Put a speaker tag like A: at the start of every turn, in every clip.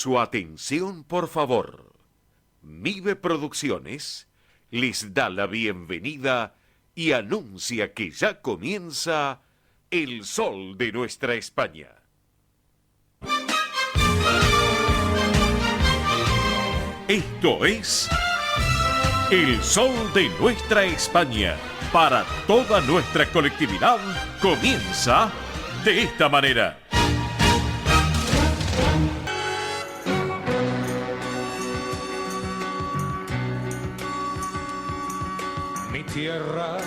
A: Su atención, por favor. Mive Producciones les da la bienvenida y anuncia que ya comienza El Sol de Nuestra España. Esto es El Sol de Nuestra España. Para toda nuestra colectividad comienza de esta manera.
B: Mi tierra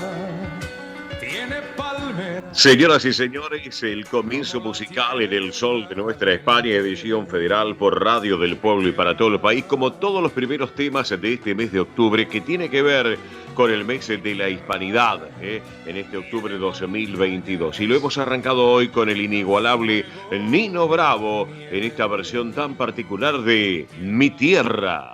B: tiene palmeras.
C: Señoras y señores, el comienzo musical en El Sol de Nuestra España, edición federal por Radio del Pueblo y para todo el país, como todos los primeros temas de este mes de octubre, que tiene que ver con el mes de la hispanidad, en este octubre 2022. Y lo hemos arrancado hoy con el inigualable Nino Bravo, en esta versión tan particular de Mi Tierra.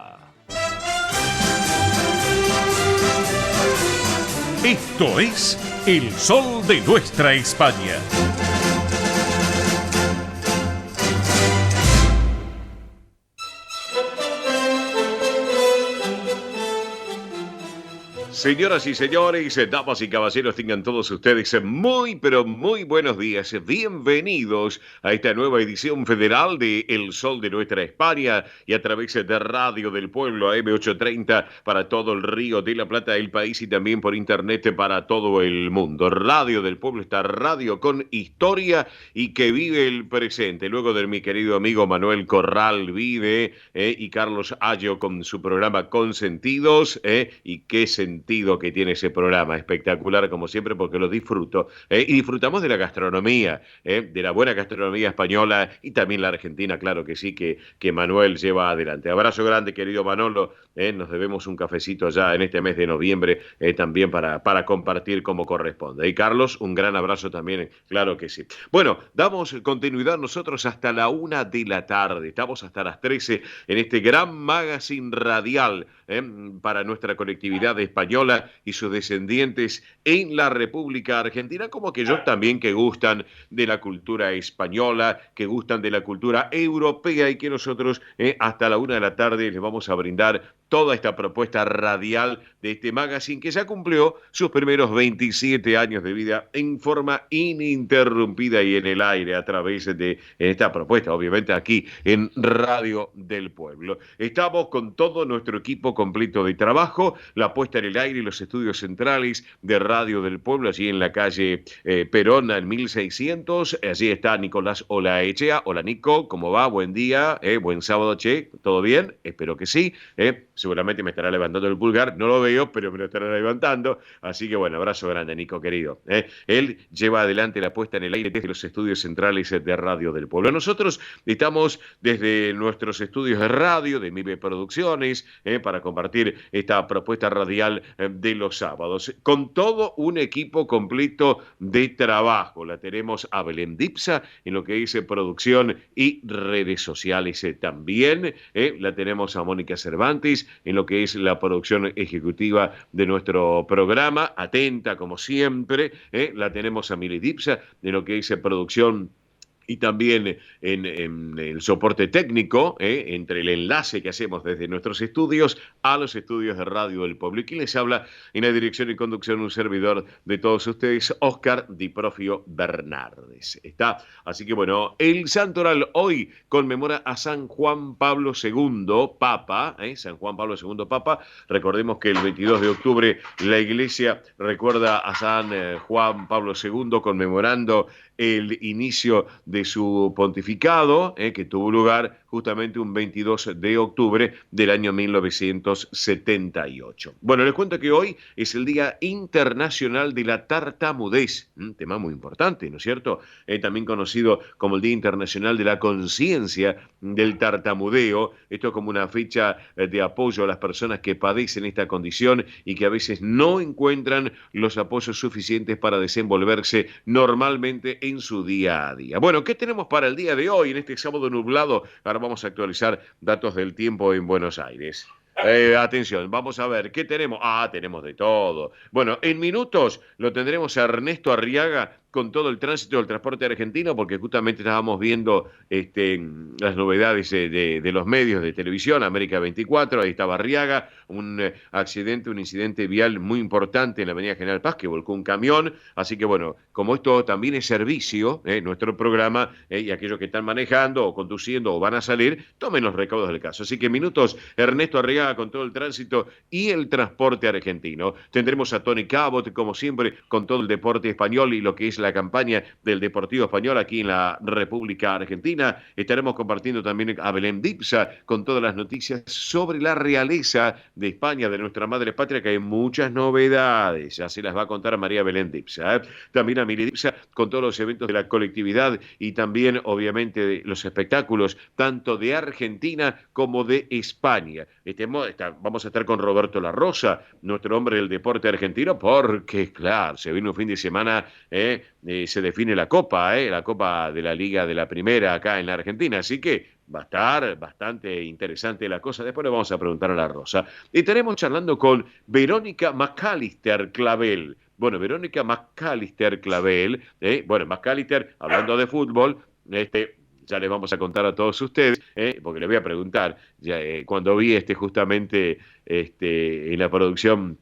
A: Esto es El Sol de Nuestra España.
C: Señoras y señores, damas y caballeros, tengan todos ustedes muy, pero muy buenos días. Bienvenidos a esta nueva edición federal de El Sol de Nuestra España y a través de Radio del Pueblo AM830 para todo el Río de la Plata, el país y también por internet para todo el mundo. Radio del Pueblo, esta radio con historia y que vive el presente. Luego de mi querido amigo Manuel Corral vive y Carlos Ayo con su programa Consentidos y qué sentido que tiene ese programa, espectacular como siempre porque lo disfruto y disfrutamos de la gastronomía, de la buena gastronomía española y también la argentina, claro que sí, que Manuel lleva adelante. Abrazo grande, querido Manolo, nos debemos un cafecito ya en este mes de noviembre también para compartir como corresponde. Y Carlos, un gran abrazo también, claro que sí. Bueno, damos continuidad nosotros hasta la 1 de la tarde, estamos hasta las 13 en este gran magazine radial para nuestra colectividad española y sus descendientes en la República Argentina, como aquellos también que gustan de la cultura española, que gustan de la cultura europea y que nosotros hasta la 1 de la tarde les vamos a brindar toda esta propuesta radial de este magazine que ya cumplió sus primeros 27 años de vida en forma ininterrumpida y en el aire a través de esta propuesta, obviamente aquí en Radio del Pueblo. Estamos con todo nuestro equipo completo de trabajo, la puesta en el aire y los estudios centrales de Radio del Pueblo, allí en la calle Perón, en 1600. Allí está Nicolás Olaechea. Hola, Nico, ¿cómo va? Buen día, buen sábado, che, ¿todo bien? Espero que sí, seguramente me estará levantando el pulgar, no lo veo, pero me lo estará levantando, así que bueno, abrazo grande, Nico, querido. Él lleva adelante la puesta en el aire desde los estudios centrales de Radio del Pueblo. Nosotros estamos desde nuestros estudios de radio, de Mive Producciones, para compartir esta propuesta radial de los sábados, con todo un equipo completo de trabajo. La tenemos a Belén Dipsa en lo que es producción y redes sociales también, la tenemos a Mónica Cervantes en lo que es la producción ejecutiva de nuestro programa, atenta como siempre, la tenemos a Mili Dipsa en lo que es producción y también en el soporte técnico, entre el enlace que hacemos desde nuestros estudios a los estudios de Radio del Pueblo. Y quien les habla en la dirección y conducción, un servidor de todos ustedes, Óscar Di Profio Bernardes. Está, así que bueno, el Santoral hoy conmemora a San Juan Pablo II, Papa, San Juan Pablo II, Papa. Recordemos que el 22 de octubre la Iglesia recuerda a San Juan Pablo II conmemorando el inicio de su pontificado, que tuvo lugar justamente un 22 de octubre del año 1978. Bueno, les cuento que hoy es el Día Internacional de la Tartamudez, un tema muy importante, ¿no es cierto? También conocido como el Día Internacional de la Conciencia del Tartamudeo, esto como una fecha de apoyo a las personas que padecen esta condición y que a veces no encuentran los apoyos suficientes para desenvolverse normalmente en su día a día. Bueno, ¿qué tenemos para el día de hoy en este sábado nublado? Ahora vamos a actualizar datos del tiempo en Buenos Aires. Atención, vamos a ver, ¿qué tenemos? Tenemos de todo. Bueno, en minutos lo tendremos a Ernesto Arriaga con todo el tránsito del transporte argentino, porque justamente estábamos viendo las novedades de los medios de televisión, América 24, ahí está Barriaga, un incidente vial muy importante en la avenida General Paz, que volcó un camión, así que bueno, como esto también es servicio, nuestro programa, y aquellos que están manejando o conduciendo o van a salir, tomen los recaudos del caso. Así que minutos, Ernesto Arriaga con todo el tránsito y el transporte argentino. Tendremos a Tony Cabot, como siempre, con todo el deporte español y lo que es la campaña del Deportivo Español aquí en la República Argentina. Estaremos compartiendo también a Belén Dipsa con todas las noticias sobre la realeza de España, de nuestra madre patria, que hay muchas novedades. Ya se las va a contar María Belén Dipsa. También a Mili Dipsa con todos los eventos de la colectividad y también, obviamente, de los espectáculos, tanto de Argentina como de España. Vamos a estar con Roberto La Rosa, nuestro hombre del deporte argentino, porque, claro, se viene un fin de semana, se define la Copa de la Liga de la Primera acá en la Argentina, así que va a estar bastante interesante la cosa. Después le vamos a preguntar a La Rosa. Y estaremos charlando con Verónica McAllister Clavel. Bueno, Verónica McAllister Clavel, McAllister, hablando de fútbol, ya les vamos a contar a todos ustedes, porque les voy a preguntar, cuando vi justamente en la producción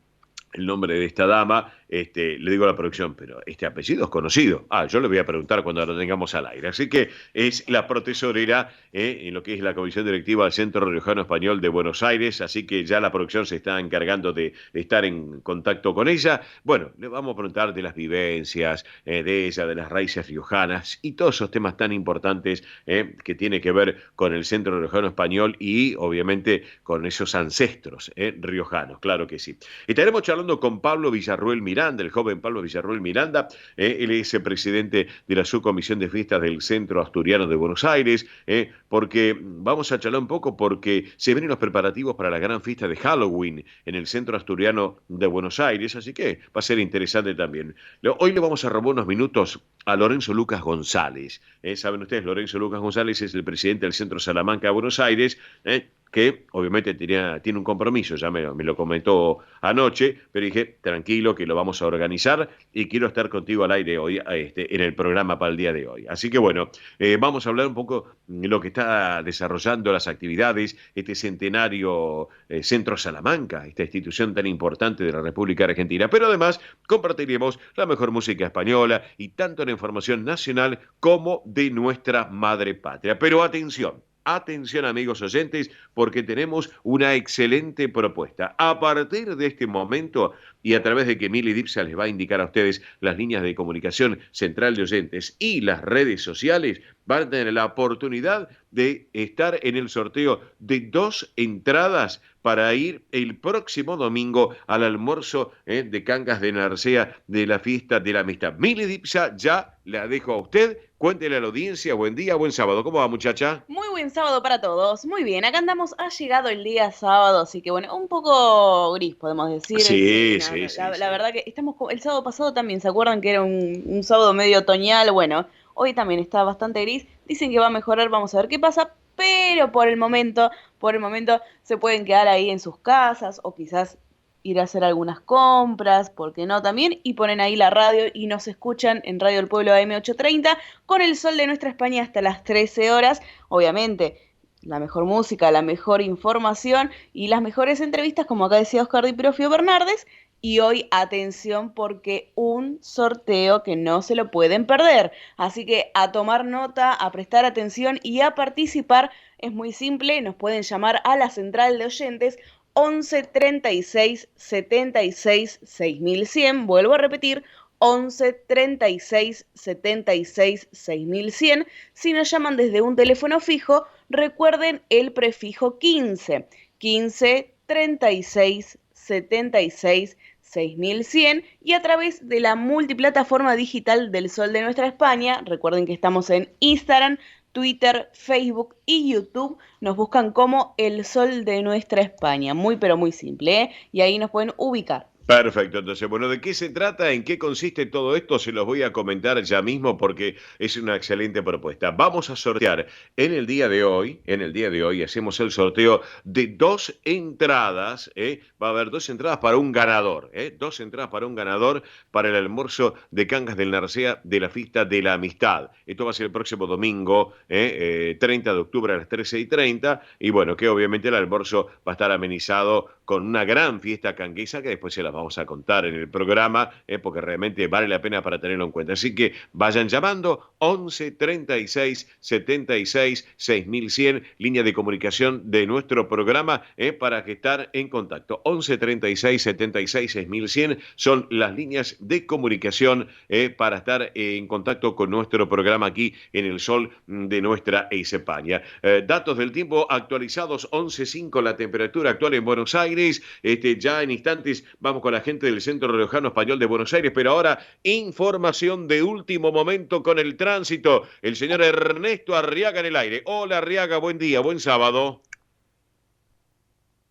C: el nombre de esta dama, le digo a la producción, pero este apellido es conocido. Yo le voy a preguntar cuando lo tengamos al aire. Así que es la protesorera en lo que es la comisión directiva del Centro Riojano Español de Buenos Aires, así que ya la producción se está encargando de estar en contacto con ella. Bueno, le vamos a preguntar de las vivencias de ella, de las raíces riojanas y todos esos temas tan importantes que tiene que ver con el Centro Riojano Español y obviamente con esos ancestros riojanos, claro que sí. Estaremos charlando con Pablo Villarruel Miranda, el joven Pablo Villarruel Miranda. Él es el presidente de la subcomisión de fiestas del Centro Asturiano de Buenos Aires, porque vamos a charlar un poco porque se vienen los preparativos para la gran fiesta de Halloween en el Centro Asturiano de Buenos Aires, así que va a ser interesante también. Hoy le vamos a robar unos minutos a Lorenzo Lucas González. Saben ustedes, Lorenzo Lucas González es el presidente del Centro Salamanca de Buenos Aires, que obviamente tiene un compromiso, ya me lo comentó anoche, pero dije, tranquilo, que lo vamos a organizar y quiero estar contigo al aire hoy en el programa para el día de hoy. Así que bueno, vamos a hablar un poco de lo que está desarrollando las actividades, este centenario Centro Salamanca, esta institución tan importante de la República Argentina, pero además compartiremos la mejor música española y tanto la información nacional como de nuestra madre patria. Pero atención. Atención, amigos oyentes, porque tenemos una excelente propuesta. A partir de este momento, y a través de que Mili Dipsa les va a indicar a ustedes las líneas de comunicación central de oyentes y las redes sociales, van a tener la oportunidad de estar en el sorteo de 2 entradas para ir el próximo domingo al almuerzo de Cangas de Narcea de la fiesta de la amistad. Mili Dipsa, ya la dejo a usted. Cuéntele a la audiencia, buen día, buen sábado. ¿Cómo va, muchacha?
D: Muy buen sábado para todos. Muy bien, acá andamos, ha llegado el día sábado, así que bueno, un poco gris podemos decir.
C: Sí.
D: La verdad que el sábado pasado también, ¿se acuerdan que era un sábado medio otoñal? Bueno, hoy también está bastante gris. Dicen que va a mejorar, vamos a ver qué pasa, pero por el momento se pueden quedar ahí en sus casas o quizás ir a hacer algunas compras, ¿por qué no también? Y ponen ahí la radio y nos escuchan en Radio del Pueblo AM830 con el sol de nuestra España hasta las 13 horas. Obviamente, la mejor música, la mejor información y las mejores entrevistas, como acá decía Oscar Di Profio Bernardes. Y hoy, atención, porque un sorteo que no se lo pueden perder. Así que a tomar nota, a prestar atención y a participar. Es muy simple, nos pueden llamar a la central de oyentes 11 36 76 6100, vuelvo a repetir, 11 36 76 6100. Si nos llaman desde un teléfono fijo, recuerden el prefijo 15 36 76 6100 y a través de la multiplataforma digital del Sol de Nuestra España. Recuerden que estamos en Instagram, Twitter, Facebook y YouTube. Nos buscan como El Sol de Nuestra España. Muy pero muy simple, ¿eh? Y ahí nos pueden ubicar.
C: Perfecto, entonces, bueno, ¿de qué se trata? ¿En qué consiste todo esto? Se los voy a comentar ya mismo porque es una excelente propuesta. Vamos a sortear en el día de hoy hacemos el sorteo de 2 entradas, ¿eh? Va a haber 2 entradas para un ganador, ¿eh? 2 entradas para un ganador para el almuerzo de Cangas del Narcea de la Fiesta de la Amistad. Esto va a ser el próximo domingo, 30 de octubre a las 13:30, y bueno, que obviamente el almuerzo va a estar amenizado con una gran fiesta canguesa que después se las vamos a contar en el programa, porque realmente vale la pena para tenerlo en cuenta. Así que vayan llamando 11 36 76 6100, línea de comunicación de nuestro programa, para que estar en contacto. 11 36 76 6100 son las líneas de comunicación, para estar en contacto con nuestro programa aquí en el sol de nuestra España. Datos del tiempo actualizados: 11:05 la temperatura actual en Buenos Aires. Ya en instantes vamos con la gente del Centro Riojano Español de Buenos Aires, pero ahora información de último momento con el tránsito. El señor Ernesto Arriaga en el aire. Hola Arriaga, buen día, buen sábado.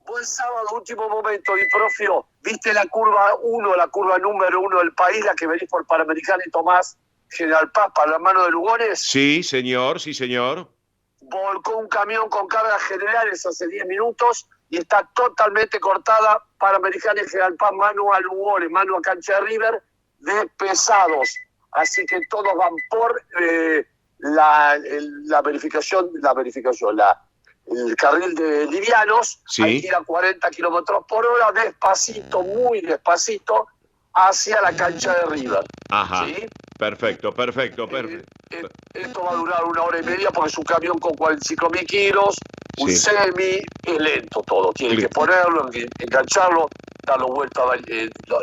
E: Buen sábado, último momento, y profio, ¿viste la curva 1, la curva número 1 del país, la que venís por Panamericana y Tomás, General Paz, para la mano de Lugones?
C: Sí, señor, sí, señor.
E: Volcó un camión con cargas generales hace 10 minutos y está totalmente cortada Panamericana y General Paz, mano a Lugones, mano a Cancha de River, de pesados. Así que todos van por la verificación, el carril de livianos,
C: sí.
E: Hay que ir a 40 kilómetros por hora, despacito, muy despacito, hacia la Cancha de River.
C: Ajá.
E: ¿Sí?
C: Perfecto.
E: Esto va a durar 1 hora y media porque es un camión con 45.000 kilos, un
C: Sí.
E: semi, es lento todo. Tiene que ponerlo, engancharlo, darlo vuelta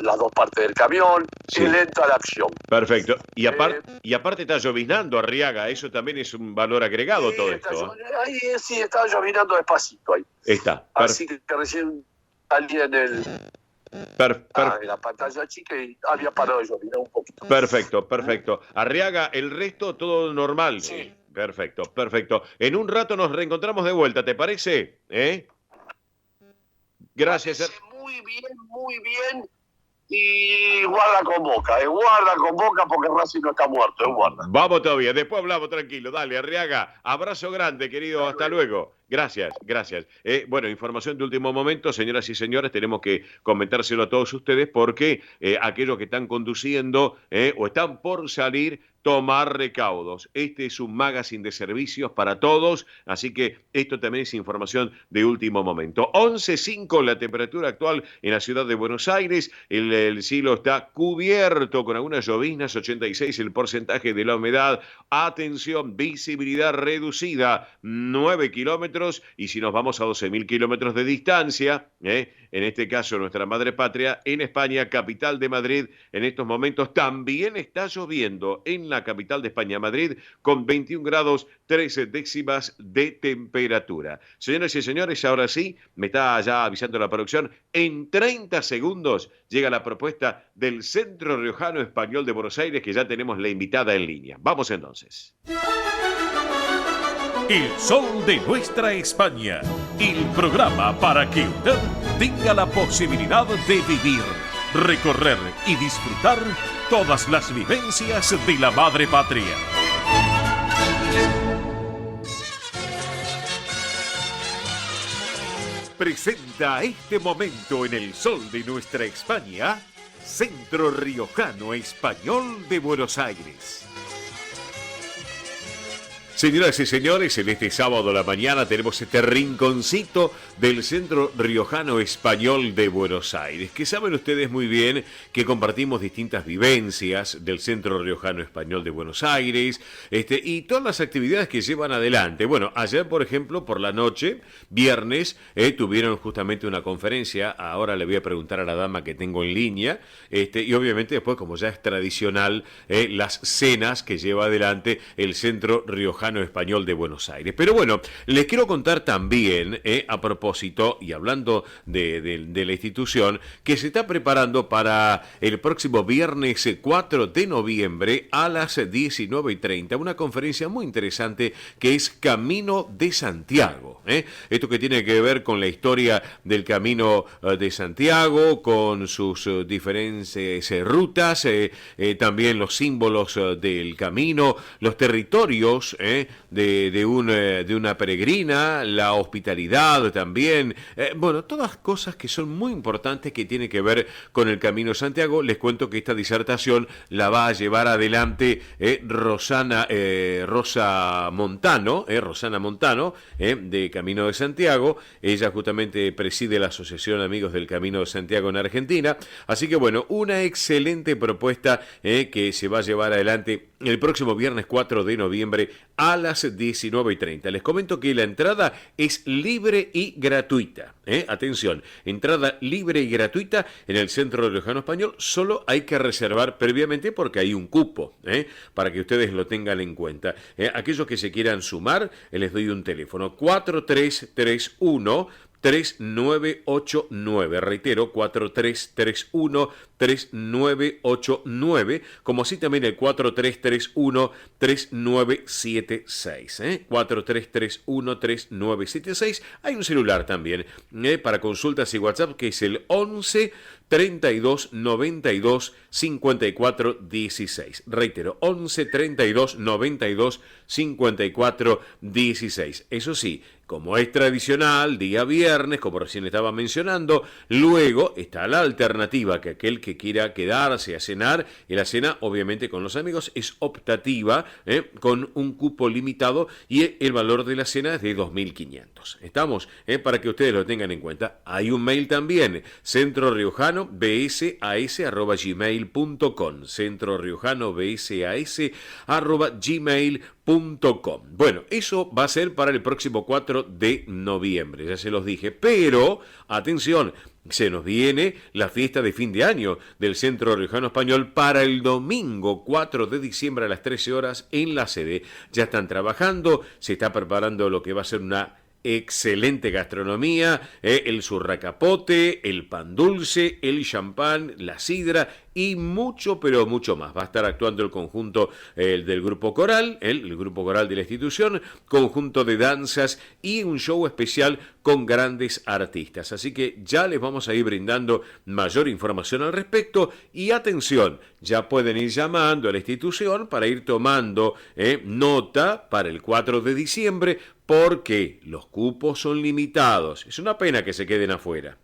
E: las dos partes del camión,
C: Sí.
E: es lenta la acción.
C: Perfecto. Y aparte está lloviznando, Arriaga, eso también es un valor agregado todo esto.
E: Ahí sí, está llovinando despacito ahí.
C: Está.
E: Así que recién salí en la pantalla chica y había parado de llovinar un poquito.
C: Perfecto. Arriaga, el resto todo normal.
E: Sí.
C: Perfecto. En un rato nos reencontramos de vuelta, ¿te parece? Gracias.
E: Parece muy bien. Y guarda con Boca porque Racing no está muerto, guarda.
C: Vamos todavía, después hablamos tranquilo. Dale, Arriaga, abrazo grande, querido, hasta luego. Gracias. Bueno, información de último momento, señoras y señores, tenemos que comentárselo a todos ustedes porque aquellos que están conduciendo o están por salir, tomar recaudos. Este es un magazine de servicios para todos, así que esto también es información de último momento. 11:05 la temperatura actual en la ciudad de Buenos Aires, el cielo está cubierto con algunas lloviznas, 86 el porcentaje de la humedad. Atención, visibilidad reducida, 9 kilómetros, y si nos vamos a 12.000 kilómetros de distancia, en este caso nuestra madre patria, en España, capital de Madrid, en estos momentos también está lloviendo en la capital de España, Madrid, con 21 grados 13 décimas de temperatura. Señoras y señores, ahora sí, me está ya avisando la producción, en 30 segundos llega la propuesta del Centro Riojano Español de Buenos Aires, que ya tenemos la invitada en línea. Vamos entonces.
A: El sol de nuestra España, el programa para que usted tenga la posibilidad de vivir, recorrer y disfrutar todas las vivencias de la madre patria. Presenta este momento en el sol de nuestra España, Centro Riojano Español de Buenos Aires. Señoras y señores, en este sábado a la mañana tenemos este rinconcito del Centro Riojano Español de Buenos Aires, que saben ustedes muy bien que compartimos distintas vivencias del Centro Riojano Español de Buenos Aires, y todas las actividades que llevan adelante. Bueno, ayer, por ejemplo, por la noche, viernes, tuvieron justamente una conferencia. Ahora le voy a preguntar a la dama que tengo en línea, y obviamente después, como ya es tradicional, las cenas que lleva adelante el Centro Riojano
C: Riojano Español de Buenos Aires. Pero bueno, les quiero contar también, a propósito, y hablando de la institución, que se está preparando para el próximo viernes 4 de noviembre a las 19:30, una conferencia muy interesante que es Camino de Santiago. Esto que tiene que ver con la historia del Camino de Santiago, con sus diferentes rutas, también los símbolos del camino, los territorios de una peregrina, la hospitalidad también, bueno, todas cosas que son muy importantes que tienen que ver con el Camino de Santiago. Les cuento que esta disertación la va a llevar adelante Rosa Montano, de Camino de Santiago. Ella justamente preside la Asociación Amigos del Camino de Santiago en Argentina. Así que bueno, una excelente propuesta que se va a llevar adelante el próximo viernes 4 de noviembre a las 19:30. Les comento que la entrada es libre y gratuita. Atención, entrada libre y gratuita en el Centro Riojano Español. Solo hay que reservar previamente porque hay un cupo, para que ustedes lo tengan en cuenta. Aquellos que se quieran sumar, les doy un teléfono: 4331-3989, reitero, 4331-3989, como así también el 4331-3976, 4331-3976. Hay un celular también para consultas y WhatsApp, que es el 11 32 92 54 16. Reitero, 11 32 92 54 16. Eso sí, como es tradicional, día viernes, como recién estaba mencionando, luego está la alternativa, que aquel que quiera quedarse a cenar, y la cena, obviamente con los amigos, es optativa, con un cupo limitado, y el valor de la cena es de 2.500. ¿Estamos? Para que ustedes lo tengan en cuenta. Hay un mail también, centroriojanobsas@gmail.com, centroriojanobsas@gmail.com. Bueno, eso va a ser para el próximo 4 de noviembre, ya se los dije, pero atención, se nos viene la fiesta de fin de año del Centro Riojano Español para el domingo 4 de diciembre a las 13 horas en la sede. Ya están trabajando, se está preparando lo que va a ser una excelente gastronomía, el surracapote, el pan dulce, el champán, la sidra y mucho, pero mucho más. Va a estar actuando el conjunto del grupo coral, el grupo coral de la institución, conjunto de danzas y un show especial con grandes artistas. Así que ya les vamos a ir brindando mayor información al respecto. Y atención, ya pueden ir llamando a la institución para ir tomando nota para el 4 de diciembre, porque los cupos son limitados. Es una pena que se queden afuera.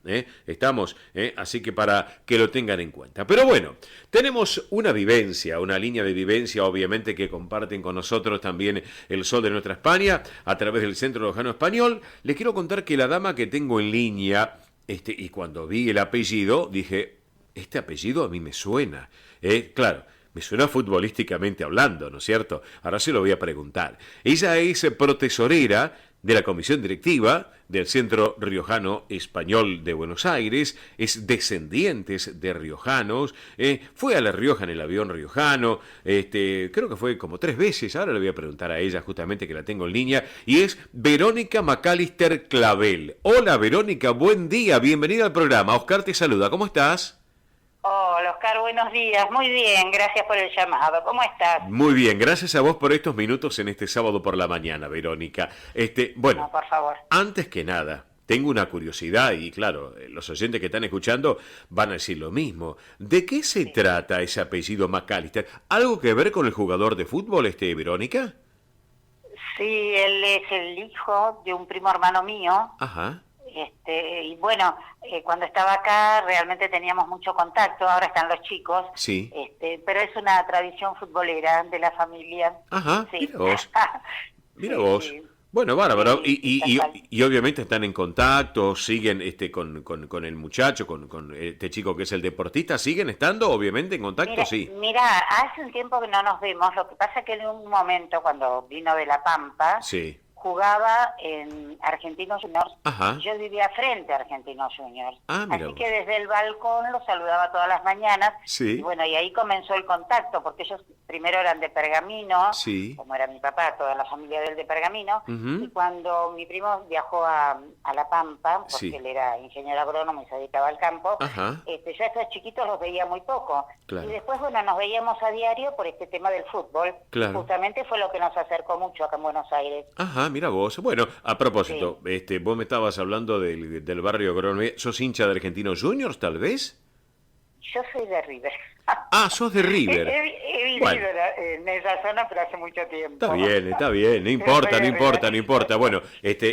C: Estamos, así que para que lo tengan en cuenta. Pero bueno, tenemos una vivencia, una línea de vivencia, obviamente, que comparten con nosotros también el Sol de Nuestra España a través del Centro Riojano Español. Les quiero contar que la dama que tengo en línea, y cuando vi el apellido, dije, este apellido a mí me suena. Claro, me suena futbolísticamente hablando, ¿no es cierto? Ahora se lo voy a preguntar. Ella es protesorera de la comisión directiva del Centro Riojano Español de Buenos Aires, es descendiente de riojanos, fue a La Rioja en el avión riojano, creo que fue como 3 veces, ahora le voy a preguntar a ella justamente, que la tengo en línea, y es Verónica Macalister Clavel. Hola Verónica, buen día, bienvenida al programa. Oscar te saluda, ¿cómo estás?
F: Hola, Oscar, buenos días. Muy bien, gracias por el llamado. ¿Cómo estás?
C: Muy bien, gracias a vos por estos minutos en este sábado por la mañana, Verónica. Bueno,
F: no, por favor.
C: Antes que nada, tengo una curiosidad y claro, los oyentes que están escuchando van a decir lo mismo. ¿De qué se trata ese apellido Macalister? ¿Algo que ver con el jugador de fútbol, Verónica?
F: Sí, él es el hijo de un primo hermano mío.
C: Ajá.
F: Y bueno, cuando estaba acá realmente teníamos mucho contacto, ahora están los chicos,
C: sí.
F: Pero es una tradición futbolera de la familia.
C: Ajá, sí. Mira vos.
F: Sí.
C: Bueno, bárbaro. Y obviamente están en contacto, siguen con el muchacho, con este chico que es el deportista, ¿siguen estando obviamente en contacto? Sí.
F: Mira, hace un tiempo que no nos vemos, lo que pasa es que en un momento cuando vino de La Pampa,
C: sí,
F: jugaba en Argentinos Juniors.
C: Ajá.
F: Yo vivía frente a Argentinos Juniors.
C: Así
F: vos. Que desde el balcón lo saludaba todas las mañanas.
C: Sí.
F: Y bueno, y ahí comenzó el contacto, porque ellos primero eran de Pergamino,
C: Sí.
F: como era mi papá, toda la familia de él de Pergamino,
C: Ujú.
F: y cuando mi primo viajó a La Pampa, porque
C: Sí.
F: él era ingeniero agrónomo y se dedicaba al campo,
C: Ajá.
F: yo a estos chiquitos los veía muy poco.
C: Claro.
F: Y después, bueno, nos veíamos a diario por este tema del fútbol.
C: Claro.
F: Justamente fue lo que nos acercó mucho acá en Buenos Aires.
C: Ajá, mira vos. Bueno, a propósito, vos me estabas hablando del barrio Agrónomo. ¿Sos hincha de Argentinos Juniors, tal vez?
F: Yo soy de River.
C: Ah, sos de River.
F: He vivido
C: Bueno.
F: en esa zona, pero hace mucho tiempo.
C: Está bien, no importa, no
F: Soy de
C: importa,
F: River.
C: no importa. Bueno,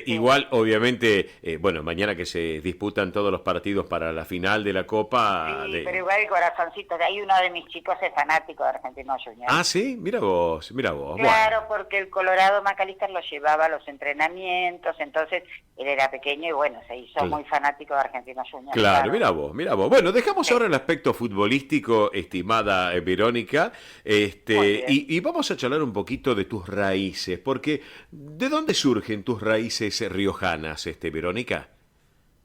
C: igual, obviamente, bueno, mañana que se disputan todos los partidos para la final de la Copa.
F: Sí, pero igual el corazoncito. Ahí uno de mis chicos es fanático de Argentinos Juniors.
C: Ah, sí, mira vos, mira vos.
F: Claro, porque el Colorado McAllister lo llevaba a los entrenamientos, entonces él era pequeño y bueno, se hizo
C: Claro.
F: muy fanático de Argentinos Juniors.
C: Claro, mira vos, mira vos. Bueno, dejamos ahora el aspecto futbolístico, estimada Verónica,
F: Muy bien.
C: y vamos a charlar un poquito de tus raíces, porque ¿de dónde surgen tus raíces riojanas, Verónica?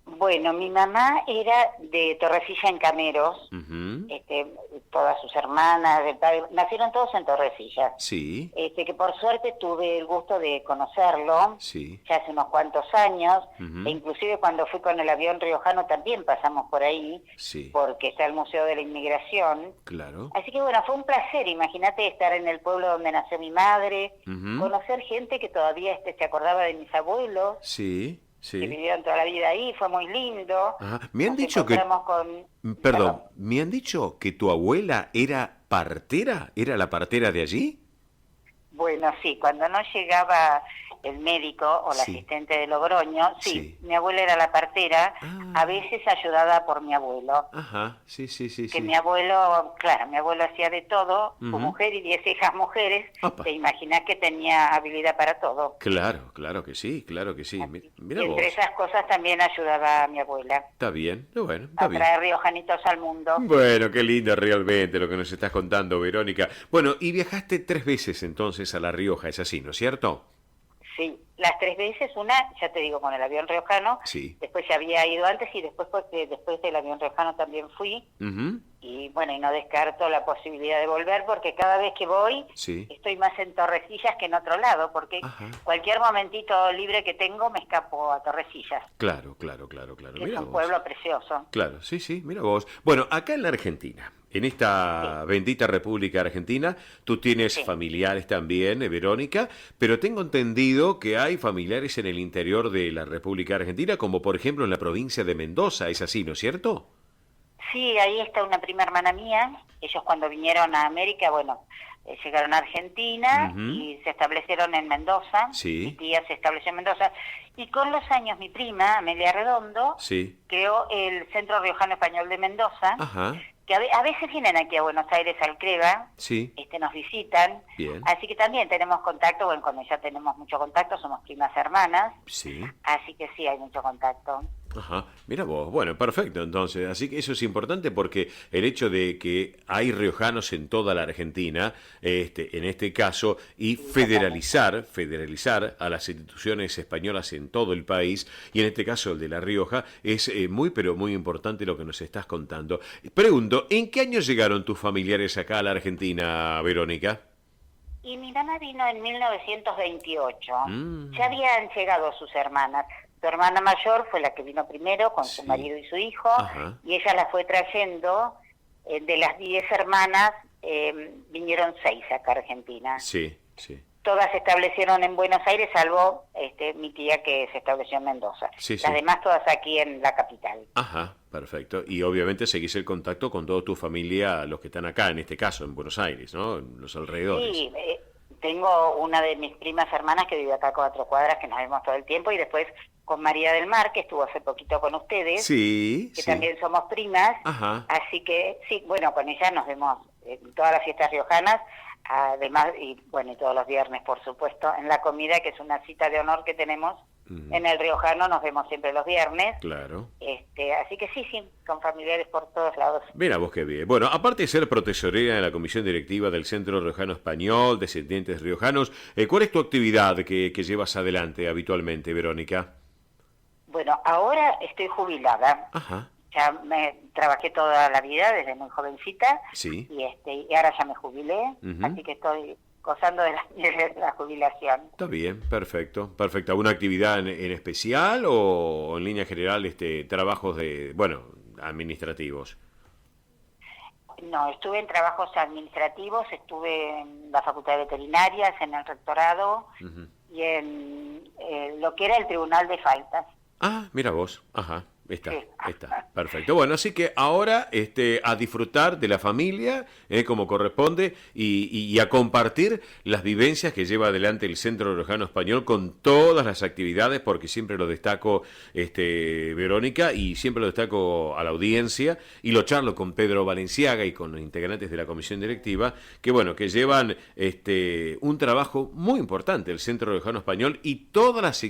F: Bueno, mi mamá era de Torrecilla en Cameros,
C: Ujú.
F: todas sus hermanas, nacieron todos en Torrecilla.
C: Sí,
F: Que por suerte tuve el gusto de conocerlo
C: sí.
F: ya hace unos cuantos años,
C: Ujú.
F: e inclusive cuando fui con el avión riojano también pasamos por ahí,
C: Sí,
F: porque está el Museo de la Inmigración.
C: claro.
F: Así que bueno, fue un placer, imagínate estar en el pueblo donde nació mi madre,
C: Ujú.
F: conocer gente que todavía se acordaba de mis abuelos,
C: Sí,
F: que
C: sí.
F: vivieron toda la vida ahí, fue muy lindo.
C: Ajá. Me han
F: Nos
C: dicho que...
F: encontramos con...
C: Perdón, me han dicho que tu abuela era partera, ¿era la partera de allí?
F: Bueno, sí, cuando no llegaba el médico o la
C: Sí.
F: asistente de Logroño,
C: Sí.
F: mi abuela era la partera,
C: Ah.
F: a veces ayudada por mi abuelo.
C: Ajá, sí, sí, sí,
F: Que
C: sí.
F: mi abuelo, claro, mi abuelo hacía de todo, su
C: Ujú.
F: mujer y 10 hijas mujeres,
C: Apa.
F: te imaginas que tenía habilidad para todo.
C: Claro, claro que sí, claro que sí. Mira
F: Y
C: vos,
F: entre esas cosas también ayudaba a mi abuela
C: está bien, bueno, está
F: a
C: bien.
F: traer riojanitos al mundo.
C: Bueno, qué lindo realmente lo que nos estás contando, Verónica. Bueno, y viajaste 3 veces entonces a La Rioja, es así, ¿no es cierto?
F: Sí, las 3 veces, una, ya te digo, con el avión riojano,
C: Sí.
F: después ya había ido antes y después después del avión riojano también fui.
C: Ujú.
F: Y bueno, y no descarto la posibilidad de volver porque cada vez que voy
C: Sí.
F: estoy más en Torrecillas que en otro lado, porque
C: Ajá.
F: cualquier momentito libre que tengo me escapo a Torrecillas,
C: Claro, claro, claro, claro.
F: que es
C: Mira
F: un
C: vos.
F: pueblo precioso.
C: Claro, sí, sí, mira vos. Bueno, acá en la Argentina, en esta bendita República Argentina, tú tienes
F: Sí.
C: familiares también, Verónica, pero tengo entendido que hay familiares en el interior de la República Argentina, como por ejemplo en la provincia de Mendoza, ¿es así, no es cierto?
F: Sí, ahí está una prima hermana mía. Ellos cuando vinieron a América, bueno, llegaron a Argentina
C: Ujú.
F: y se establecieron en Mendoza.
C: Sí.
F: Mi tía se estableció en Mendoza. Y con los años mi prima, Amelia Redondo,
C: Sí.
F: creó el Centro Riojano Español de Mendoza,
C: Ajá,
F: que a veces vienen aquí a Buenos Aires al CREVA,
C: sí,
F: nos visitan.
C: bien,
F: Así que también tenemos contacto, bueno, con ella tenemos mucho contacto, somos primas hermanas,
C: sí.
F: así que sí hay mucho contacto.
C: Ajá, mira vos, bueno, perfecto, entonces, así que eso es importante porque el hecho de que hay riojanos en toda la Argentina, en este caso, y federalizar a las instituciones españolas en todo el país, y en este caso el de La Rioja, es muy, pero muy importante lo que nos estás contando. Pregunto, ¿en qué año llegaron tus familiares acá a la Argentina, Verónica?
F: Y mi nana vino en 1928,
C: Mm.
F: ya habían llegado sus hermanas. Su hermana mayor fue la que vino primero con
C: Sí.
F: su marido y su hijo,
C: Ajá.
F: y ella la fue trayendo. De las 10 hermanas, vinieron 6 acá a Argentina.
C: Sí, sí.
F: Todas se establecieron en Buenos Aires, salvo mi tía que se estableció en Mendoza.
C: Sí,
F: Las
C: sí.
F: demás todas aquí en la capital.
C: Ajá, perfecto. Y obviamente seguís el contacto con toda tu familia, los que están acá, en este caso, en Buenos Aires, ¿no? En los alrededores.
F: Sí, tengo una de mis primas hermanas que vive acá a 4 cuadras, que nos vemos todo el tiempo, y después con María del Mar, que estuvo hace poquito con ustedes,
C: Sí,
F: que
C: sí.
F: también somos primas.
C: Ajá.
F: Así que sí, bueno, con ella nos vemos en todas las fiestas riojanas, además, y bueno, y todos los viernes, por supuesto, en la comida, que es una cita de honor que tenemos
C: Ujú.
F: en el riojano, nos vemos siempre los viernes.
C: Claro.
F: Así que sí, con familiares por todos lados.
C: Mira vos qué bien. Bueno, aparte de ser profesorera de la comisión directiva del Centro Riojano Español, Descendientes Riojanos, ¿cuál es tu actividad que llevas adelante habitualmente, Verónica?
F: Bueno, ahora estoy jubilada.
C: Ajá.
F: ya me trabajé toda la vida desde muy jovencita
C: Sí.
F: y ahora ya me jubilé,
C: Ujú.
F: así que estoy gozando de la jubilación.
C: Está bien, perfecto, perfecto. ¿Alguna actividad en especial o en línea general trabajos administrativos?
F: No, estuve en trabajos administrativos, estuve en la Facultad de Veterinarias, en el rectorado
C: Ujú.
F: y en lo que era el Tribunal de Faltas.
C: Ah, mira vos, ajá. Está,
F: Sí.
C: está, perfecto. Bueno, así que ahora a disfrutar de la familia, como corresponde, y a compartir las vivencias que lleva adelante el Centro Riojano Español con todas las actividades, porque siempre lo destaco, Verónica, y siempre lo destaco a la audiencia, y lo charlo con Pedro Valenciaga y con los integrantes de la comisión directiva, que bueno, que llevan un trabajo muy importante el Centro Riojano Español y todas las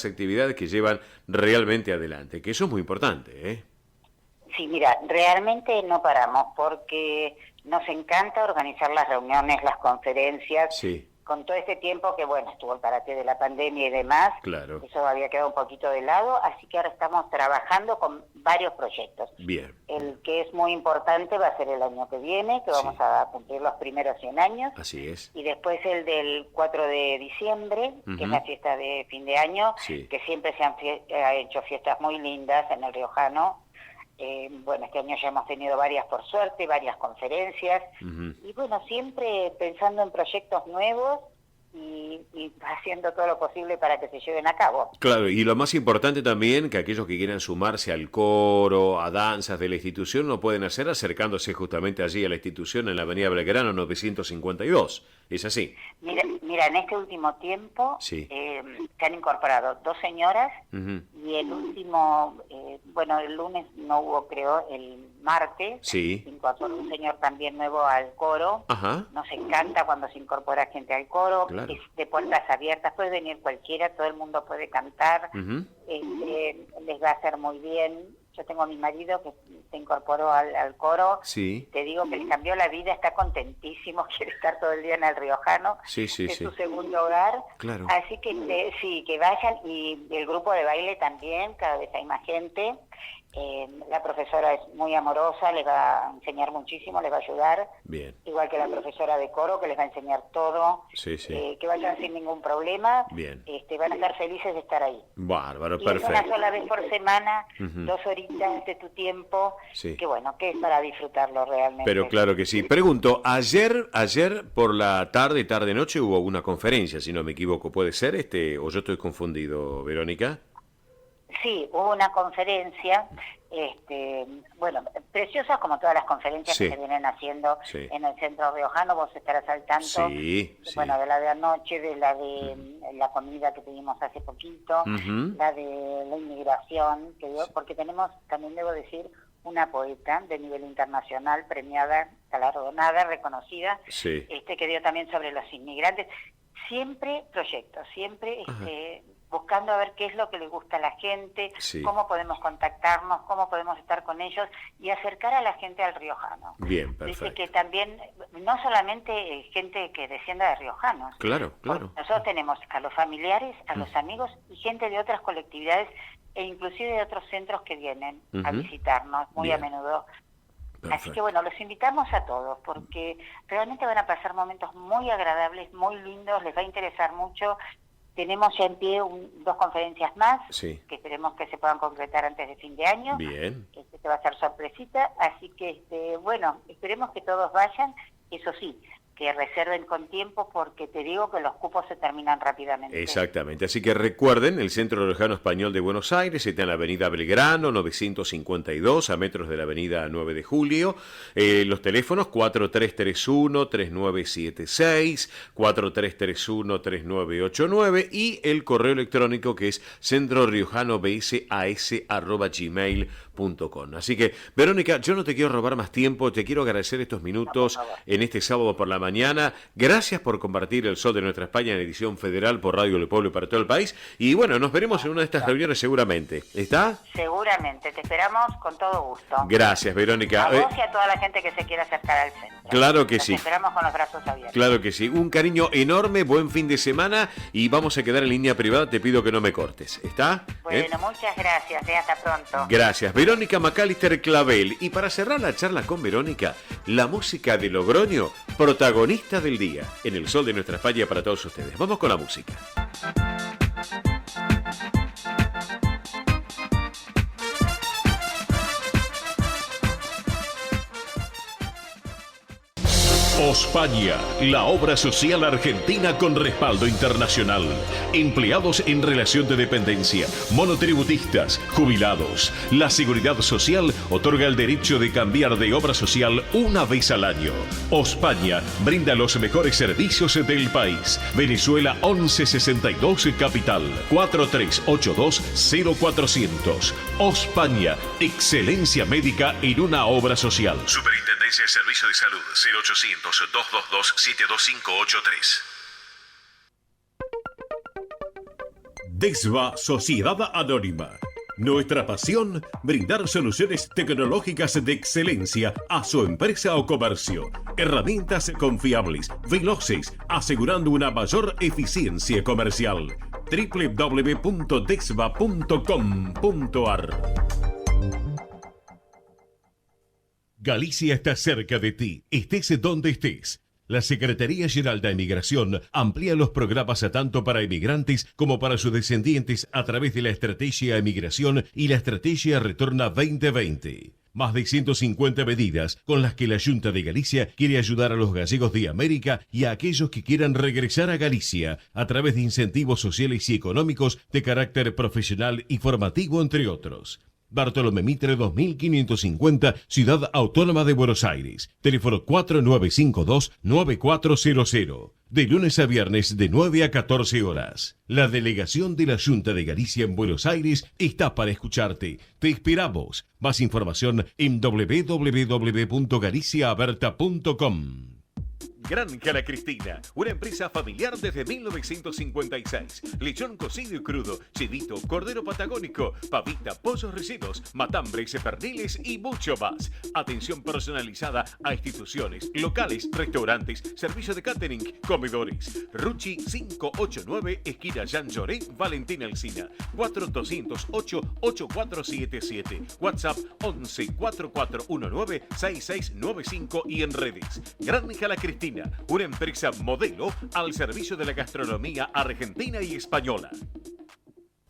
C: actividades que llevan realmente adelante, que eso es muy importante, ¿eh?
F: Sí, mira, realmente no paramos porque nos encanta organizar las reuniones, las conferencias,
C: Sí,
F: con todo este tiempo que, bueno, estuvo el parate de la pandemia y demás,
C: claro.
F: eso había quedado un poquito de lado, así que ahora estamos trabajando con varios proyectos.
C: Bien.
F: El que es muy importante va a ser el año que viene, que vamos
C: Sí.
F: a cumplir los primeros 100 años,
C: Así es.
F: y después el del 4 de diciembre, que es
C: Ujú.
F: la fiesta de fin de año,
C: Sí.
F: que siempre se han hecho fiestas muy lindas en el Riojano. Bueno, este año ya hemos tenido varias, por suerte, varias conferencias,
C: Ujú.
F: y bueno, siempre pensando en proyectos nuevos y haciendo todo lo posible para que se lleven a cabo.
C: Claro, y lo más importante también, que aquellos que quieran sumarse al coro, a danzas de la institución, lo pueden hacer acercándose justamente allí a la institución en la avenida Belgrano 952. ¿Es así?
F: Mira, en este último tiempo
C: Sí.
F: se han incorporado 2 señoras
C: Ujú.
F: y el último, el lunes no hubo, creo, el martes,
C: Sí.
F: se incorporó un señor también nuevo al coro.
C: Ajá.
F: Nos encanta cuando se incorpora gente al coro,
C: Claro.
F: es de puertas abiertas, puede venir cualquiera, todo el mundo puede cantar,
C: Ujú.
F: les va a hacer muy bien. Yo tengo a mi marido que se incorporó al coro,
C: Sí.
F: te digo que le cambió la vida, está contentísimo, quiere estar todo el día en el Riojano,
C: Sí, sí,
F: que es
C: sí.
F: su segundo hogar.
C: Claro.
F: Así que sí, que vayan, y el grupo de baile también, cada vez hay más gente. La profesora es muy amorosa, les va a enseñar muchísimo, les va a ayudar,
C: Bien.
F: igual que la profesora de coro, que les va a enseñar todo.
C: Sí, sí.
F: Que vayan sin ningún problema.
C: Bien.
F: Van a estar felices de estar ahí.
C: Bárbaro,
F: Y es una
C: perfecto.
F: sola vez por semana,
C: Ujú.
F: 2 horitas de tu tiempo,
C: Sí.
F: que bueno, que es para disfrutarlo realmente.
C: Pero claro que sí. Pregunto, ayer por la tarde-noche hubo una conferencia, si no me equivoco. ¿Puede ser o yo estoy confundido, Verónica?
F: Sí, hubo una conferencia, preciosa como todas las conferencias
C: Sí.
F: que se vienen haciendo
C: Sí.
F: en el centro riojano, vos estarás al tanto,
C: Sí, sí.
F: bueno, de la de anoche, de la de la comida que tuvimos hace poquito,
C: Ujú.
F: la de la inmigración, porque tenemos, también debo decir, una poeta de nivel internacional, premiada, galardonada, reconocida,
C: Sí.
F: que dio también sobre los inmigrantes. Siempre proyectos, siempre buscando a ver qué es lo que le gusta a la gente,
C: Sí.
F: cómo podemos contactarnos, cómo podemos estar con ellos y acercar a la gente al riojano.
C: Bien,
F: Dice
C: perfecto.
F: que también, no solamente gente que descienda de riojanos,
C: Claro, claro.
F: nosotros tenemos a los familiares, a los amigos y gente de otras colectividades e inclusive de otros centros que vienen a
C: Ujú.
F: visitarnos muy
C: Bien.
F: a menudo. Así que
C: Perfecto.
F: bueno, los invitamos a todos porque realmente van a pasar momentos muy agradables, muy lindos, les va a interesar mucho. Tenemos ya en pie 2 conferencias más,
C: Sí.
F: que esperemos que se puedan concretar antes de fin de año.
C: Bien.
F: Este va a ser sorpresita, así que bueno, esperemos que todos vayan, eso sí, que reserven con tiempo porque te digo que los cupos se terminan rápidamente.
C: Exactamente. Así que recuerden, el Centro Riojano Español de Buenos Aires está en la avenida Belgrano 952, a metros de la avenida 9 de Julio. Los teléfonos 4331-3976, 4331-3989 y el correo electrónico que es centroriojanobsas@gmail.com. gmail.com. Así que, Verónica, yo no te quiero robar más tiempo, te quiero agradecer estos minutos en este sábado por la mañana. Gracias por compartir el sol de nuestra España en edición federal por Radio del Pueblo y para todo el país. Y bueno, nos veremos en una de estas reuniones seguramente. ¿Está?
F: Seguramente, te esperamos con todo gusto.
C: Gracias, Verónica.
F: A vos y a toda la gente que se quiera acercar al centro.
C: Claro que
F: Los
C: sí.
F: esperamos con los brazos abiertos.
C: Claro que sí. Un cariño enorme, buen fin de semana y vamos a quedar en línea privada. Te pido que no me cortes. ¿Está?
F: Bueno, muchas gracias. Hasta pronto.
C: Gracias. Verónica McAllister Clavel. Y para cerrar la charla con Verónica, la música de Logroño, protagonista del día, en el sol de nuestra España para todos ustedes. Vamos con la música.
G: Ospaña, la obra social argentina con respaldo internacional. Empleados en relación de dependencia, monotributistas, jubilados. La Seguridad Social otorga el derecho de cambiar de obra social una vez al año. Ospaña brinda los mejores servicios del país. Venezuela 1162 Capital 4382-0400. Ospaña, excelencia médica en una obra social.
H: Superintendencia de Servicios de Salud 0800-222-72583.
G: DESVA Sociedad Anónima. Nuestra pasión, brindar soluciones tecnológicas de excelencia a su empresa o comercio. Herramientas confiables, veloces, asegurando una mayor eficiencia comercial. www.desva.com.ar. Galicia está cerca de ti, estés donde estés. La Secretaría General de Emigración amplía los programas tanto para emigrantes como para sus descendientes a través de la Estrategia Emigración y la Estrategia Retorna 2020. Más de 150 medidas con las que la Junta de Galicia quiere ayudar a los gallegos de América y a aquellos que quieran regresar a Galicia a través de incentivos sociales y económicos de carácter profesional y formativo, entre otros. Bartolomé Mitre 2550, Ciudad Autónoma de Buenos Aires. Teléfono 4952-9400. De lunes a viernes de 9 a 14 horas. La delegación de la Junta de Galicia en Buenos Aires está para escucharte. Te esperamos. Más información en www.galiciaaberta.com.
A: Granja La Cristina, una empresa familiar desde 1956. Lechón cocido y crudo, chivito, cordero patagónico, pavita, pollos rellenos, matambres, perniles y mucho más. Atención personalizada a instituciones, locales, restaurantes, servicio de catering, comedores. Ruchi 589, esquina Jean Lloré, Valentín Alsina. 4208-8477. WhatsApp 11-4419-6695 y en redes. Granja La Cristina, una empresa modelo al servicio de la gastronomía argentina y española.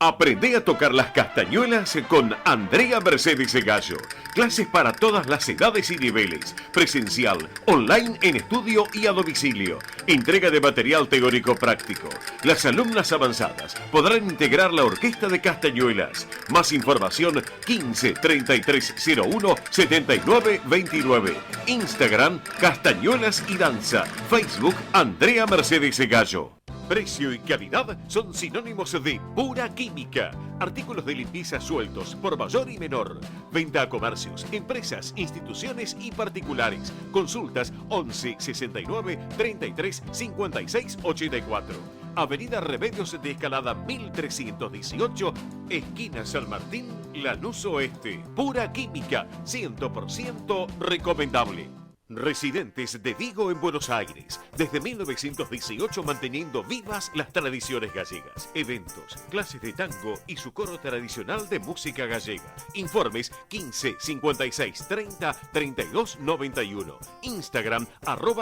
C: Aprende a tocar las castañuelas con Andrea Mercedes Gallo. Clases para todas las edades y niveles. Presencial, online, en estudio y a domicilio. Entrega de material teórico práctico. Las alumnas avanzadas podrán integrar la orquesta de castañuelas. Más información 15 3301 79 29. Instagram Castañuelas y Danza. Facebook Andrea Mercedes Gallo. Precio y calidad son sinónimos de pura química. Artículos de limpieza sueltos por mayor y menor. Venta a comercios, empresas, instituciones y particulares. Consultas 11 69 33 56 84. Avenida Remedios de Escalada 1318, esquina San Martín, Lanús Oeste. Pura química, 100% recomendable. Residentes de Vigo en Buenos Aires, desde 1918 manteniendo vivas las tradiciones gallegas, eventos, clases de tango y su coro tradicional de música gallega. Informes 15 56 30 32 91. Instagram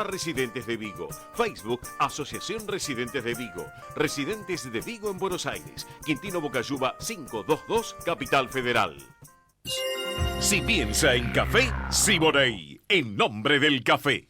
C: @Residentes de Vigo. Facebook Asociación Residentes de Vigo. Residentes de Vigo en Buenos Aires. Quintino Bocayuba 522, Capital Federal.
G: Si piensa en café, Siboney, en nombre del café.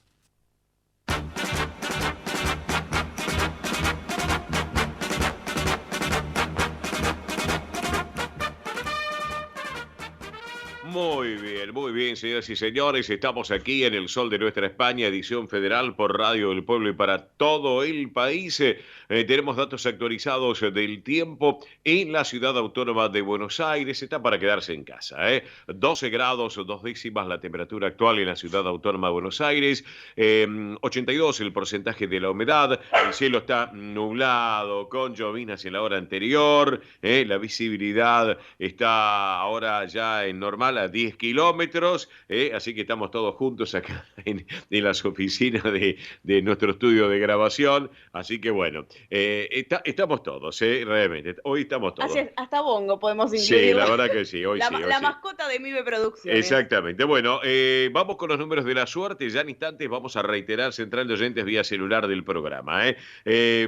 C: Muy bien. muy bien, señoras y señores. Estamos aquí en El Sol de Nuestra España, edición federal por Radio del Pueblo y para todo el país. Tenemos datos actualizados del tiempo en la ciudad autónoma de Buenos Aires. Está para quedarse en casa. 12 grados, 2 décimas la temperatura actual en la ciudad autónoma de Buenos Aires. 82 el porcentaje de la humedad. El cielo está nublado, con llovinas en la hora anterior. La visibilidad está ahora ya en normal a 10 kilómetros, así que estamos todos juntos acá en las oficinas de nuestro estudio de grabación, así que bueno, estamos todos, realmente, hoy estamos todos.
D: Así es, hasta bongo podemos incluir.
C: Sí, la verdad que sí, hoy sí.
D: La mascota de MIBE Producciones.
C: Exactamente. Bueno, vamos con los números de la suerte. Ya en instantes vamos a reiterar central de oyentes vía celular del programa.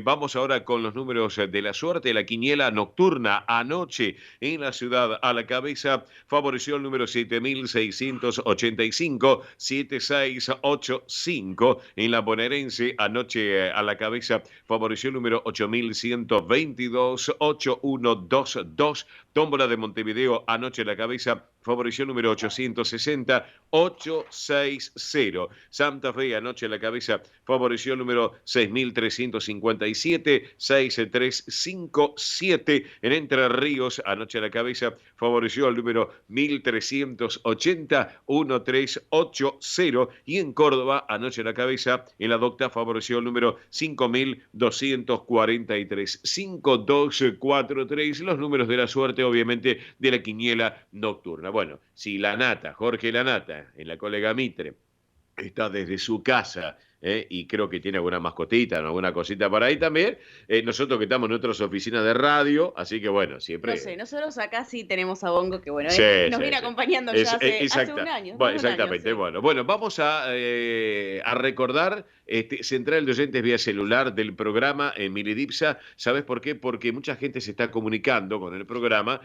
C: Vamos ahora con los números de la suerte. La quiniela nocturna anoche en la ciudad a la cabeza favoreció el número 7685, 7685. En la bonaerense anoche a la cabeza favoreció el número 8122, 8122. Tómbola de Montevideo anoche a la cabeza favoreció el número 860, 860. Santa Fe anoche a la cabeza favoreció el número 6357, 6357. En Entre Ríos anoche a la cabeza favoreció el número 1380, 1380. Y en Córdoba anoche a la cabeza en la docta favoreció el número 5243, 5243. Los números de la suerte obviamente de la quiniela nocturna. Bueno, si la Nata, Jorge la Nata, en la colega Mitre, está desde su casa, y creo que tiene alguna mascotita, alguna cosita por ahí también, nosotros que estamos en otras oficinas de radio, así que bueno, siempre...
D: No sé, nosotros acá sí tenemos a Bongo, que bueno,
C: sí,
D: nos viene acompañando ya hace un año.
C: Bueno, exactamente,
D: un año, sí.
C: Bueno, vamos a recordar central de oyentes vía celular del programa Milidipsa. ¿Sabes por qué? Porque mucha gente se está comunicando con el programa,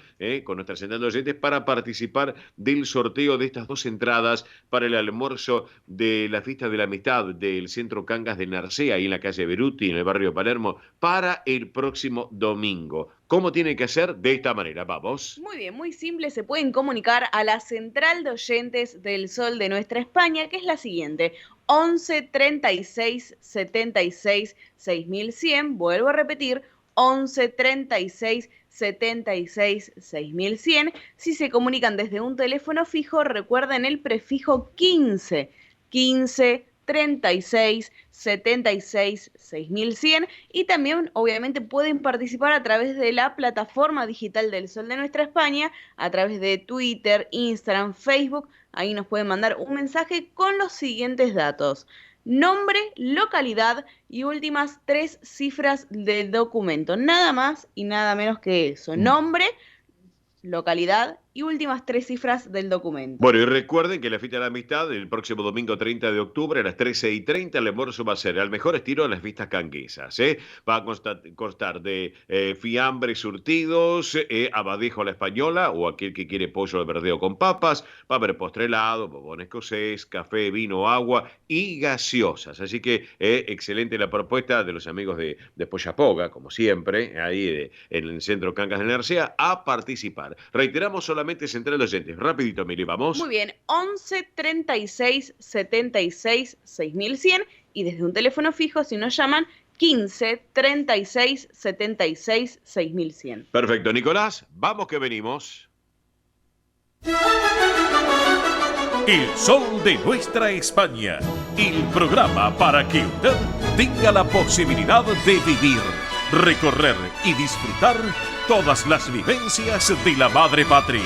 C: con nuestra central de oyentes, para participar del sorteo de estas 2 entradas para el almuerzo de la fiesta de la amistad del Centro Cangas de Narcea, ahí en la calle Beruti, en el barrio Palermo, para el próximo domingo. ¿Cómo tiene que ser? De esta manera, vamos.
D: Muy bien, muy simple, se pueden comunicar a la central de oyentes del Sol de Nuestra España, que es la siguiente: 11 36 76 6100, vuelvo a repetir, 11 36 76 6100. Si se comunican desde un teléfono fijo, recuerden el prefijo 15 36 76 6100, y también obviamente pueden participar a través de la plataforma digital del Sol de Nuestra España, a través de Twitter, Instagram, Facebook. Ahí nos pueden mandar un mensaje con los siguientes datos: nombre, localidad y últimas 3 cifras del documento. Nada más y nada menos que eso: nombre, localidad y últimas 3 cifras del documento.
C: Bueno, y recuerden que la fiesta de la amistad, el próximo domingo 30 de octubre a las 13:30, el almuerzo va a ser al mejor estilo de las fiestas canguesas. Va a constar de fiambres surtidos, abadejo a la española, o aquel que quiere pollo de verdeo con papas. Va a haber postre helado, bobón escocés, café, vino, agua y gaseosas. Así que excelente la propuesta de los amigos de Pollapoga, como siempre, ahí en el Centro Cangas de Narcea, a participar. Reiteramos solamente central de oyentes. Rapidito, Mili, vamos.
D: Muy bien, 11 36 76 6100, y desde un teléfono fijo, si nos llaman, 15 36 76 6100.
C: Perfecto, Nicolás, vamos que venimos.
A: El Sol de Nuestra España, el programa para que usted tenga la posibilidad de vivir, recorrer y disfrutar todas las vivencias de la madre patria.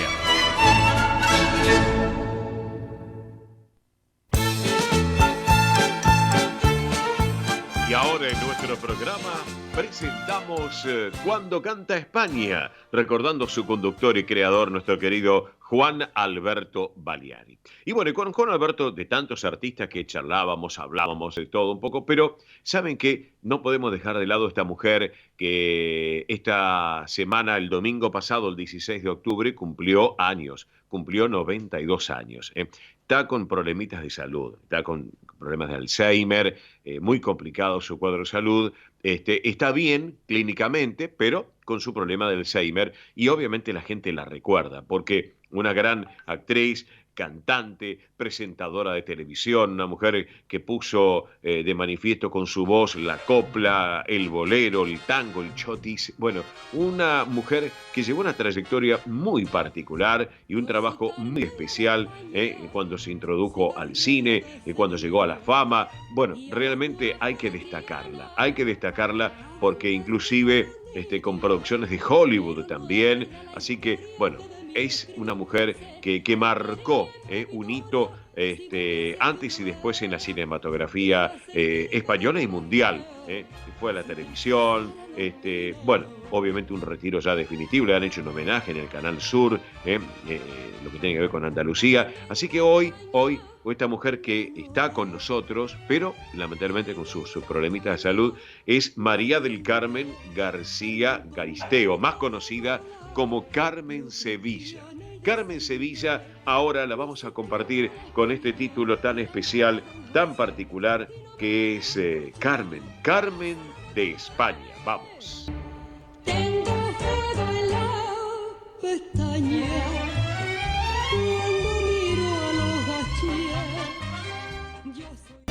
A: Y ahora en nuestro programa presentamos Cuando Canta España, recordando su conductor y creador, nuestro querido Juan Alberto Baliari. Y bueno, con Juan Alberto, de tantos artistas que charlábamos, hablábamos de todo un poco, pero ¿saben qué? No podemos dejar de lado esta mujer que esta semana, el domingo pasado, el 16 de octubre, cumplió 92 años. Está con problemitas de salud, está con problemas de Alzheimer, muy complicado su cuadro de salud. Está bien clínicamente, pero con su problema de Alzheimer, y obviamente la gente la recuerda, porque una gran actriz,
C: cantante, presentadora de televisión, una mujer que puso de manifiesto con su voz la copla, el bolero, el tango, el chotis. Bueno, una mujer que llevó una trayectoria muy particular y un trabajo muy especial cuando se introdujo al cine, cuando llegó a la fama. Bueno, realmente hay que destacarla porque inclusive con producciones de Hollywood también. Así que, bueno, es una mujer que marcó un hito antes y después en la cinematografía española y mundial. Fue a la televisión, bueno, obviamente un retiro ya definitivo, le han hecho un homenaje en el Canal Sur, lo que tiene que ver con Andalucía. Así que hoy esta mujer que está con nosotros, pero lamentablemente con sus problemitas de salud, es María del Carmen García Garisteo, más conocida como Carmen Sevilla. Carmen Sevilla, ahora la vamos a compartir con este título tan especial, tan particular, que es Carmen de España. Vamos.
I: Tengo fuego en la pestaña cuando miro a los gachíes. Yo soy...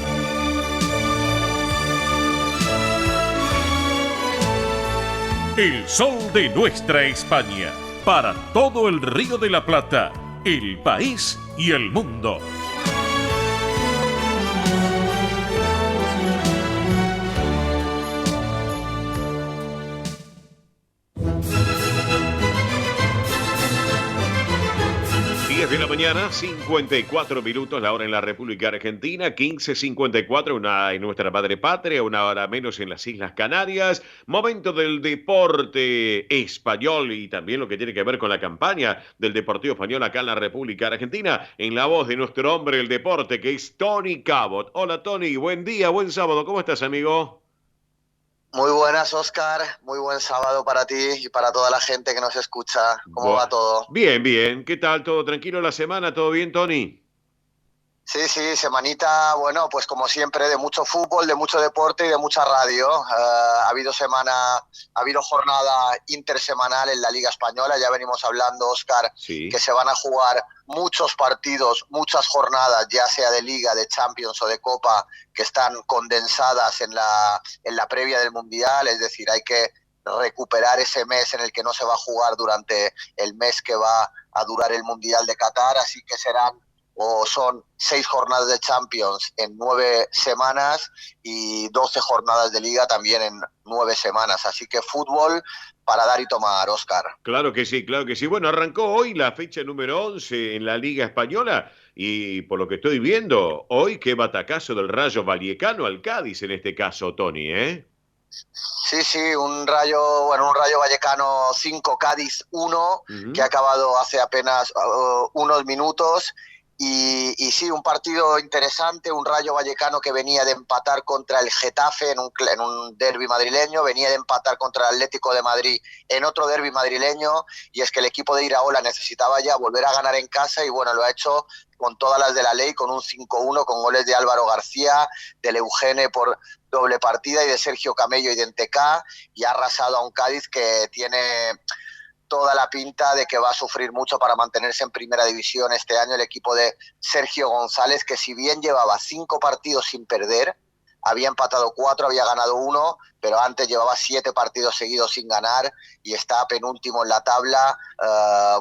A: El sol de nuestra España, para todo el Río de la Plata, el país y el mundo.
C: De la mañana, 54 minutos, la hora en la República Argentina, 15:54, una en nuestra madre patria, una hora menos en las Islas Canarias. Momento del deporte español y también lo que tiene que ver con la campaña del Deportivo Español acá en la República Argentina, en la voz de nuestro hombre del deporte, que es Tony Cabot. Hola Tony, buen día, buen sábado, ¿cómo estás, amigo?
J: Muy buenas, Óscar. Muy buen sábado para ti y para toda la gente que nos escucha. ¿Cómo va todo?
C: Bien, bien. ¿Qué tal? ¿Todo tranquilo la semana? ¿Todo bien, Tony?
J: Sí, semanita, bueno, pues como siempre, de mucho fútbol, de mucho deporte y de mucha radio. Ha habido jornada intersemanal en la Liga Española. Ya venimos hablando, Óscar,
C: sí,
J: que se van a jugar muchos partidos, muchas jornadas, ya sea de Liga, de Champions o de Copa, que están condensadas en la previa del Mundial. Es decir, hay que recuperar ese mes en el que no se va a jugar durante el mes que va a durar el Mundial de Qatar. Así que son 6 jornadas de Champions en 9 semanas y 12 jornadas de Liga también en 9 semanas. Así que fútbol para dar y tomar, Óscar.
C: Claro que sí, claro que sí. Bueno, arrancó hoy la fecha número 11 en la Liga Española y por lo que estoy viendo, hoy qué batacazo del Rayo Vallecano al Cádiz en este caso, Tony, ¿eh?
J: Sí, un Rayo Vallecano 5, Cádiz 1, que ha acabado hace apenas unos minutos. Y sí, un partido interesante, un Rayo Vallecano que venía de empatar contra el Getafe en un derbi madrileño, venía de empatar contra el Atlético de Madrid en otro derbi madrileño, y es que el equipo de Iraola necesitaba ya volver a ganar en casa y bueno, lo ha hecho con todas las de la ley, con un 5-1, con goles de Álvaro García, del Eugene por doble partida y de Sergio Camello y de Enteca, y ha arrasado a un Cádiz que tiene toda la pinta de que va a sufrir mucho para mantenerse en primera división este año el equipo de Sergio González, que si bien llevaba 5 partidos sin perder, había empatado 4, había ganado 1, pero antes llevaba 7 partidos seguidos sin ganar y está penúltimo en la tabla.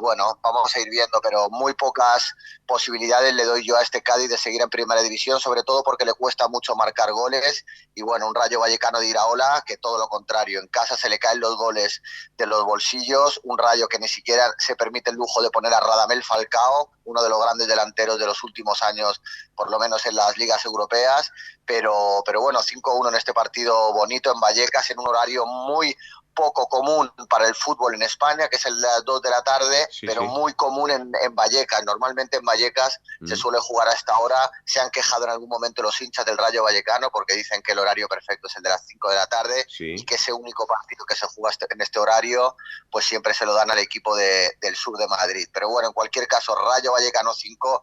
J: Bueno, vamos a ir viendo, pero muy pocas posibilidades le doy yo a este Cádiz de seguir en primera división, sobre todo porque le cuesta mucho marcar goles. Y bueno, un Rayo Vallecano de Iraola que todo lo contrario, en casa se le caen los goles de los bolsillos, un Rayo que ni siquiera se permite el lujo de poner a Radamel Falcao, uno de los grandes delanteros de los últimos años, por lo menos en las ligas europeas, pero bueno, 5-1 en este partido bonito en Vallecas, en un horario muy poco común para el fútbol en España, que es el de las 2 de la tarde, pero muy común en Vallecas. Normalmente en Vallecas se suele jugar a esta hora. Se han quejado en algún momento los hinchas del Rayo Vallecano porque dicen que el horario perfecto es el de las 5 de la tarde y que ese único partido que se juega en este horario, pues siempre se lo dan al equipo del sur de Madrid. Pero bueno, en cualquier caso, Rayo Vallecano 5,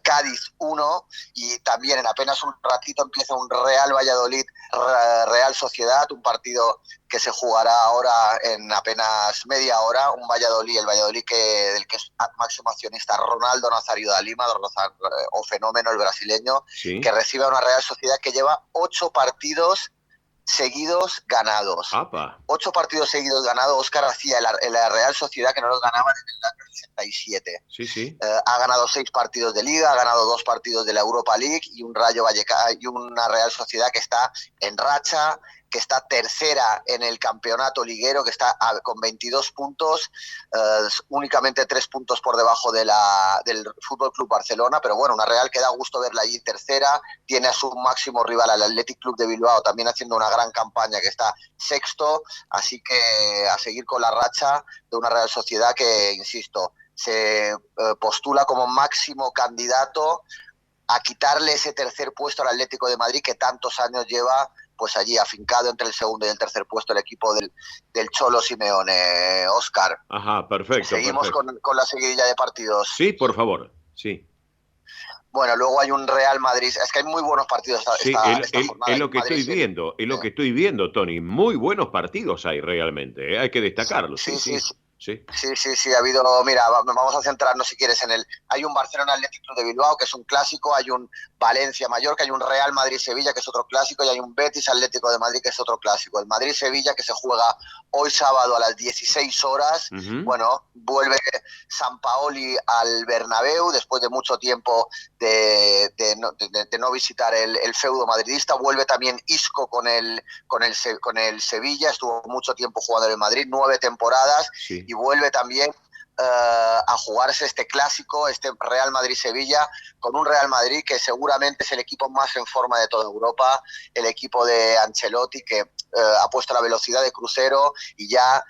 J: Cádiz 1, y también en apenas un ratito empieza un Real Valladolid, Real Sociedad, un partido que se jugará ahora en apenas media hora, el Valladolid del que es máximo accionista Ronaldo Nazario da Lima, o Fenómeno, el brasileño,
C: Sí.
J: que recibe a una Real Sociedad que lleva 8 partidos seguidos ganados.
C: ¡Apa!
J: 8 partidos seguidos ganados. Óscar hacía en la Real Sociedad que no los ganaban en el año 67.
C: Sí, sí.
J: Ha ganado 6 partidos de Liga, ha ganado 2 partidos de la Europa League y un Rayo Vallecano y una Real Sociedad que está en racha, que está tercera en el campeonato liguero, que está con 22 puntos, únicamente 3 puntos por debajo del Fútbol Club Barcelona, pero bueno, una Real que da gusto verla allí tercera, tiene a su máximo rival, al Athletic Club de Bilbao, también haciendo una gran campaña, que está sexto, así que a seguir con la racha de una Real Sociedad que, insisto, se postula como máximo candidato a quitarle ese tercer puesto al Atlético de Madrid que tantos años lleva pues allí afincado entre el segundo y el tercer puesto el equipo del Cholo Simeone. Óscar.
C: Ajá, perfecto.
J: Seguimos
C: perfecto.
J: Con la seguidilla de partidos.
C: Sí, por favor, sí.
J: Bueno, luego hay un Real Madrid. Es que hay muy buenos partidos
C: Sí,
J: esta jornada.
C: es lo que estoy viendo, que estoy viendo, Tony. Muy buenos partidos hay realmente, hay que destacarlo. Sí.
J: Sí, ha habido, mira, vamos a centrarnos si quieres hay un Barcelona Athletic Club de Bilbao, que es un clásico, hay un Valencia Mallorca, hay un Real Madrid Sevilla, que es otro clásico, y hay un Betis Atlético de Madrid, que es otro clásico. El Madrid Sevilla, que se juega hoy sábado a las 16 horas, bueno, vuelve Sampaoli al Bernabéu, después de mucho tiempo de no visitar el feudo madridista, vuelve también Isco con el Sevilla, estuvo mucho tiempo jugando en el Madrid, 9 temporadas,
C: Sí.
J: y vuelve también a jugarse este clásico, este Real Madrid-Sevilla, con un Real Madrid que seguramente es el equipo más en forma de toda Europa, el equipo de Ancelotti que ha puesto la velocidad de crucero y ya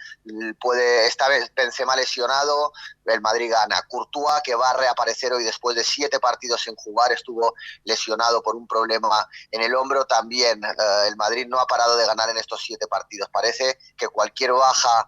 J: esta vez Benzema lesionado, el Madrid gana. Courtois, que va a reaparecer hoy después de 7 partidos sin jugar, estuvo lesionado por un problema en el hombro, también el Madrid no ha parado de ganar en estos 7 partidos. Parece que cualquier baja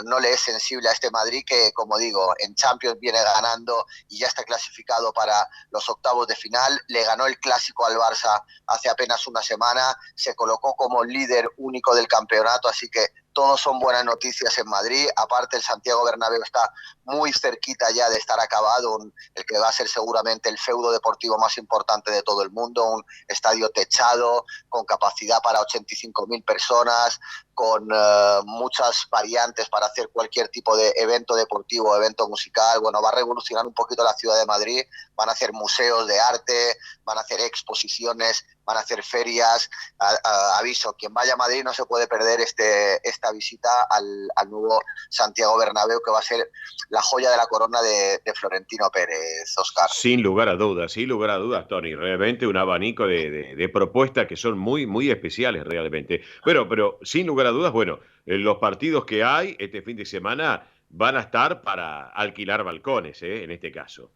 J: no le es sensible a este Madrid que, como digo, en Champions viene ganando y ya está clasificado para los octavos de final. Le ganó el clásico al Barça hace apenas una semana, se colocó como líder único del campeonato, así que todos son buenas noticias en Madrid. Aparte, el Santiago Bernabéu está muy cerquita ya de estar acabado, el que va a ser seguramente el feudo deportivo más importante de todo el mundo, un estadio techado, con capacidad para 85.000 personas, con muchas variantes para hacer cualquier tipo de evento deportivo, evento musical. Bueno, va a revolucionar un poquito la ciudad de Madrid, van a hacer museos de arte, van a hacer exposiciones, van a hacer ferias. Aviso, quien vaya a Madrid no se puede perder esta visita al nuevo Santiago Bernabéu, que va a ser la joya de la corona de Florentino Pérez, Óscar.
C: Sin lugar a dudas, Tony. Realmente un abanico de propuestas que son muy, muy especiales realmente. Pero sin lugar a dudas, bueno, los partidos que hay este fin de semana van a estar para alquilar balcones, en este caso.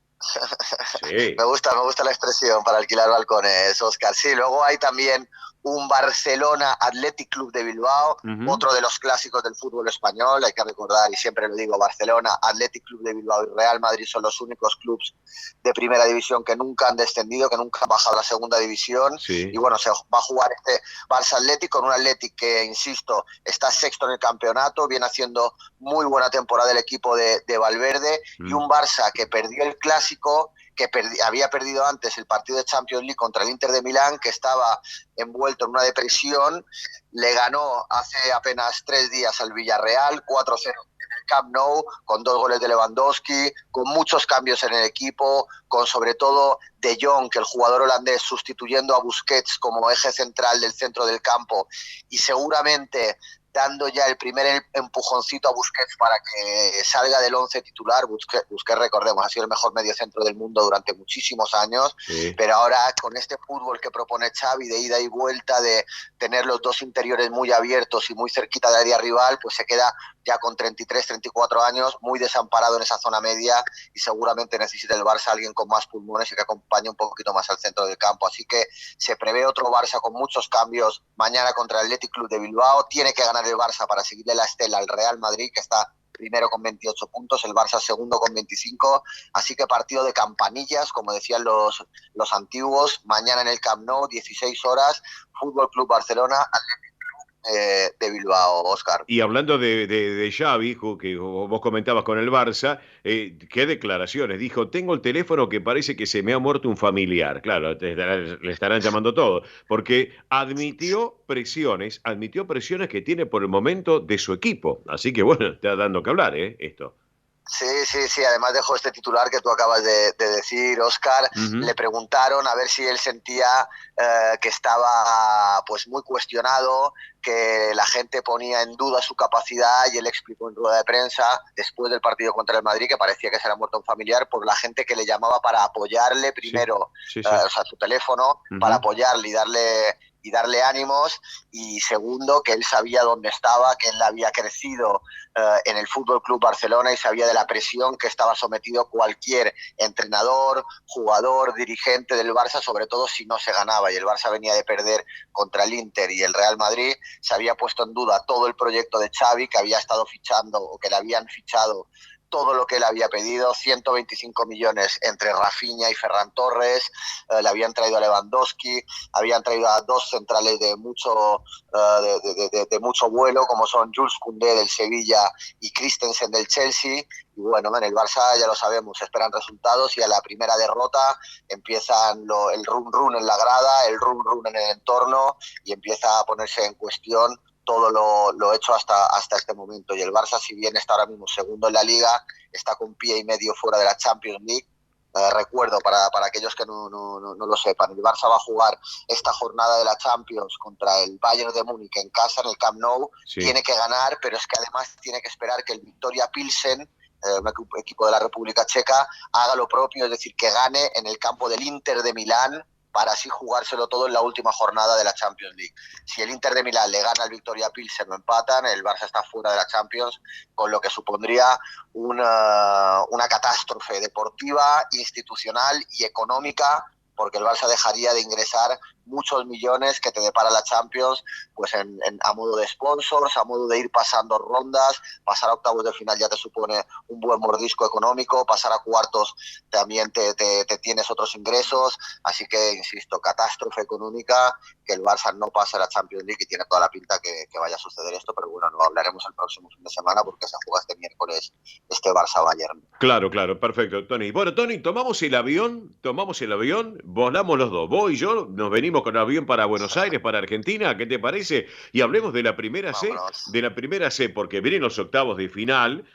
C: Sí.
J: Me gusta la expresión, para alquilar balcones, Óscar. Sí, luego hay también un Barcelona Athletic Club de Bilbao, otro de los clásicos del fútbol español. Hay que recordar, y siempre lo digo, Barcelona Athletic Club de Bilbao y Real Madrid son los únicos clubes de primera división que nunca han descendido, que nunca han bajado a la segunda división.
C: Sí.
J: Y bueno, se va a jugar este Barça Athletic con un Athletic que, insisto, está sexto en el campeonato, viene haciendo muy buena temporada el equipo de Valverde, y un Barça que perdió el clásico, que había perdido antes el partido de Champions League contra el Inter de Milán, que estaba envuelto en una depresión, le ganó hace apenas 3 días al Villarreal, 4-0 en el Camp Nou, con 2 goles de Lewandowski, con muchos cambios en el equipo, con sobre todo De Jong, que el jugador holandés, sustituyendo a Busquets como eje central del centro del campo, y seguramente dando ya el primer empujoncito a Busquets para que salga del 11 titular. Busquets, recordemos, ha sido el mejor mediocentro del mundo durante muchísimos años, pero ahora con este fútbol que propone Xavi de ida y vuelta, de tener los dos interiores muy abiertos y muy cerquita del área rival, pues se queda ya con 33, 34 años, muy desamparado en esa zona media, y seguramente necesita el Barça alguien con más pulmones y que acompañe un poquito más al centro del campo. Así que se prevé otro Barça con muchos cambios mañana contra el Athletic Club de Bilbao. Tiene que ganar el Barça para seguirle la estela al Real Madrid, que está primero con 28 puntos, el Barça segundo con 25, así que partido de campanillas, como decían los antiguos, mañana en el Camp Nou, 16 horas, Fútbol Club Barcelona, Athletic Club de Bilbao, Óscar.
C: Y hablando de Xavi, que vos comentabas con el Barça, ¿qué declaraciones? Dijo, tengo el teléfono que parece que se me ha muerto un familiar. Claro, le estarán llamando todo, porque admitió presiones que tiene por el momento de su equipo. Así que bueno, está dando que hablar, esto.
J: Sí, además dejó este titular que tú acabas de decir, Óscar. Le preguntaron a ver si él sentía que estaba pues muy cuestionado, que la gente ponía en duda su capacidad, y él explicó en rueda de prensa después del partido contra el Madrid que parecía que se era muerto un familiar por la gente que le llamaba para apoyarle primero,
C: sí.
J: O sea, su teléfono, para apoyarle y darle ánimos, y segundo, que él sabía dónde estaba, que él había crecido en el Fútbol Club Barcelona y sabía de la presión que estaba sometido cualquier entrenador, jugador, dirigente del Barça, sobre todo si no se ganaba, y el Barça venía de perder contra el Inter y el Real Madrid. Se había puesto en duda todo el proyecto de Xavi, que había estado fichando, o que le habían fichado todo lo que él había pedido, 125 millones entre Rafinha y Ferran Torres, le habían traído a Lewandowski, habían traído a dos centrales de mucho vuelo, como son Jules Koundé del Sevilla y Christensen del Chelsea. Y bueno, en el Barça ya lo sabemos, esperan resultados, y a la primera derrota empiezan el run-run en la grada, el run-run en el entorno, y empieza a ponerse en cuestión todo lo hecho hasta este momento. Y el Barça, si bien está ahora mismo segundo en la Liga, está con pie y medio fuera de la Champions League. Recuerdo, para aquellos que no lo sepan, el Barça va a jugar esta jornada de la Champions contra el Bayern de Múnich en casa, en el Camp Nou. Sí. Tiene que ganar, pero es que además tiene que esperar que el Viktoria Pilsen, un equipo de la República Checa, haga lo propio, es decir, que gane en el campo del Inter de Milán, para así jugárselo todo en la última jornada de la Champions League. Si el Inter de Milán le gana al Viktoria Pilsen o empatan, el Barça está fuera de la Champions, con lo que supondría una catástrofe deportiva, institucional y económica, porque el Barça dejaría de ingresar muchos millones que te depara la Champions, pues a modo de sponsors, a modo de ir pasando rondas. Pasar a octavos de final ya te supone un buen mordisco económico, pasar a cuartos también te tienes otros ingresos, así que, insisto, catástrofe económica, que el Barça no pase a la Champions League, y tiene toda la pinta que vaya a suceder esto, pero bueno, lo hablaremos el próximo fin de semana, porque se juega este miércoles este Barça-Bayern.
C: Claro, perfecto, Tony. Bueno, Tony, tomamos el avión, volamos los dos, vos y yo, nos venimos con avión para Buenos Aires, para Argentina, ¿qué te parece? Y hablemos de la primera C, porque vienen los octavos de final,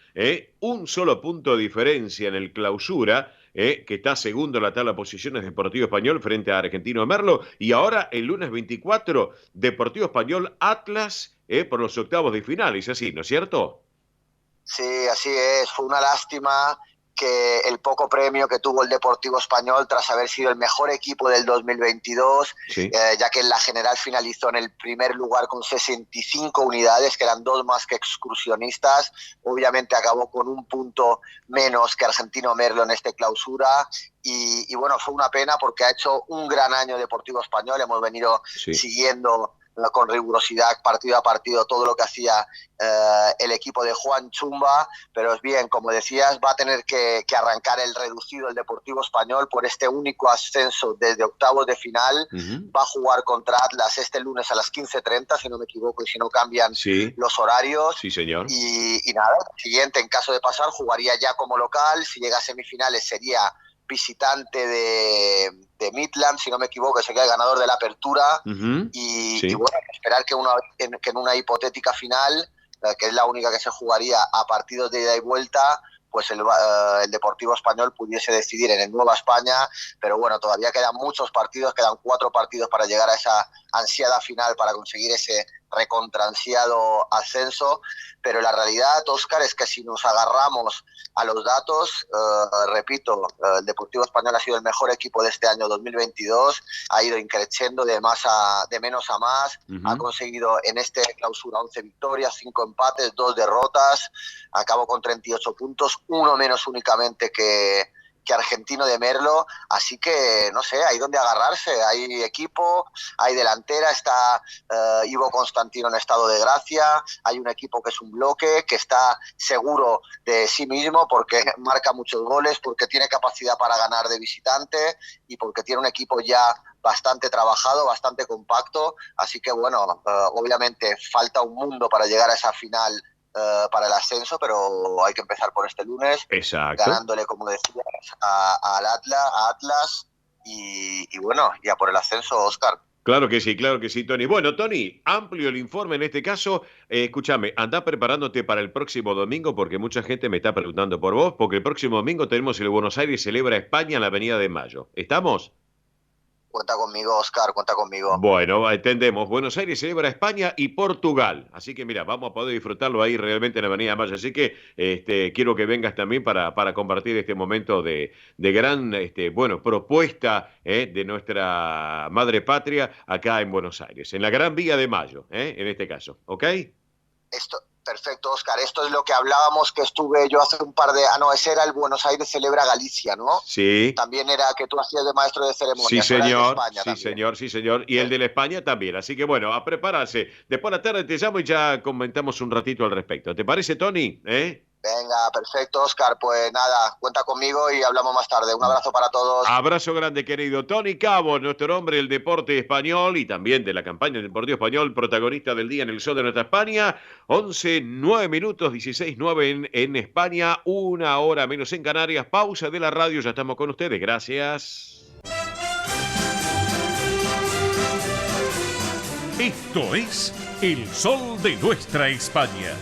C: un solo punto de diferencia en el Clausura, que está segundo en la tabla de posiciones Deportivo Español frente a Argentino de Merlo, y ahora el lunes 24, Deportivo Español Atlas, por los octavos de final, es así, ¿no es cierto?
J: Sí, así es, fue una lástima que el poco premio que tuvo el Deportivo Español tras haber sido el mejor equipo del 2022, sí. Ya que en la general finalizó en el primer lugar con 65 unidades, que eran 2 más que excursionistas. Obviamente acabó con un punto menos que Argentino Merlo en este Clausura, y bueno, fue una pena porque ha hecho un gran año Deportivo Español. Hemos venido siguiendo con rigurosidad, partido a partido, todo lo que hacía el equipo de Juan Chumba, pero es bien, como decías, va a tener que arrancar el reducido el Deportivo Español por este único ascenso desde octavos de final. Va a jugar contra Atlas este lunes a las 15:30, si no me equivoco, y si no cambian los horarios.
C: Sí, señor.
J: Y nada, siguiente, en caso de pasar, jugaría ya como local. Si llega a semifinales sería visitante de Midland, si no me equivoco, sería el ganador de la apertura. Y bueno, esperar que en una hipotética final, que es la única que se jugaría a partidos de ida y vuelta, pues el Deportivo Español pudiese decidir en el Nueva España. Pero bueno, todavía quedan muchos partidos, quedan 4 partidos para llegar a esa ansiada final, para conseguir ese recontransiado ascenso. Pero la realidad, Óscar, es que si nos agarramos a los datos, repito, el Deportivo Español ha sido el mejor equipo de este año 2022, ha ido increciendo de menos a más, ha conseguido en este Clausura 11 victorias, 5 empates, 2 derrotas, acabó con 38 puntos, 1 menos únicamente que Argentino de Merlo, así que no sé, hay donde agarrarse, hay equipo, hay delantera, está Ivo Constantino en estado de gracia, hay un equipo que es un bloque, que está seguro de sí mismo porque marca muchos goles, porque tiene capacidad para ganar de visitante y porque tiene un equipo ya bastante trabajado, bastante compacto, así que bueno, obviamente falta un mundo para llegar a esa final para el ascenso, pero hay que empezar por este lunes,
C: Exacto.
J: ganándole, como decías, a Atlas y bueno, ya por el ascenso, Óscar.
C: Claro que sí, Tony. Bueno, Tony, amplio el informe en este caso. Escúchame, anda preparándote para el próximo domingo porque mucha gente me está preguntando por vos, porque el próximo domingo tenemos el Buenos Aires Celebra España en la Avenida de Mayo. ¿Estamos?
J: Cuenta conmigo, Óscar, cuenta conmigo.
C: Bueno, entendemos. Buenos Aires celebra España y Portugal. Así que mira, vamos a poder disfrutarlo ahí realmente en la Avenida Mayo. Así que quiero que vengas también para compartir este momento de gran propuesta de nuestra madre patria acá en Buenos Aires, en la Gran Vía de Mayo, en este caso. ¿Ok?
J: Perfecto, Óscar. Esto es lo que hablábamos, que estuve yo hace un par de... ese era el Buenos Aires Celebra Galicia, ¿no?
C: Sí.
J: También era que tú hacías de maestro de ceremonia.
C: Sí, señor.
J: Sí,
C: señor. Y el de la España también. Así que bueno, a prepararse. Después de la tarde te llamo y ya comentamos un ratito al respecto. ¿Te parece, Tony?
J: Venga, perfecto, Óscar. Pues nada, cuenta conmigo y hablamos más tarde. Un abrazo para todos.
C: Abrazo grande, querido. Tony Cabo, nuestro hombre del deporte español y también de la campaña del Deportivo Español, protagonista del día en el Sol de Nuestra España. 11:09, 16:09 en España, 1 hora menos en Canarias. Pausa de la radio, ya estamos con ustedes. Gracias.
G: Esto es El Sol de Nuestra España.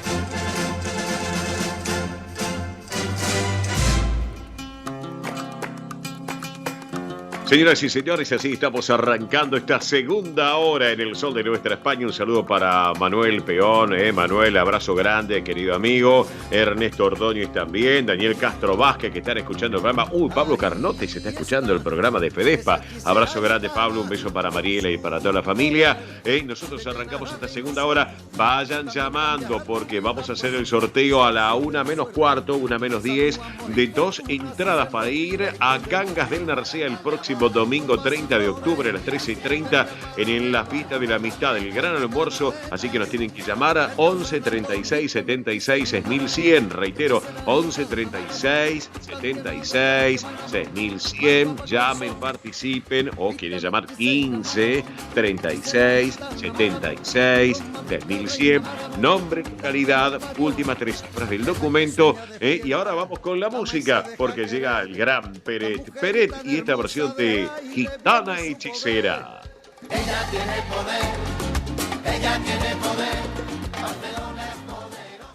C: Señoras y señores, así estamos arrancando esta segunda hora en el Sol de Nuestra España. Un saludo para Manuel Peón, Manuel, abrazo grande, querido amigo. Ernesto Ordóñez también, Daniel Castro Vázquez, que están escuchando el programa. Pablo Carnote se está escuchando el programa de Fedespa. Abrazo grande, Pablo, un beso para Mariela y para toda la familia. Nosotros arrancamos esta segunda hora. Vayan llamando porque vamos a hacer el sorteo a la 1:15, 1:10, de 2 entradas para ir a Cangas del Narcea el próximo domingo 30 de octubre a las 13:30 en la fiesta de la amistad, el gran almuerzo. Así que nos tienen que llamar a 11 36 76 6100. Reitero, 11 36 76 6100. Llamen, participen, o quieren llamar 15 36 76 6100. Nombre, localidad, últimas 3 cifras del documento. Y ahora vamos con la música porque llega el gran Peret y esta versión de Gitana Hechicera.
K: Ella tiene poder, ella tiene poder, Barcelona es poderosa.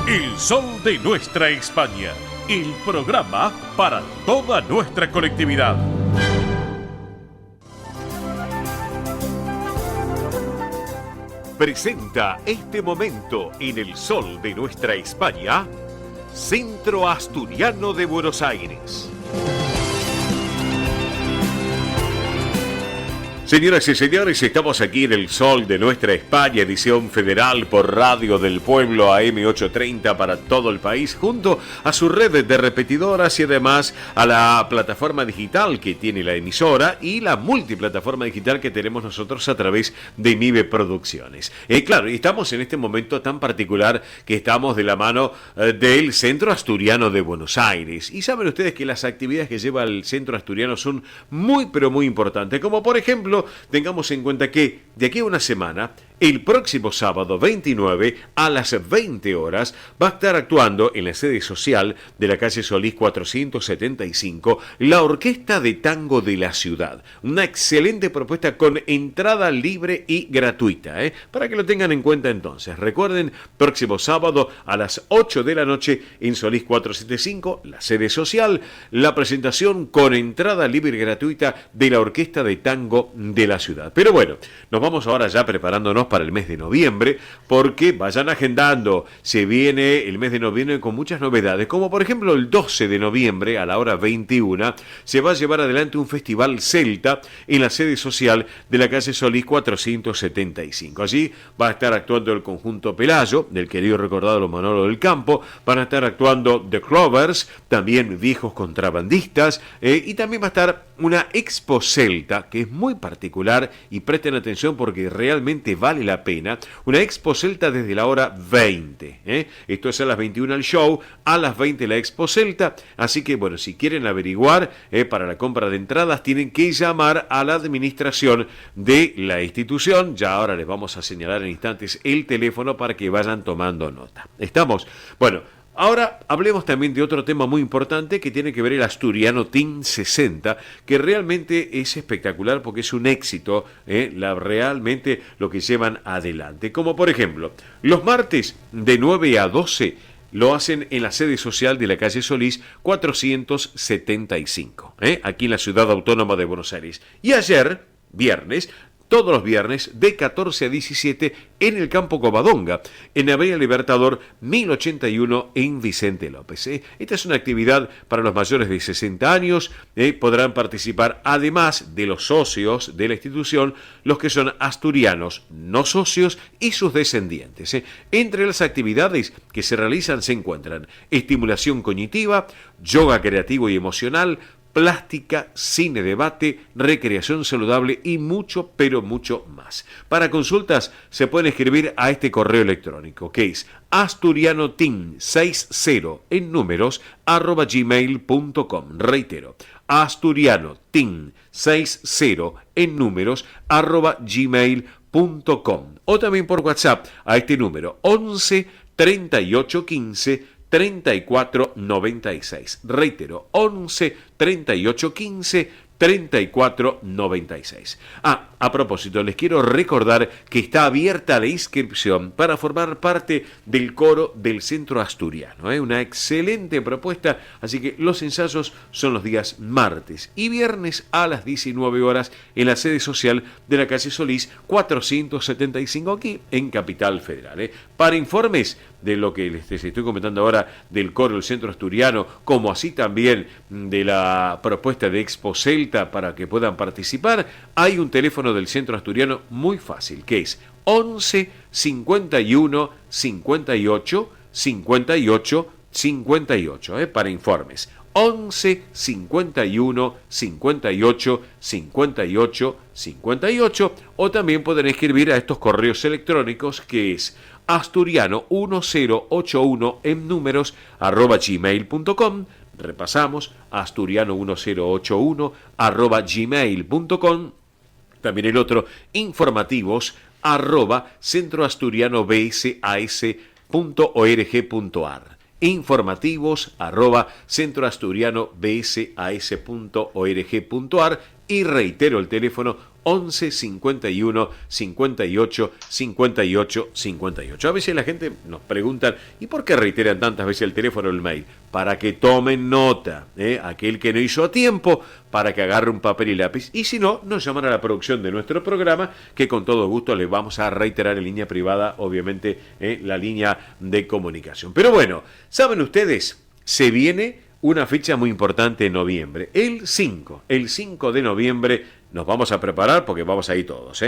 G: El Sol de Nuestra España, el programa para toda nuestra colectividad.
A: Presenta este momento en el Sol de Nuestra España, Centro Asturiano de Buenos Aires. Señoras y señores, estamos aquí en el Sol de Nuestra España, edición federal por Radio del Pueblo AM830 para todo el país, junto a su red de repetidoras y además a la plataforma digital que tiene la emisora y la multiplataforma digital que tenemos nosotros a través de MIBE Producciones. Claro, y estamos en este momento tan particular que estamos de la mano del Centro Asturiano de Buenos Aires. Y saben ustedes que las actividades que lleva el Centro Asturiano son muy pero muy importantes, como por ejemplo, tengamos en cuenta que de aquí a una semana, el próximo sábado 29 a las 20 horas va a estar actuando en la sede social de la calle Solís 475 la Orquesta de Tango de la Ciudad. Una excelente propuesta con entrada libre y gratuita, para que lo tengan en cuenta entonces. Recuerden, próximo sábado a las 8 de la noche en Solís 475, la sede social, la presentación con entrada libre y gratuita de la Orquesta de Tango de la Ciudad. Pero bueno, nos vamos ahora ya preparándonos para el mes de noviembre, porque vayan agendando, se viene el mes de noviembre con muchas novedades, como por ejemplo el 12 de noviembre a la hora 21 se va a llevar adelante un festival celta en la sede social de la calle Solís 475. Allí va a estar actuando el conjunto Pelayo, del querido recordado Manolo del Campo, van a estar actuando The Clovers, también Viejos Contrabandistas, y también va a estar una expo celta que es muy particular, y presten atención porque realmente vale la pena. Una Expo Celta desde la hora 20. Esto es a las 21 el show, a las 20 la Expo Celta. Así que, bueno, si quieren averiguar para la compra de entradas, tienen que llamar a la administración de la institución. Ya ahora les vamos a señalar en instantes el teléfono para que vayan tomando nota. ¿Estamos? Bueno, ahora hablemos también de otro tema muy importante que tiene que ver el Asturiano Team 60, que realmente es espectacular porque es un éxito, realmente lo que llevan adelante. Como por ejemplo, los martes de 9 a 12 lo hacen en la sede social de la calle Solís 475, aquí en la Ciudad Autónoma de Buenos Aires. Y ayer, viernes, todos los viernes de 14 a 17 en el Campo Covadonga, en Avenida Libertador 1081 en Vicente López. Esta es una actividad para los mayores de 60 años. Podrán participar, además de los socios de la institución, los que son asturianos no socios y sus descendientes. Entre las actividades que se realizan se encuentran estimulación cognitiva, yoga creativo y emocional, plástica, cine, debate, recreación saludable y mucho, pero mucho más. Para consultas se pueden escribir a este correo electrónico que es asturianoteam60 en números @gmail.com. Reitero, asturianoteam60 en números @gmail.com. O también por WhatsApp a este número 11 38 15 3496. Reitero, 11 38 15 3496. A propósito, les quiero recordar que está abierta la inscripción para formar parte del coro del Centro Asturiano. Una excelente propuesta, así que los ensayos son los días martes y viernes a las 19 horas en la sede social de la calle Solís 475 aquí en Capital Federal. Para informes de lo que les estoy comentando ahora del coro del Centro Asturiano, como así también de la propuesta de Expo Celta para que puedan participar, hay un teléfono del Centro Asturiano muy fácil, que es 11 51 58 58 58, para informes. 11 51 58 58 58, o también pueden escribir a estos correos electrónicos que es asturiano1081 en números @gmail.com. Repasamos, asturiano1081 @gmail.com. También el otro, informativos @centroasturianobsas.org.ar. Informativos @centroasturianobsas.org.ar. Y reitero el teléfono 11 51 58 58 58. A veces la gente nos pregunta, ¿y por qué reiteran tantas veces el teléfono o el mail? Para que tomen nota, aquel que no hizo a tiempo, para que agarre un papel y lápiz. Y si no, nos llaman a la producción de nuestro programa, que con todo gusto les vamos a reiterar en línea privada, obviamente, la línea de comunicación. Pero bueno, ¿saben ustedes? Se viene una fecha muy importante en noviembre, el 5 de noviembre. Nos vamos a preparar porque vamos a ir todos,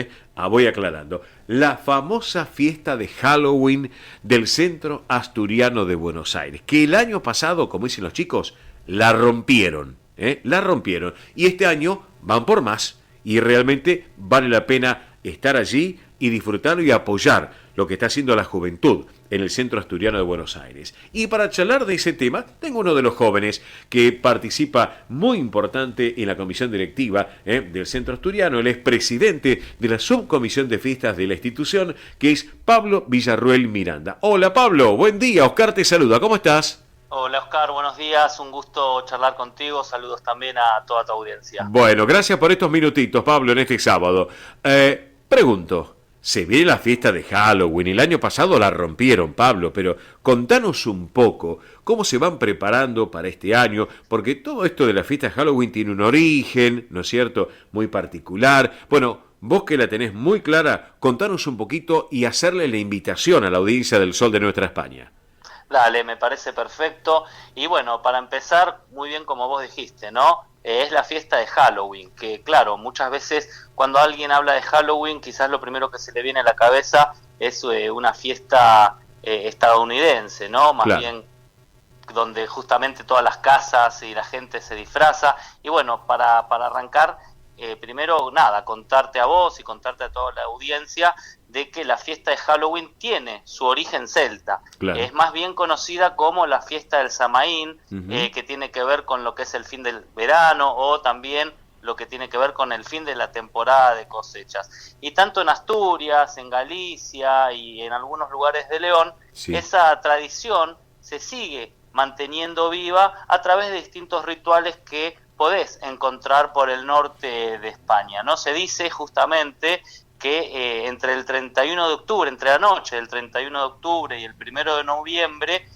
A: voy aclarando. La famosa fiesta de Halloween del Centro Asturiano de Buenos Aires, que el año pasado, como dicen los chicos, la rompieron. Y este año van por más. Y realmente vale la pena estar allí y disfrutarlo y apoyar lo que está haciendo la juventud en el Centro Asturiano de Buenos Aires. Y para charlar de ese tema, tengo uno de los jóvenes que participa muy importante en la comisión directiva del Centro Asturiano. Él es presidente de la subcomisión de fiestas de la institución, que es Pablo Villarruel Miranda. Hola Pablo, buen día, Oscar te saluda, ¿cómo estás?
L: Hola Oscar, buenos días, un gusto charlar contigo, saludos también a toda tu audiencia.
A: Bueno, gracias por estos minutitos, Pablo, en este sábado. Pregunto, se viene la fiesta de Halloween, el año pasado la rompieron, Pablo, pero contanos un poco cómo se van preparando para este año, porque todo esto de la fiesta de Halloween tiene un origen, ¿no es cierto?, muy particular. Bueno, vos que la tenés muy clara, contanos un poquito y hacerle la invitación a la audiencia del Sol de Nuestra España.
L: Dale, me parece perfecto. Y bueno, para empezar, muy bien como vos dijiste, ¿no? Es la fiesta de Halloween, que claro, muchas veces cuando alguien habla de Halloween, quizás lo primero que se le viene a la cabeza es una fiesta estadounidense, ¿no? Más bien donde justamente todas las casas y la gente se disfraza. Y bueno, para arrancar, primero nada, contarte a vos y contarte a toda la audiencia de que la fiesta de Halloween tiene su origen celta.
C: Claro.
L: Es más bien conocida como la fiesta del Samaín, que tiene que ver con lo que es el fin del verano o también lo que tiene que ver con el fin de la temporada de cosechas. Y tanto en Asturias, en Galicia y en algunos lugares de León,
C: Sí.
L: esa tradición se sigue manteniendo viva a través de distintos rituales que podés encontrar por el norte de España, ¿no? Se dice justamente que entre el 31 de octubre, entre la noche del 31 de octubre y el 1 de noviembre,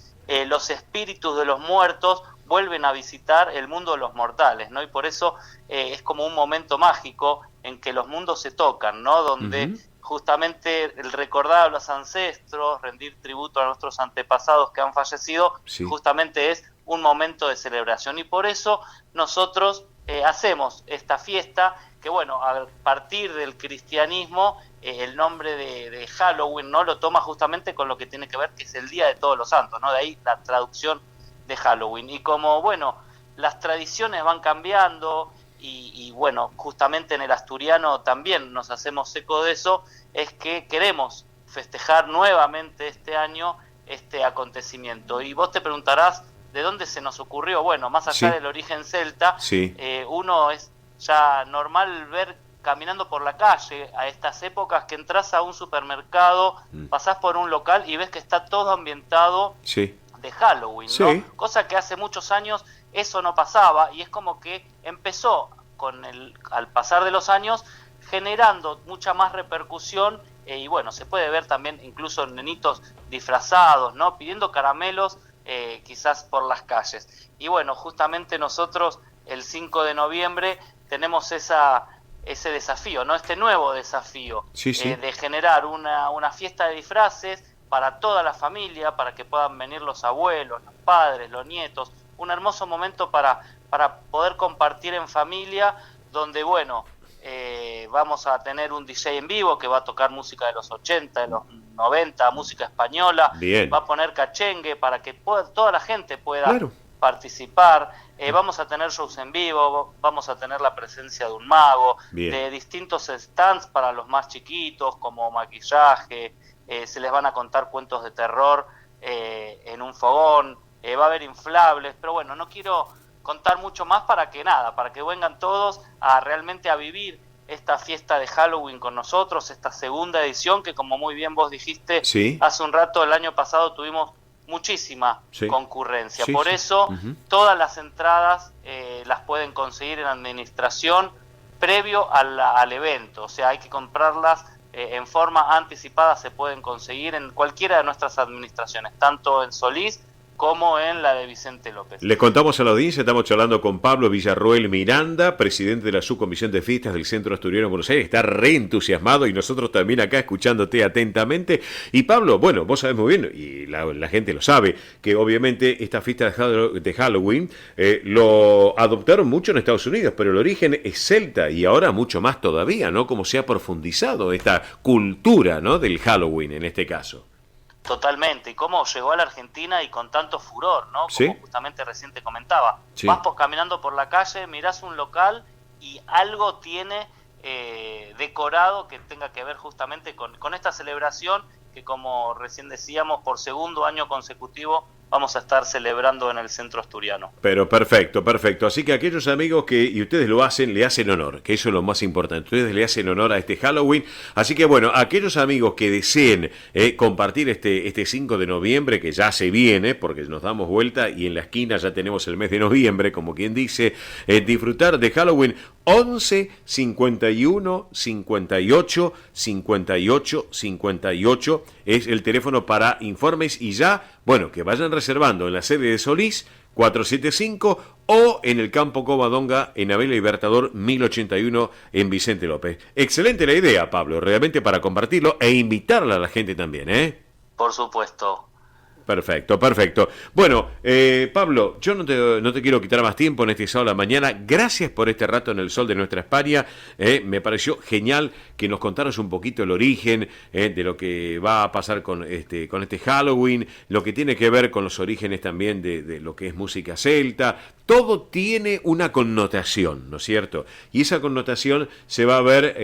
L: los espíritus de los muertos vuelven a visitar el mundo de los mortales, ¿no? Y por eso es como un momento mágico en que los mundos se tocan, ¿no? Donde justamente el recordar a los ancestros, rendir tributo a nuestros antepasados que han fallecido,
C: Sí.
L: justamente es un momento de celebración. Y por eso nosotros hacemos esta fiesta, que bueno, a partir del cristianismo, el nombre de Halloween, ¿no? Lo toma justamente con lo que tiene que ver, que es el Día de Todos los Santos, ¿no? De ahí la traducción de Halloween. Y como, bueno, las tradiciones van cambiando y bueno, justamente en el asturiano también nos hacemos eco de eso, es que queremos festejar nuevamente este año este acontecimiento. Y vos te preguntarás, ¿de dónde se nos ocurrió? Bueno, más allá
C: Sí.
L: del origen celta,
C: Sí.
L: uno es ya normal ver caminando por la calle a estas épocas que entras a un supermercado, pasás por un local y ves que está todo ambientado
C: Sí.
L: de Halloween,
C: Sí.
L: ¿no? Cosa que hace muchos años eso no pasaba y es como que empezó al pasar de los años generando mucha más repercusión y bueno, se puede ver también incluso nenitos disfrazados, ¿no? Pidiendo caramelos quizás por las calles. Y bueno, justamente nosotros el 5 de noviembre tenemos ese desafío, ¿no? Este nuevo desafío
C: Sí, sí.
L: de generar una fiesta de disfraces para toda la familia, para que puedan venir los abuelos, los padres, los nietos, un hermoso momento para poder compartir en familia, donde bueno, vamos a tener un DJ en vivo que va a tocar música de los 80, de los 90, música española,
C: Bien.
L: va a poner cachengue para que toda la gente pueda
C: Claro.
L: participar, vamos a tener shows en vivo, vamos a tener la presencia de un mago,
C: Bien.
L: de distintos stands para los más chiquitos, como maquillaje, se les van a contar cuentos de terror en un fogón, va a haber inflables, pero bueno, no quiero contar mucho más para que vengan todos realmente a vivir esta fiesta de Halloween con nosotros, esta segunda edición que como muy bien vos dijiste,
C: Sí.
L: hace un rato, el año pasado tuvimos muchísima
C: Sí.
L: concurrencia,
C: Sí,
L: por
C: sí.
L: eso todas las entradas las pueden conseguir en administración previo al evento, o sea, hay que comprarlas en forma anticipada, se pueden conseguir en cualquiera de nuestras administraciones, tanto en Solís como en la de Vicente López.
C: Les contamos a la audiencia, estamos charlando con Pablo Villarroel Miranda, presidente de la Subcomisión de Fiestas del Centro Asturiano de Buenos Aires. Está re entusiasmado y nosotros también acá escuchándote atentamente. Y Pablo, bueno, vos sabés muy bien, y la gente lo sabe, que obviamente esta fiesta de Halloween lo adoptaron mucho en Estados Unidos, pero el origen es celta y ahora mucho más todavía, ¿no? Como se ha profundizado esta cultura, ¿no? Del Halloween en este caso.
L: Totalmente, y cómo llegó a la Argentina y con tanto furor, ¿no? Como
C: Sí.
L: justamente recién te comentaba.
C: Sí.
L: Vas caminando por la calle, mirás un local y algo tiene decorado que tenga que ver justamente con esta celebración que, como recién decíamos, por segundo año consecutivo vamos a estar celebrando en el Centro Asturiano.
C: Pero perfecto, perfecto. Así que aquellos amigos y ustedes lo hacen, le hacen honor, que eso es lo más importante. Ustedes le hacen honor a este Halloween. Así que bueno, aquellos amigos que deseen compartir este 5 de noviembre, que ya se viene, porque nos damos vuelta y en la esquina ya tenemos el mes de noviembre, como quien dice, disfrutar de Halloween. 11 51 58 58 58 es el teléfono para informes y ya, bueno, que vayan reservando en la sede de Solís 475 o en el Campo Covadonga en Abel Libertador 1081 en Vicente López. Excelente la idea, Pablo, realmente para compartirlo e invitarla a la gente también, ¿eh?
L: Por supuesto.
C: Perfecto, perfecto. Bueno, Pablo, yo no te quiero quitar más tiempo en este sábado a la mañana. Gracias por este rato en el sol de nuestra España. Me pareció genial que nos contaras un poquito el origen de lo que va a pasar con este Halloween, lo que tiene que ver con los orígenes también de lo que es música celta, todo tiene una connotación, ¿no es cierto? Y esa connotación se va a ver,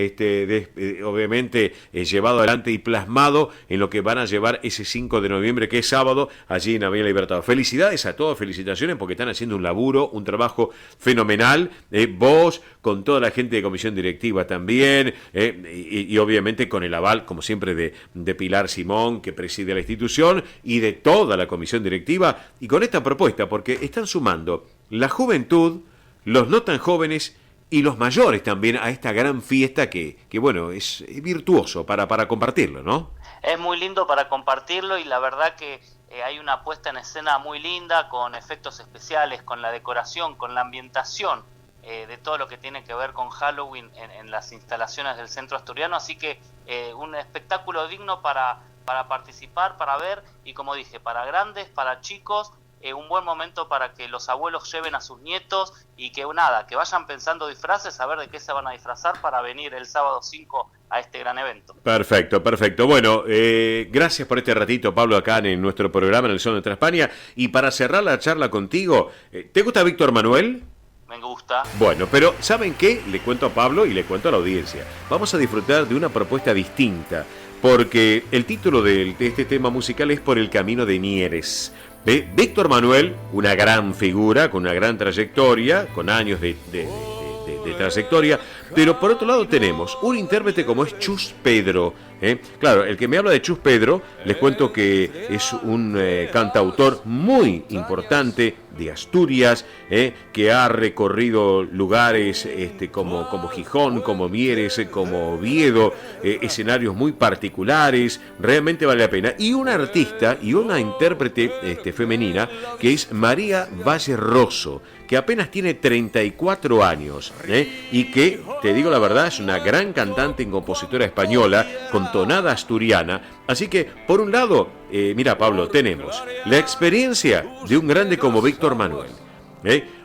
C: obviamente, llevado adelante y plasmado en lo que van a llevar ese 5 de noviembre, que es sábado, allí en Avenida Libertador. Felicidades a todos, felicitaciones, porque están haciendo un laburo, un trabajo fenomenal. Vos, con toda la gente de comisión directiva también, y obviamente con el aval, como siempre, de Pilar Simón, que preside la institución, y de toda la comisión directiva, y con esta propuesta, porque están sumando la juventud, los no tan jóvenes y los mayores también a esta gran fiesta que bueno, es virtuoso para compartirlo, ¿no?
L: Es muy lindo para compartirlo y la verdad que hay una puesta en escena muy linda con efectos especiales, con la decoración, con la ambientación de todo lo que tiene que ver con Halloween en las instalaciones del Centro Asturiano, así que un espectáculo digno para participar, para ver y como dije, para grandes, para chicos, un buen momento para que los abuelos lleven a sus nietos y que vayan pensando disfraces, a ver de qué se van a disfrazar para venir el sábado 5 a este gran evento.
C: Perfecto. Bueno, gracias por este ratito, Pablo, acá en nuestro programa en el Sol de Nuestra España. Y para cerrar la charla contigo, ¿te gusta Víctor Manuel?
L: Me gusta.
C: Bueno, pero ¿saben qué? Le cuento a Pablo y le cuento a la audiencia. Vamos a disfrutar de una propuesta distinta, porque el título de este tema musical es Por el Camino de Mieres. Víctor Manuel, una gran figura, con una gran trayectoria, con años de trayectoria, pero por otro lado tenemos un intérprete como es Chus Pedro. Claro, el que me habla de Chus Pedro, les cuento que es un cantautor muy importante de Asturias, que ha recorrido lugares como Gijón, como Mieres, como Oviedo, escenarios muy particulares, realmente vale la pena. Y una artista y una intérprete femenina que es María Valle Rosso, que apenas tiene 34 años, y que, te digo la verdad, es una gran cantante y compositora española con tonada asturiana. Así que, por un lado, mira, Pablo, tenemos la experiencia de un grande como Víctor Manuel,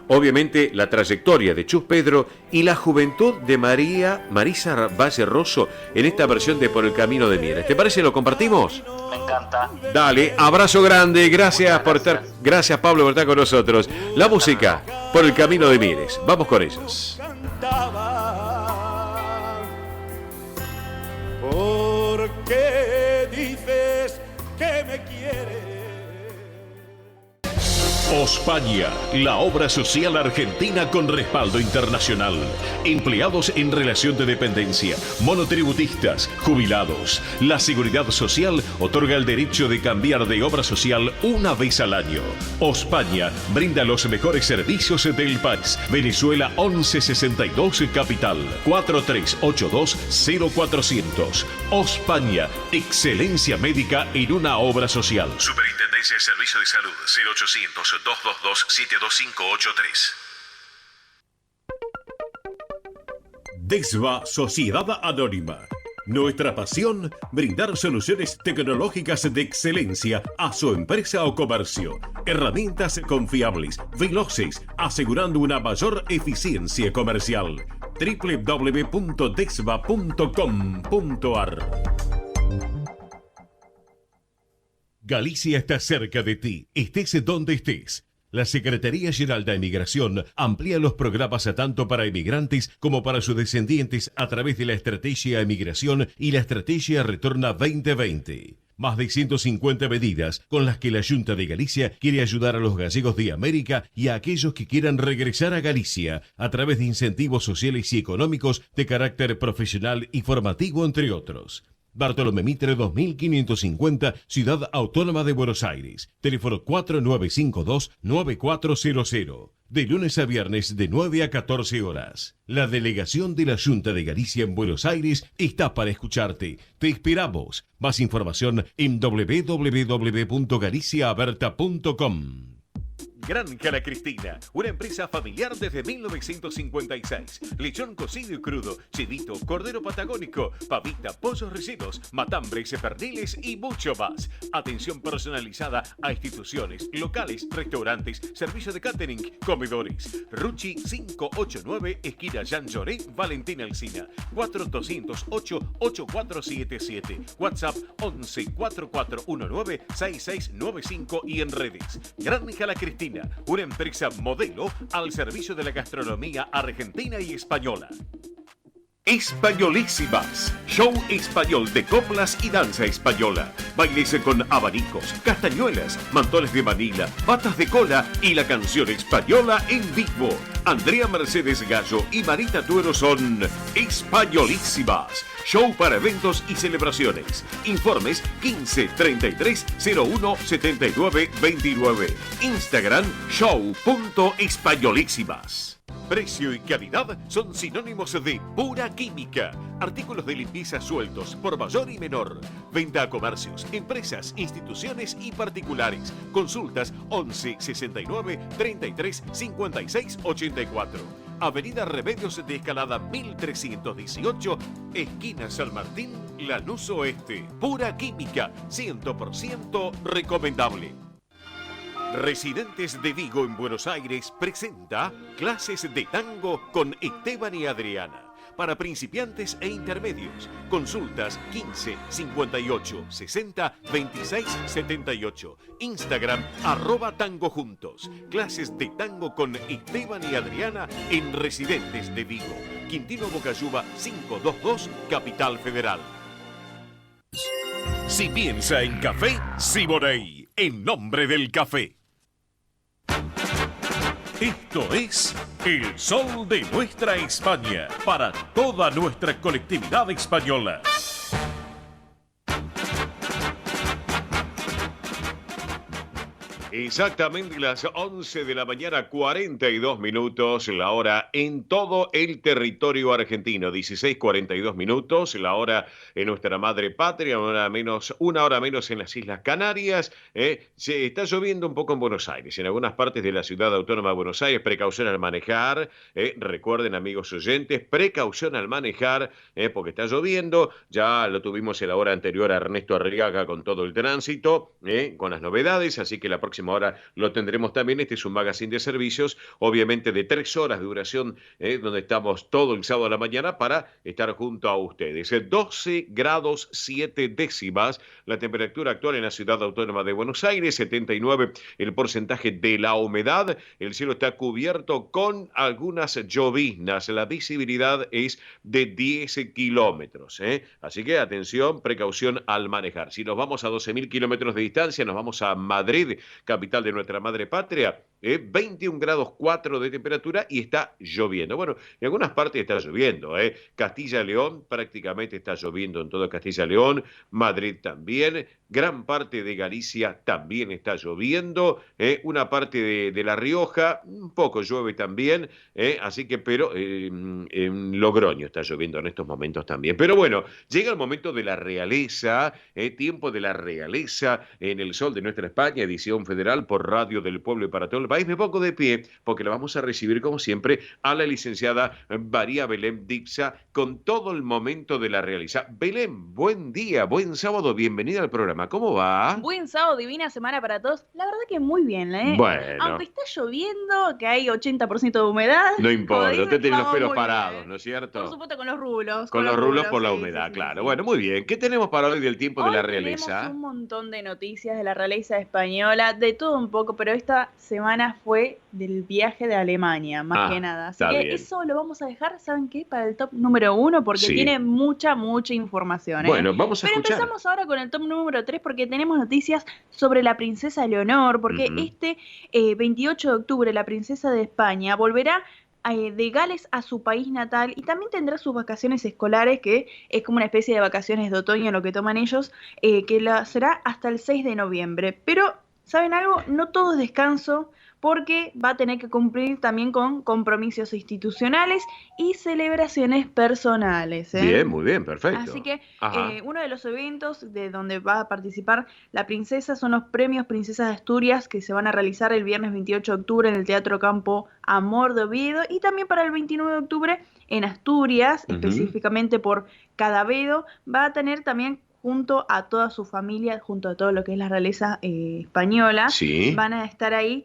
C: obviamente la trayectoria de Chus Pedro y la juventud de Marisa Valle Rosso en esta versión de Por el Camino de Mieres. ¿Te parece? ¿Lo compartimos?
L: Me encanta.
C: Dale, abrazo grande, gracias por estar, gracias Pablo por estar con nosotros. La música, Por el Camino de Mieres, vamos con ellos.
B: ¿Por qué dices que me quieres?
G: Ospaña, la obra social argentina con respaldo internacional. Empleados en relación de dependencia, monotributistas, jubilados. La Seguridad Social otorga el derecho de cambiar de obra social una vez al año. Ospaña brinda los mejores servicios del país. Venezuela 1162 Capital 4382-0400. Ospaña, excelencia médica en una obra social.
H: Superintendencia de Servicio de Salud 0800-222-72583.
G: DESVA Sociedad Anónima. Nuestra pasión, brindar soluciones tecnológicas de excelencia a su empresa o comercio. Herramientas confiables, veloces, asegurando una mayor eficiencia comercial. www.desva.com.ar. Galicia está cerca de ti, estés donde estés. La Secretaría General de Emigración amplía los programas tanto para emigrantes como para sus descendientes a través de la Estrategia Emigración y la Estrategia Retorna 2020. Más de 150 medidas con las que la Junta de Galicia quiere ayudar a los gallegos de América y a aquellos que quieran regresar a Galicia a través de incentivos sociales y económicos de carácter profesional y formativo, entre otros. Bartolomé Mitre 2550, Ciudad Autónoma de Buenos Aires. Teléfono 4952-9400. De lunes a viernes de 9 a 14 horas. La delegación de la Junta de Galicia en Buenos Aires está para escucharte. Te esperamos. Más información en www.galiciaaberta.com.
A: Granja La Cristina, una empresa familiar desde 1956. Lechón cocido y crudo, chivito, cordero patagónico, pavita, pollos rellenos, matambres, perniles y mucho más. Atención personalizada a instituciones, locales, restaurantes, servicio de catering, comedores. Ruchi 589, esquina Jean Lloré, Valentín Alsina. 4208-8477. WhatsApp 11 4419 6695 y en redes. Granja La Cristina. Cocina, una empresa modelo al servicio de la gastronomía argentina y española. Españolísimas, show español de coplas y danza española. Bailes con abanicos, castañuelas, mantones de Manila, patas de cola y la canción española en vivo. Andrea Mercedes Gallo y Marita Tuero son Españolísimas. Show para eventos y celebraciones. Informes 15 33 01 79 29. Instagram show.españolísimas. Precio y calidad son sinónimos de pura química. Artículos de limpieza sueltos por mayor y menor. Venta a comercios, empresas, instituciones y particulares. Consultas 11 69 33 56 84. Avenida Remedios de Escalada 1318, esquina San Martín, Lanús Oeste. Pura química, 100% recomendable. Residentes de Vigo en Buenos Aires presenta clases de tango con Esteban y Adriana. Para principiantes e intermedios. Consultas 15 58 60 26 78. Instagram @tangojuntos. Clases de tango con Esteban y Adriana en Residentes de Vigo. Quintino Bocayuba 522, Capital Federal. Si piensa en café, Siboney, en nombre del café. Esto es El Sol de Nuestra España, para toda nuestra colectividad española.
C: Exactamente las 11 de la mañana, 42 minutos, la hora en todo el territorio argentino. 16:42 minutos, la hora en nuestra madre patria, una hora menos en las Islas Canarias. Se está lloviendo un poco en Buenos Aires, en algunas partes de la ciudad autónoma de Buenos Aires. Precaución al manejar. Recuerden, amigos oyentes, precaución al manejar, porque está lloviendo. Ya lo tuvimos en la hora anterior a Ernesto Arriaga con todo el tránsito, con las novedades, así que la próxima hora lo tendremos también. Este es un magazine de servicios, obviamente de 3 horas de duración, donde estamos todo el sábado a la mañana para estar junto a ustedes. 12 grados 7 décimas la temperatura actual en la ciudad autónoma de Buenos Aires, 79 el porcentaje de la humedad, el cielo está cubierto con algunas lloviznas, la visibilidad es de 10 kilómetros, así que atención, precaución al manejar. Si nos vamos a 12.000 kilómetros de distancia, nos vamos a Madrid, capital de nuestra madre patria, 21 grados 4 de temperatura y está lloviendo. Bueno, en algunas partes está lloviendo, Castilla-León prácticamente está lloviendo en todo Castilla-León, Madrid también, gran parte de Galicia también está lloviendo, una parte de La Rioja, un poco llueve también, así que, pero en Logroño está lloviendo en estos momentos también. Pero bueno, llega el momento de la realeza, tiempo de la realeza en el Sol de Nuestra España, edición federal por Radio del Pueblo y para todo el país. Me pongo de pie porque la vamos a recibir, como siempre, a la licenciada María Belén Dixa con todo el momento de la realeza. Belén, buen día, buen sábado, bienvenida al programa. ¿Cómo va?
D: Buen sábado, divina semana para todos. La verdad que muy bien,
C: Bueno.
D: Aunque está lloviendo, que hay 80% de humedad.
C: No importa,
D: como
C: usted
D: dicen,
C: tiene los
D: vamos
C: pelos
D: muy
C: parados,
D: bien.
C: ¿no es cierto?
D: Por supuesto, con los rulos.
C: Con los rulos por la
D: sí,
C: humedad,
D: sí,
C: claro.
D: sí.
C: Bueno, muy bien. ¿Qué tenemos para hoy del tiempo de la
D: Hoy
C: realeza?
D: tenemos un montón de noticias de la realeza española, de todo un poco, pero esta semana fue del viaje de Alemania, más que nada. Así
C: está
D: que
C: bien.
D: eso lo vamos a dejar, ¿saben qué? Para el top número 1, porque
C: Sí.
D: tiene mucha información.
C: Bueno, vamos a
D: Pero
C: escuchar.
D: empezamos ahora con el top número 3 porque tenemos noticias sobre la princesa Leonor, porque
C: Ujú.
D: este 28 de octubre la princesa de España volverá de Gales a su país natal y también tendrá sus vacaciones escolares, que es como una especie de vacaciones de otoño lo que toman ellos, que será hasta el 6 de noviembre. Pero, ¿saben algo? No todo es descanso, porque va a tener que cumplir también con compromisos institucionales y celebraciones personales.
C: Bien, muy bien, perfecto.
D: Así que
C: Ajá.
D: uno de los eventos de donde va a participar la princesa son los premios Princesas de Asturias, que se van a realizar el viernes 28 de octubre en el Teatro Campo Amor de Oviedo, y también para el 29 de octubre en Asturias,
C: Ujú.
D: específicamente por Cadavedo, va a tener también junto a toda su familia, junto a todo lo que es la realeza española,
C: Sí.
D: van a estar ahí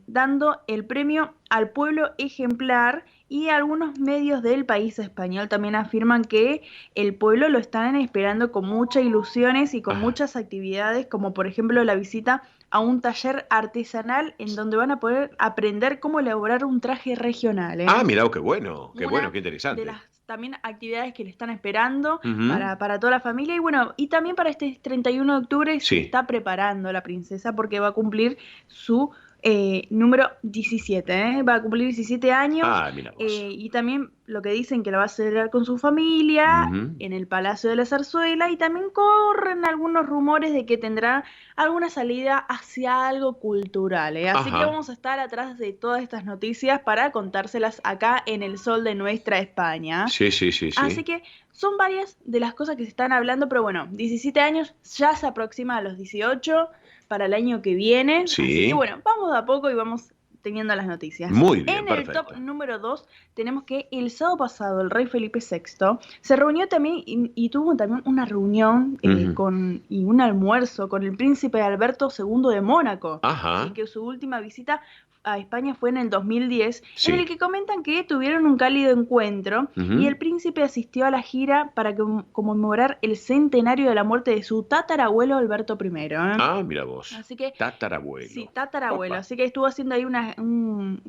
D: dando el premio al pueblo ejemplar Y algunos medios del país español también afirman que el pueblo lo están esperando con muchas ilusiones y con muchas actividades, como por ejemplo la visita a un taller artesanal en donde van a poder aprender cómo elaborar un traje regional.
C: Ah, mira, qué bueno, qué
D: Una
C: interesante.
D: de las también actividades que le están esperando
C: Ujú.
D: para toda la familia. Y bueno, y también para este 31 de octubre se
C: Sí.
D: está preparando la princesa porque va a cumplir su número 17, va a cumplir 17 años.
C: Ah, mira vos.
D: Y también lo que dicen que la va a celebrar con su familia
C: Ujú.
D: en el Palacio de la Zarzuela, y también corren algunos rumores de que tendrá alguna salida hacia algo cultural, ¿eh? Así
C: Ajá.
D: que vamos a estar atrás de todas estas noticias para contárselas acá en el sol de nuestra España.
C: Sí, sí, sí, sí.
D: Así que son varias de las cosas que se están hablando, pero bueno, 17 años ya se aproxima a los 18 para el año que viene.
C: Sí.
D: Así que bueno, vamos de a poco y vamos teniendo las noticias.
C: Muy bien,
D: En
C: perfecto.
D: el top número 2 tenemos que el sábado pasado el rey Felipe VI se reunió también y tuvo también una reunión
C: Ujú.
D: y un almuerzo con el príncipe Alberto II de Mónaco.
C: Ajá.
D: Así que su última visita a España fue en el 2010,
C: Sí.
D: en el que comentan que tuvieron un cálido encuentro
C: Ujú.
D: y el príncipe asistió a la gira para conmemorar el centenario de la muerte de su tatarabuelo Alberto I.
C: Ah, mira vos.
D: Así que
C: Tatarabuelo.
D: sí, tatarabuelo.
C: Opa.
D: Así que estuvo haciendo ahí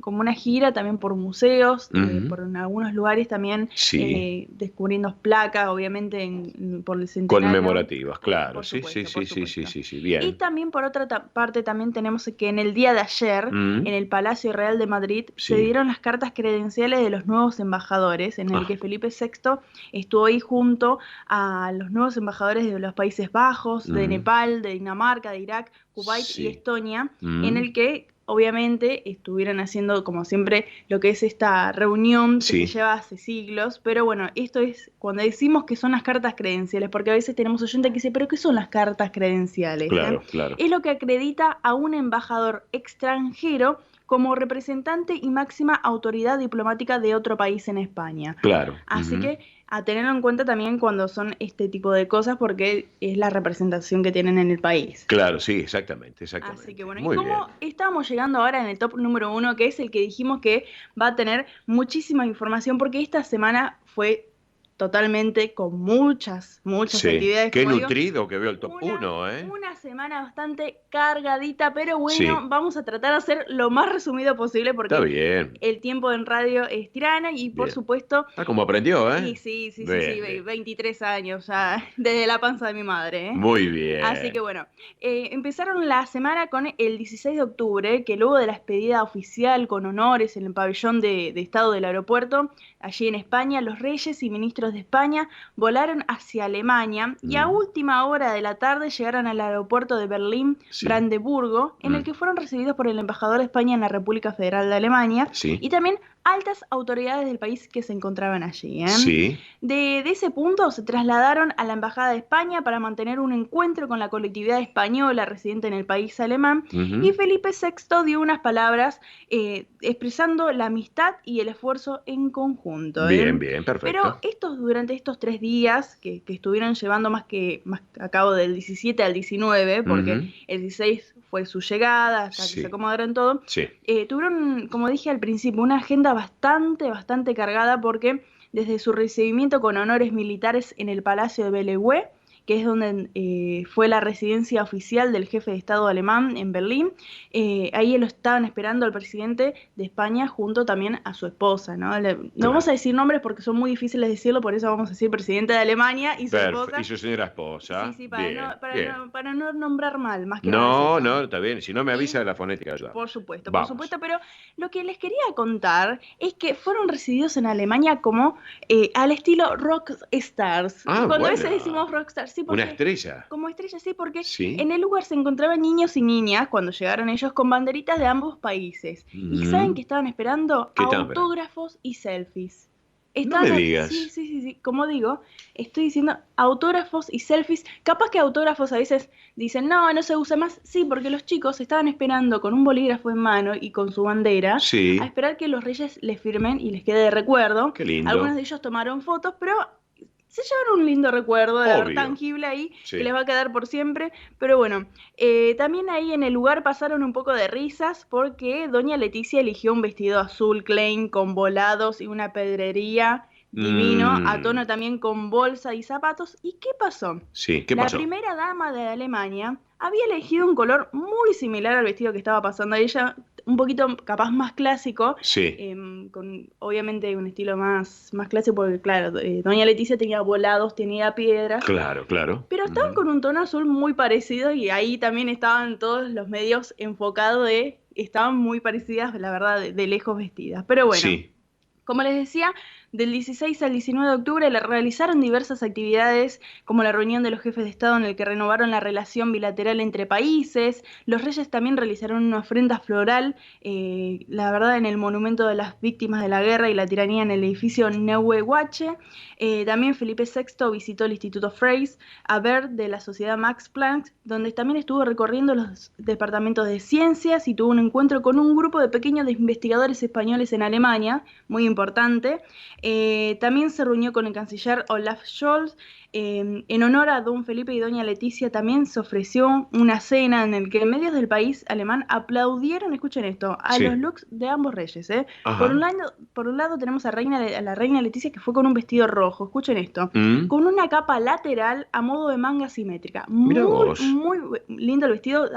D: como una gira también por museos,
C: Ujú.
D: por en algunos lugares también
C: Sí.
D: descubriendo placas, obviamente por el centenario.
C: Conmemorativas, claro.
D: por
C: Sí,
D: supuesto,
C: sí,
D: por
C: sí, sí, sí,
D: supuesto.
C: sí, sí,
D: Y
C: bien.
D: también por otra parte también tenemos que en el día de ayer,
C: Mm.
D: en el Palacio Real de Madrid, se
C: Sí.
D: dieron las cartas credenciales de los nuevos embajadores, en el
C: Ah.
D: que Felipe VI estuvo ahí junto a los nuevos embajadores de los Países Bajos, de
C: Mm.
D: Nepal, de Dinamarca, de Irak, Kuwait
C: Sí.
D: y Estonia,
C: Mm.
D: en el que obviamente estuvieron haciendo como siempre lo que es esta reunión que
C: Sí.
D: se lleva hace siglos, pero bueno, esto es cuando decimos que son las cartas credenciales, porque a veces tenemos oyentes que dicen, pero ¿qué son las cartas credenciales?
C: Claro, claro.
D: Es lo que acredita a un embajador extranjero como representante y máxima autoridad diplomática de otro país en España.
C: Claro.
D: Así
C: Ujú.
D: que a tenerlo en cuenta también cuando son este tipo de cosas, porque es la representación que tienen en el país.
C: Claro, sí, exactamente, exactamente.
D: Así que bueno,
C: Muy
D: y como
C: bien.
D: estamos llegando ahora en el top número 1, que es el que dijimos que va a tener muchísima información, porque esta semana fue totalmente con muchas
C: Sí.
D: actividades.
C: Qué
D: como digo,
C: nutrido que veo el top 1, ¿eh?
D: una semana bastante cargadita, pero bueno,
C: Sí.
D: vamos a tratar de hacer lo más resumido posible porque
C: Está bien.
D: el tiempo en radio es tirana y por
C: Bien.
D: supuesto...
C: Ah, como aprendió, ¿eh?
D: Sí,
C: Bien, bien.
D: 23 años ya, desde la panza de mi madre, ¿eh?
C: Muy bien.
D: Así que bueno, empezaron la semana con el 16 de octubre, que luego de la despedida oficial con honores en el pabellón de Estado del aeropuerto, allí en España, los reyes y ministros de España volaron hacia Alemania y a última hora de la tarde llegaron al aeropuerto de
C: Sí.
D: Brandeburgo, en el que fueron recibidos por el embajador de España en la República Federal de Alemania
C: Sí.
D: y también altas autoridades del país que se encontraban allí, ¿eh?
C: Sí.
D: De ese punto se trasladaron a la Embajada de España para mantener un encuentro con la colectividad española residente en el país alemán,
C: Ujú.
D: y Felipe VI dio unas palabras expresando la amistad y el esfuerzo en conjunto, ¿eh?
C: Bien, bien, perfecto.
D: Pero durante estos 3 días que estuvieron llevando más a cabo del 17 al 19, porque
C: Ujú.
D: el 16 fue su llegada, hasta
C: Sí.
D: que se acomodaron todo,
C: Sí.
D: tuvieron, como dije al principio, una agenda bastante cargada, porque desde su recibimiento con honores militares en el Palacio de Bellevue, que es donde fue la residencia oficial del jefe de Estado alemán en Berlín, ahí lo estaban esperando al presidente de España junto también a su esposa, ¿no? No vamos a decir nombres porque son muy difíciles de decirlo, por eso vamos a decir presidente de Alemania y su esposa.
C: Y su señora esposa.
D: Sí,
C: Bien, bien.
D: para no nombrar mal, más que nada.
C: No,
D: es eso.
C: no, está bien. Si no me avisa de la fonética, ayuda.
D: Por supuesto,
C: Vamos.
D: pero lo que les quería contar es que fueron recibidos en Alemania como al estilo rock stars.
C: Ah,
D: Cuando a
C: bueno.
D: veces decimos rock stars, sí, porque
C: Una estrella.
D: como estrella, sí, porque
C: Sí.
D: en el lugar se encontraban niños y niñas cuando llegaron ellos con banderitas de ambos países. ¿Y saben qué estaban esperando?
C: ¿Qué estaban esperando?
D: Autógrafos y selfies.
C: No me digas.
D: Sí. Como digo, estoy diciendo autógrafos y selfies. Capaz que autógrafos a veces dicen, no se usa más. Sí, porque los chicos estaban esperando con un bolígrafo en mano y con su bandera
C: Sí.
D: a esperar que los reyes les firmen y les quede de recuerdo.
C: Qué lindo.
D: Algunos de ellos tomaron fotos, pero se llevan un lindo recuerdo, de
C: Obvio.
D: ver tangible ahí,
C: Sí.
D: que les va a quedar por siempre. Pero bueno, también ahí en el lugar pasaron un poco de risas porque doña Leticia eligió un vestido azul Klein con volados y una pedrería divino, a tono también con bolsa y zapatos. ¿Y qué pasó?
C: Sí, ¿qué
D: La
C: pasó?
D: primera dama de Alemania había elegido un color muy similar al vestido que estaba pasando a ella, un poquito capaz más clásico,
C: Sí.
D: con obviamente un estilo más clásico, porque claro, doña Leticia tenía volados, tenía piedras,
C: Claro, claro.
D: pero estaban con un tono azul muy parecido y ahí también estaban todos los medios enfocados estaban muy parecidas, la verdad, de lejos vestidas. Pero bueno,
C: Sí.
D: como les decía, del 16 al 19 de octubre le realizaron diversas actividades, como la reunión de los jefes de Estado en el que renovaron la relación bilateral entre países. Los reyes también realizaron una ofrenda floral, la verdad, en el monumento de las víctimas de la guerra y la tiranía en el edificio Neue Wache. También Felipe VI visitó el Instituto Freyes a ver de la Sociedad Max Planck, donde también estuvo recorriendo los departamentos de ciencias y tuvo un encuentro con un grupo de pequeños investigadores españoles en Alemania, muy importante. También se reunió con el canciller Olaf Scholz. En honor a don Felipe y doña Leticia también se ofreció una cena en el que medios del país alemán aplaudieron, escuchen esto, a
C: Sí.
D: los looks de ambos reyes.
C: Ajá.
D: Por un lado tenemos a la reina Leticia, que fue con un vestido rojo, escuchen esto, con una capa lateral a modo de manga simétrica.
C: Mirá vos.
D: Muy lindo el vestido,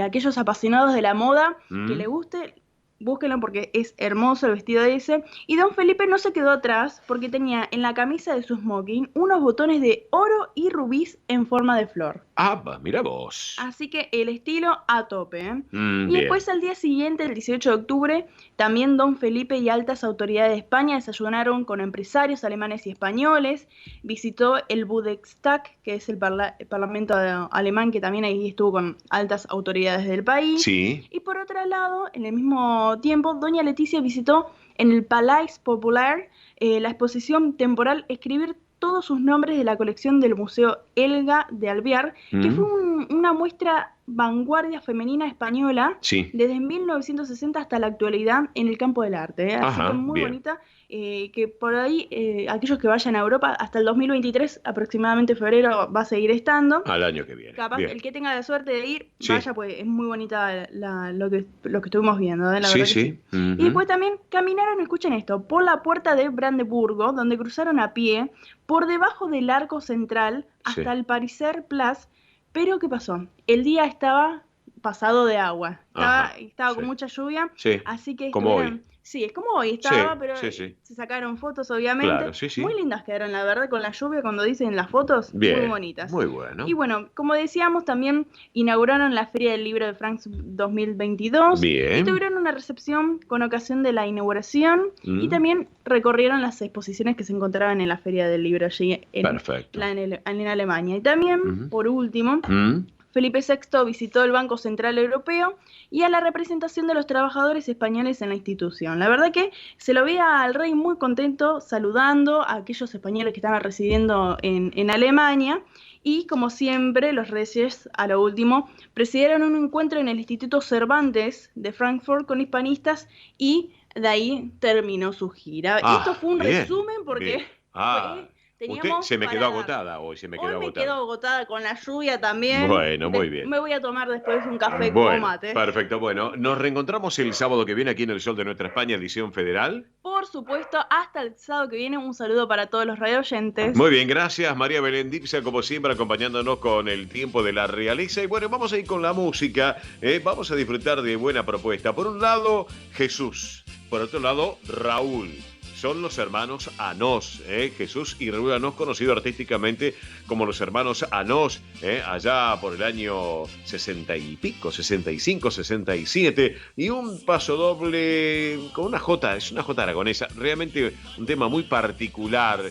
D: aquellos apasionados de la moda que le guste, búsquenlo porque es hermoso el vestido ese. Y don Felipe no se quedó atrás porque tenía en la camisa de su smoking unos botones de oro y rubíes en forma de flor.
C: Ah, mira vos.
D: Así que el estilo a tope, ¿eh? Y
C: Bien.
D: después al día siguiente, el 18 de octubre, también don Felipe y altas autoridades de España desayunaron con empresarios alemanes y españoles. Visitó el Bundestag, que es el parlamento alemán, que también ahí estuvo con altas autoridades del país.
C: Sí.
D: Y por otro lado, en el mismo tiempo, doña Leticia visitó en el Palais Popular la exposición temporal Escribir todos sus nombres de la colección del Museo Elga de Alvear, que fue una muestra vanguardia femenina española
C: Sí.
D: desde 1960 hasta la actualidad en el campo del arte. Así
C: Ajá,
D: que muy
C: bien.
D: bonita, que por ahí aquellos que vayan a Europa hasta el 2023, aproximadamente febrero, va a seguir estando.
C: Al año que viene.
D: Capaz
C: Bien.
D: el que tenga la suerte de ir,
C: Sí.
D: vaya, pues es muy bonita lo que estuvimos viendo, la
C: Sí,
D: verdad que
C: sí.
D: Y después también caminaron, escuchen esto, por la puerta de Brandeburgo, donde cruzaron a pie, por debajo del arco central, hasta
C: Sí.
D: el Pariser Place. Pero ¿qué pasó? El día estaba pasado de agua,
C: Ajá,
D: estaba con
C: sí.
D: mucha lluvia,
C: Sí.
D: así que
C: Como
D: estuvieron-
C: hoy.
D: Sí, es como hoy estaba,
C: Sí,
D: pero
C: sí, sí.
D: se sacaron fotos, obviamente.
C: Claro, sí, sí.
D: Muy lindas quedaron, la verdad, con la lluvia, cuando dicen las fotos,
C: Bien.
D: muy bonitas.
C: Muy bueno.
D: Y bueno, como decíamos, también inauguraron la Feria del Libro de Frankfurt 2022.
C: Bien.
D: Y tuvieron una recepción con ocasión de la inauguración. Y también recorrieron las exposiciones que se encontraban en la Feria del Libro allí
C: Perfecto.
D: en Alemania. Y también, por último,
C: Mm.
D: Felipe VI visitó el Banco Central Europeo y a la representación de los trabajadores españoles en la institución. La verdad que se lo veía al rey muy contento, saludando a aquellos españoles que estaban residiendo en Alemania. Y como siempre, los reyes, a lo último, presidieron un encuentro en el Instituto Cervantes de Frankfurt con hispanistas y de ahí terminó su gira.
C: Ah,
D: Esto fue un
C: bien,
D: resumen porque
C: bien. Ah, usted
D: teníamos
C: se me quedó
D: para-
C: agotada hoy, se me
D: hoy
C: quedó
D: me
C: agotada.
D: quedo agotada con la lluvia también.
C: Bueno, muy bien.
D: Me voy a tomar después un café con
C: Bueno,
D: mate.
C: perfecto. Bueno, nos reencontramos el sábado que viene aquí en El Sol de Nuestra España, edición federal.
D: Por supuesto, hasta el sábado que viene, un saludo para todos los radioyentes.
C: Muy bien, gracias María Belén Dipsa, como siempre, acompañándonos con el tiempo de la realeza. Y bueno, vamos a ir con la música. Vamos a disfrutar de buena propuesta. Por un lado, Jesús. Por otro lado, Raúl. Son los hermanos Anós, Jesús y Raúl Anós, conocido artísticamente como los hermanos Anós, allá por el año 60 y pico, 65, 67, y un paso doble con una jota, es una jota aragonesa, realmente un tema muy particular,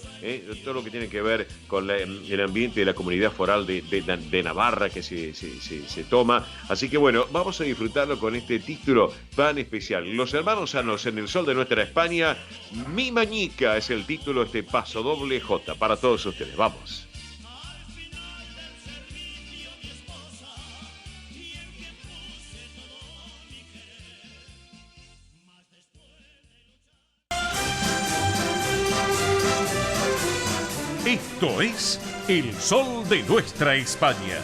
C: todo lo que tiene que ver con el ambiente de la comunidad foral de Navarra que se toma, así que bueno, vamos a disfrutarlo con este título tan especial. Los hermanos Anós en El Sol de Nuestra España. Mi Mañica es el título de este paso doble J para todos ustedes. Vamos.
G: Esto es El Sol de Nuestra España.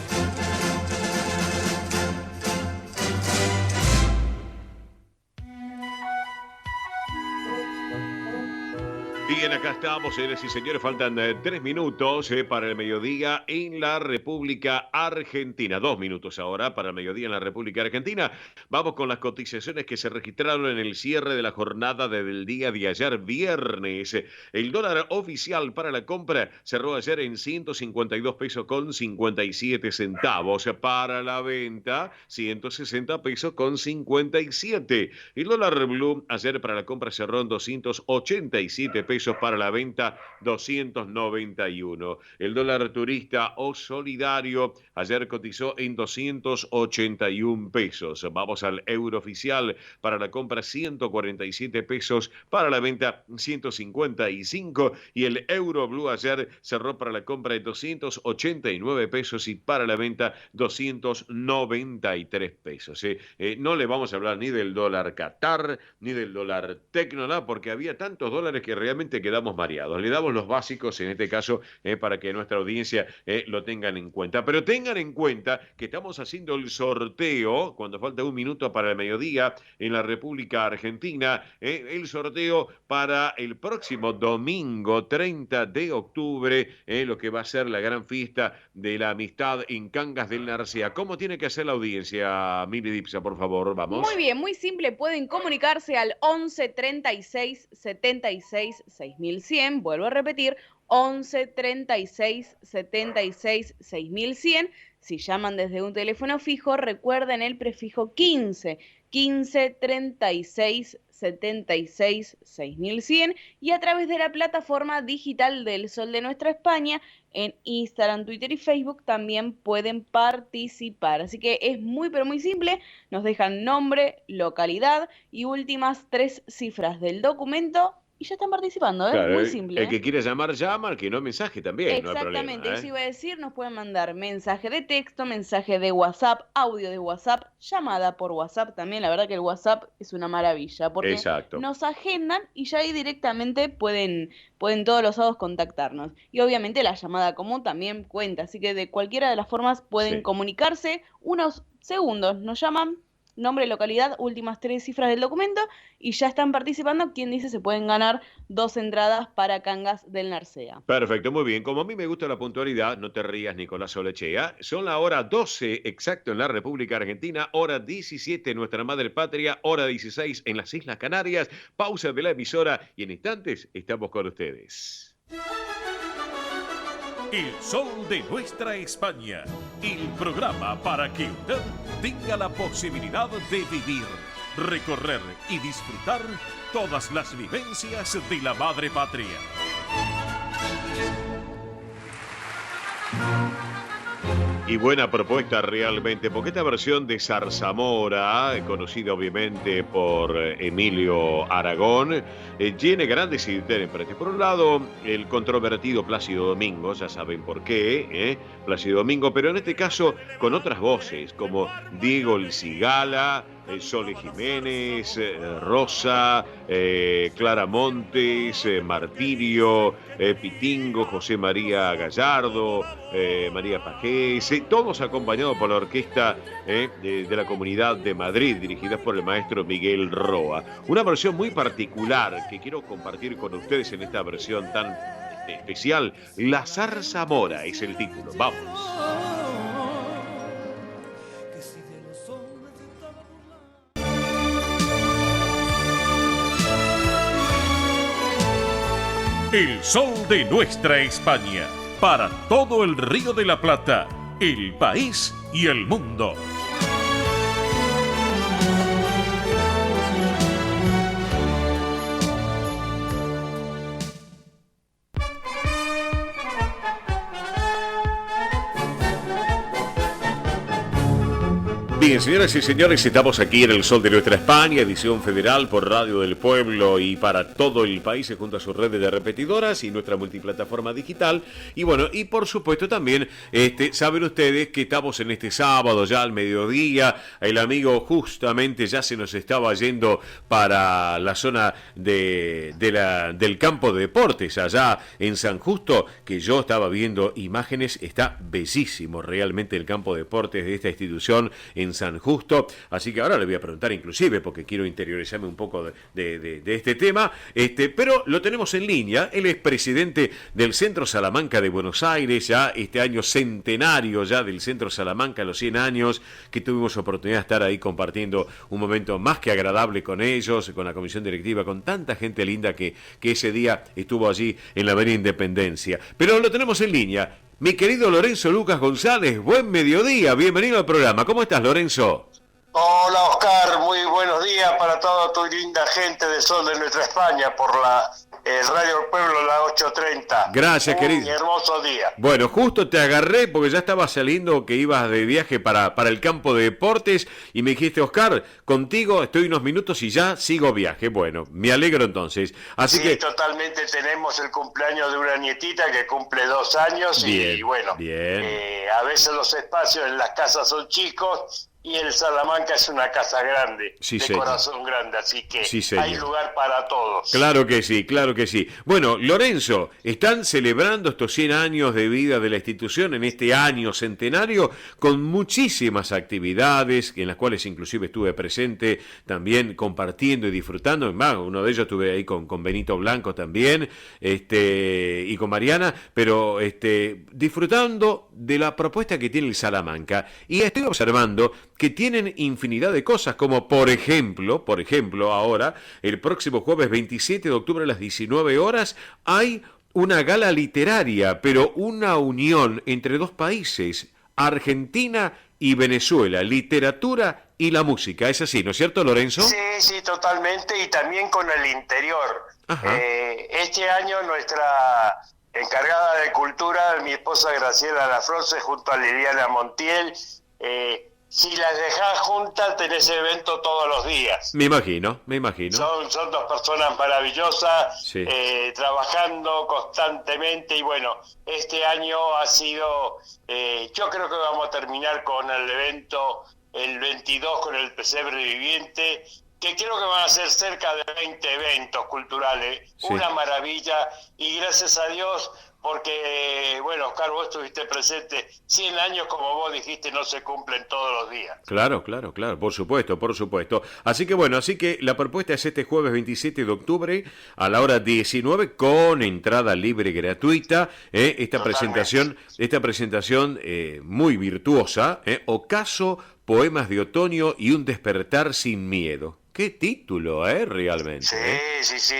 C: Bien, acá estamos, señores y señores. Faltan 3 minutos para el mediodía en la República Argentina. 2 minutos ahora para el mediodía en la República Argentina. Vamos con las cotizaciones que se registraron en el cierre de la jornada del día de ayer, viernes. El dólar oficial para la compra cerró ayer en 152 pesos con 57 centavos. Para la venta, 160 pesos con 57. El dólar blue ayer para la compra cerró en 287 pesos. Para la venta, 291. El dólar turista o solidario ayer cotizó en 281 pesos. Vamos al euro oficial para la compra, 147 pesos. Para la venta, 155. Y el euro blue ayer cerró para la compra en 289 pesos y para la venta, 293 pesos. No le vamos a hablar ni del dólar Qatar ni del dólar Tecnola porque había tantos dólares que realmente quedamos mareados. Le damos los básicos en este caso para que nuestra audiencia lo tengan en cuenta. Pero tengan en cuenta que estamos haciendo el sorteo, cuando falta 1 minuto para el mediodía en la República Argentina, el sorteo para el próximo domingo 30 de octubre, lo que va a ser la gran fiesta de la amistad en Cangas del Narcea. ¿Cómo tiene que hacer la audiencia, Mili Dipsa, por favor? Vamos.
D: Muy bien, muy simple. Pueden comunicarse al 11 36 76 6100. Vuelvo a repetir, 11 36 76 6100. Si llaman desde un teléfono fijo, recuerden el prefijo 15 36 76 6100 y a través de la plataforma digital del Sol de Nuestra España en Instagram, Twitter y Facebook también pueden participar. Así que es muy pero muy simple, nos dejan nombre, localidad y últimas 3 cifras del documento y ya están participando,
C: Claro,
D: muy simple.
C: El que quiere llamar, llama, el que no, mensaje también.
D: Exactamente,
C: no hay problema,
D: eso iba a decir, nos pueden mandar mensaje de texto, mensaje de WhatsApp, audio de WhatsApp, llamada por WhatsApp también. La verdad que el WhatsApp es una maravilla porque
C: Exacto.
D: nos agendan y ya ahí directamente pueden todos los sábados contactarnos. Y obviamente la llamada común también cuenta, así que de cualquiera de las formas pueden comunicarse. Unos segundos nos llaman, nombre, localidad, últimas 3 cifras del documento y ya están participando. Quien dice se pueden ganar 2 entradas para Cangas del Narcea.
C: Perfecto, muy bien. Como a mí me gusta la puntualidad, no te rías, Nicolás Olechea. Son la hora 12 exacto en la República Argentina, hora 17 en nuestra madre patria, hora 16 en las Islas Canarias. Pausa de la emisora y en instantes estamos con ustedes.
G: El Sol de Nuestra España, el programa para que usted tenga la posibilidad de vivir, recorrer y disfrutar todas las vivencias de la madre patria.
C: Y buena propuesta realmente, porque esta versión de Zarzamora, conocida obviamente por Emilio Aragón, tiene grandes intérpretes. Por un lado, el controvertido Plácido Domingo, ya saben por qué, Plácido Domingo, pero en este caso con otras voces, como Diego El Cigala, Sole Jiménez, Rosa, Clara Montes, Martirio, Pitingo, José María Gallardo, María Pajés, todos acompañados por la orquesta de la Comunidad de Madrid, dirigida por el maestro Miguel Roa. Una versión muy particular que quiero compartir con ustedes en esta versión tan especial. La Zarzamora es el título. Vamos.
G: El Sol de Nuestra España, para todo el Río de la Plata, el país y el mundo.
C: Bien, señoras y señores, estamos aquí en El Sol de Nuestra España, edición federal por Radio del Pueblo y para todo el país junto a sus redes de repetidoras y nuestra multiplataforma digital. Y bueno, y por supuesto también, saben ustedes que estamos en este sábado ya al mediodía. El amigo justamente ya se nos estaba yendo para la zona del campo de deportes allá en San Justo, que yo estaba viendo imágenes. Está bellísimo realmente el campo de deportes de esta institución en San Justo, así que ahora le voy a preguntar inclusive porque quiero interiorizarme un poco de este tema, pero lo tenemos en línea. Él es presidente del Centro Salamanca de Buenos Aires, ya este año centenario ya del Centro Salamanca, los 100 años que tuvimos oportunidad de estar ahí compartiendo un momento más que agradable con ellos, con la comisión directiva, con tanta gente linda que ese día estuvo allí en la Avenida Independencia. Pero lo tenemos en línea. Mi querido Lorenzo Lucas González, buen mediodía, bienvenido al programa. ¿Cómo estás, Lorenzo?
M: Hola, Oscar, muy buenos días para toda tu linda gente de Sol de Nuestra España por la Radio del Pueblo, la 830.
C: Gracias, querido.
M: Un hermoso día.
C: Bueno, justo te agarré porque ya estaba saliendo que ibas de viaje para el campo de deportes y me dijiste, Oscar, contigo estoy unos minutos y ya sigo viaje. Bueno, me alegro entonces. Así que
M: totalmente, tenemos el cumpleaños de una nietita que cumple 2 años.
C: Bien,
M: y bueno,
C: bien.
M: A veces los espacios en las casas son chicos y el Salamanca es una casa grande,
C: Sí,
M: de
C: señor.
M: corazón grande, así que
C: Sí, señor.
M: hay lugar para todos.
C: Claro que sí, claro que sí. Bueno, Lorenzo, están celebrando estos 100 años de vida de la institución en este año centenario con muchísimas actividades en las cuales inclusive estuve presente también compartiendo y disfrutando. Uno de ellos estuve ahí con Benito Blanco también y con Mariana, pero disfrutando de la propuesta que tiene el Salamanca. Y estoy observando que tienen infinidad de cosas, como por ejemplo, ahora, el próximo jueves 27 de octubre a las 19 horas, hay una gala literaria, pero una unión entre dos países, Argentina y Venezuela, literatura y la música. ¿Es así, no es cierto, Lorenzo?
M: Sí, totalmente, y también con el interior.
C: Ajá.
M: Este año nuestra encargada de cultura, mi esposa Graciela Lafroce, junto a Liliana Montiel, si las dejás juntas tenés evento todos los días.
C: Me imagino.
M: Son dos personas maravillosas,
C: Sí.
M: trabajando constantemente y bueno, este año ha sido, yo creo que vamos a terminar con el evento el 22 con el Pesebre Viviente, que creo que van a ser cerca de 20 eventos culturales,
C: Sí.
M: Una maravilla, y gracias a Dios, porque, bueno, Oscar, vos estuviste presente, 100 años, como vos dijiste, no se cumplen todos los días.
C: Claro, por supuesto. Así que la propuesta es este jueves 27 de octubre a la hora 19 con entrada libre gratuita. Esta presentación muy virtuosa, Ocaso, poemas de otoño y un despertar sin miedo. Qué título, realmente.
M: Sí.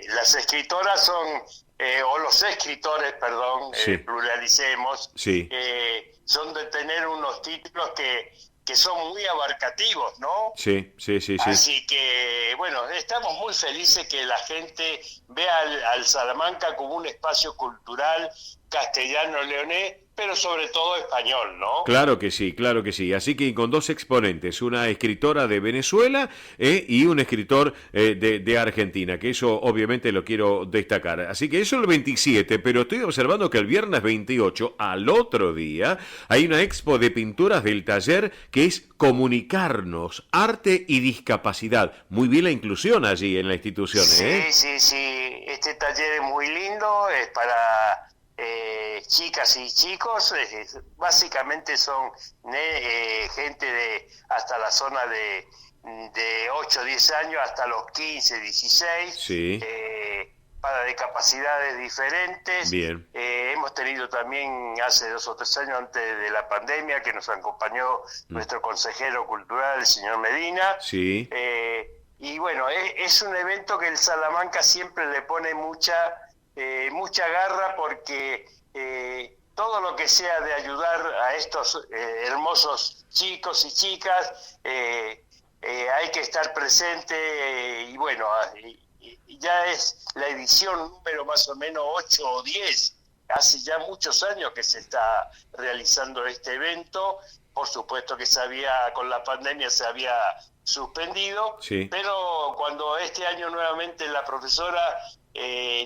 M: Las escritoras son, o los escritores, perdón,
C: Sí.
M: pluralicemos,
C: Sí.
M: son de tener unos títulos que son muy abarcativos, ¿no?
C: Sí.
M: Así que, bueno, estamos muy felices que la gente vea al Salamanca como un espacio cultural castellano-leonés, pero sobre todo español, ¿no?
C: Claro que sí. Así que con dos exponentes, una escritora de Venezuela y un escritor de Argentina, que eso obviamente lo quiero destacar. Así que eso el 27, pero estoy observando que el viernes 28, al otro día, hay una expo de pinturas del taller que es Comunicarnos, Arte y Discapacidad. Muy bien la inclusión allí en la institución,
M: Sí. Este taller es muy lindo, es para chicas y chicos, básicamente son gente de hasta la zona de 8 o 10 años hasta los 15, 16,
C: Sí.
M: Para discapacidades diferentes.
C: Bien.
M: Hemos tenido también hace 2 o 3 años antes de la pandemia que nos acompañó nuestro consejero cultural, el señor Medina.
C: Sí.
M: Y bueno, es un evento que el Salamanca siempre le pone mucha garra porque todo lo que sea de ayudar a estos hermosos chicos y chicas hay que estar presente y bueno, ya es la edición número más o menos 8 o 10 hace ya muchos años que se está realizando este evento. Por supuesto que con la pandemia se había suspendido,
C: sí.
M: Pero cuando este año nuevamente la profesora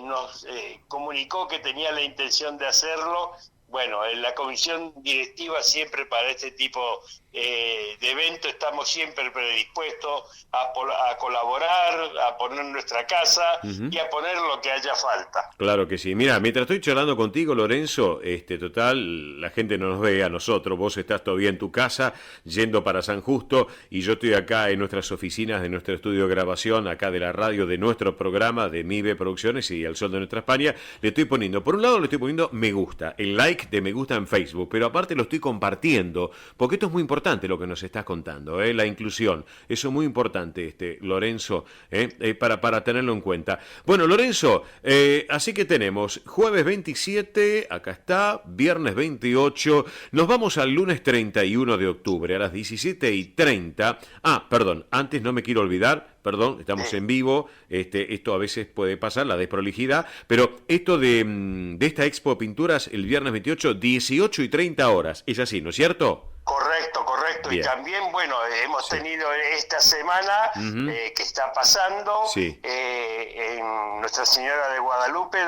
M: nos comunicó que tenía la intención de hacerlo, bueno, en la comisión directiva siempre para este tipo de evento estamos siempre predispuestos a colaborar, a poner nuestra casa y a poner lo que haya falta.
C: Claro que sí. Mira, mientras estoy charlando contigo, Lorenzo, total, la gente no nos ve a nosotros. Vos estás todavía en tu casa, yendo para San Justo, y yo estoy acá en nuestras oficinas de nuestro estudio de grabación, acá de la radio, de nuestro programa, de MIBE Producciones y El Sol de Nuestra España. Le estoy poniendo, por un lado le estoy poniendo me gusta, el like de me gusta en Facebook, pero aparte lo estoy compartiendo, porque esto es muy importante lo que nos estás contando, la inclusión. Eso es muy importante, Lorenzo, para tenerlo en cuenta. Bueno, Lorenzo, así que tenemos jueves 27, acá está, viernes 28, nos vamos al lunes 31 de octubre a las 17:30. Perdón, antes no me quiero olvidar, perdón, estamos en vivo, esto a veces puede pasar, la desprolijidad, pero esto de esta Expo Pinturas el viernes 28, 18:30 horas, es así, ¿no es cierto?
M: Correcto. Bien. Y también, bueno, hemos tenido esta semana que está pasando en Nuestra Señora de Guadalupe,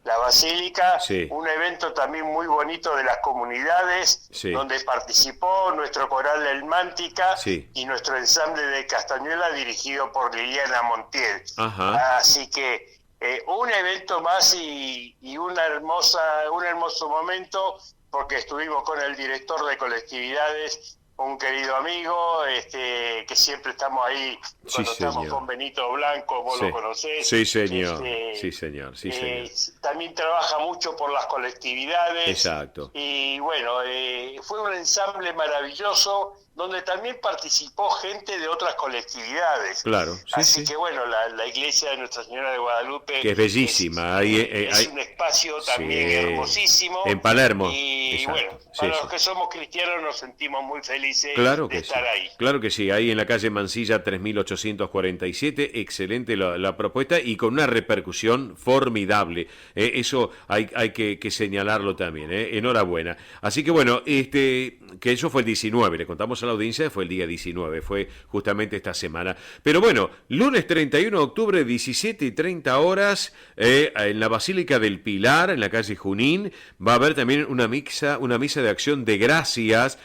M: la Basílica, un evento también muy bonito de las comunidades, donde participó nuestro coral El Mántica y nuestro ensamble de Castañuela dirigido por Liliana Montiel. Así que un evento más y un hermoso momento, porque estuvimos con el director de colectividades, un querido amigo, que siempre estamos ahí cuando estamos con Benito Blanco, vos lo conocés.
C: Sí, señor. Sí, señor.
M: También trabaja mucho por las colectividades.
C: Exacto.
M: Y bueno, fue un ensamble maravilloso donde también participó gente de otras colectividades.
C: Claro,
M: Así que bueno, la iglesia de Nuestra Señora de Guadalupe,
C: que es bellísima,
M: es un espacio también hermosísimo.
C: En Palermo.
M: Y bueno, para los que somos cristianos nos sentimos muy felices de estar ahí.
C: Claro que sí, ahí en la calle Mansilla 3847, excelente la propuesta y con una repercusión formidable. Eso hay que señalarlo también, enhorabuena. Así que bueno, que eso fue el 19, le contamos a la audiencia, fue el día 19, fue justamente esta semana. Pero bueno, lunes 31 de octubre, 17:30 horas, en la Basílica del Pilar, en la calle Junín, va a haber también una misa de acción de gracias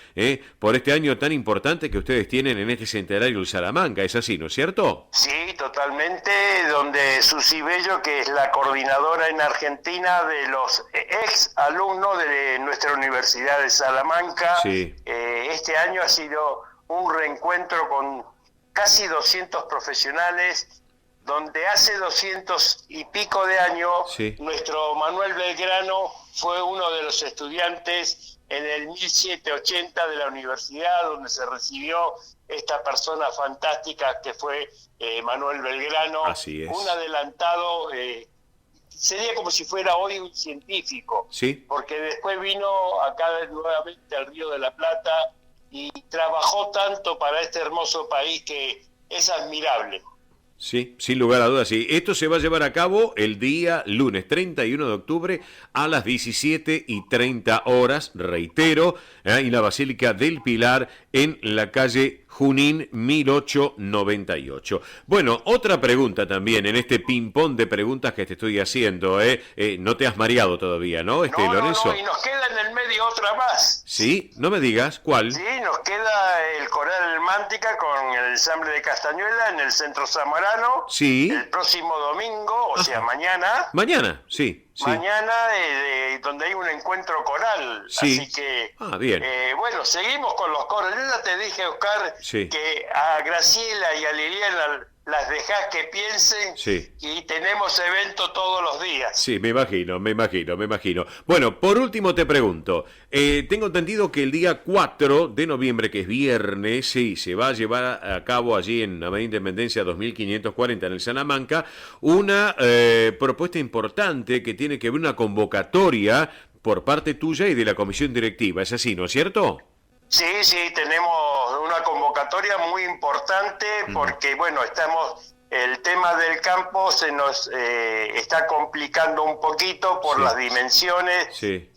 C: por este año tan importante que ustedes tienen en este centenario del Salamanca. ¿Es así, no es cierto?
M: Sí, totalmente, donde Susi Bello, que es la coordinadora en Argentina de los ex alumnos de nuestra Universidad de Salamanca, este año ha sido un reencuentro con casi 200 profesionales, donde hace 200 y pico de años nuestro Manuel Belgrano fue uno de los estudiantes en el 1780 de la universidad, donde se recibió esta persona fantástica que fue Manuel Belgrano.
C: Así es.
M: Un adelantado, sería como si fuera hoy un científico, porque después vino acá nuevamente al Río de la Plata y trabajó tanto para este hermoso país que es admirable.
C: Sí, sin lugar a dudas, sí. Esto se va a llevar a cabo el día lunes 31 de octubre a las 17:30 horas, reitero, en la Basílica del Pilar, en la calle Junín 1898. Bueno, otra pregunta también en este ping-pong de preguntas que te estoy haciendo. No te has mareado todavía, ¿no, Lorenzo?
M: No, y nos queda en el medio otra más.
C: Sí, no me digas, ¿cuál?
M: Sí, nos queda el Coral Mántica con el ensamble de Castañuela en el Centro Zamorano.
C: Sí.
M: El próximo domingo, o sea, mañana.
C: Mañana, sí.
M: Mañana, donde hay un encuentro coral. Así que,
C: bien.
M: bueno, seguimos con los coros. Yo ya te dije, Oscar, que a Graciela y a Liliana las dejás que piensen y tenemos evento todos los días.
C: Sí, me imagino. Bueno, por último te pregunto, tengo entendido que el día 4 de noviembre, que es viernes, se va a llevar a cabo allí en Avenida Independencia 2540 en el Salamanca, una propuesta importante que tiene que ver una convocatoria por parte tuya y de la comisión directiva. ¿Es así, no es cierto?
M: Sí, tenemos una convocatoria muy importante porque, bueno, estamos el tema del campo se nos está complicando un poquito por las dimensiones.
C: Sí.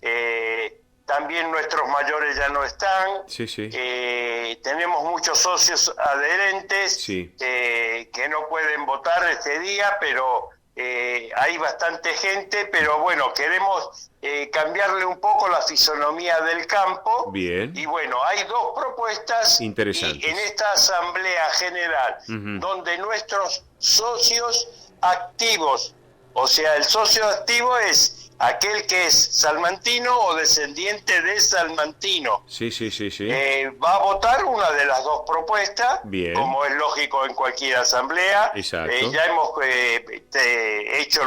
M: También nuestros mayores ya no están.
C: Sí, sí.
M: Tenemos muchos socios adherentes que no pueden votar este día, pero hay bastante gente. Pero bueno, queremos cambiarle un poco la fisonomía del campo.
C: Bien.
M: Y bueno, hay dos propuestas.
C: Interesantes.
M: Y en esta asamblea general, donde nuestros socios activos, o sea, el socio activo es aquel que es salmantino o descendiente de salmantino.
C: Sí.
M: Va a votar una de las dos propuestas,
C: Bien.
M: como es lógico en cualquier asamblea.
C: Exacto.
M: Ya hemos hecho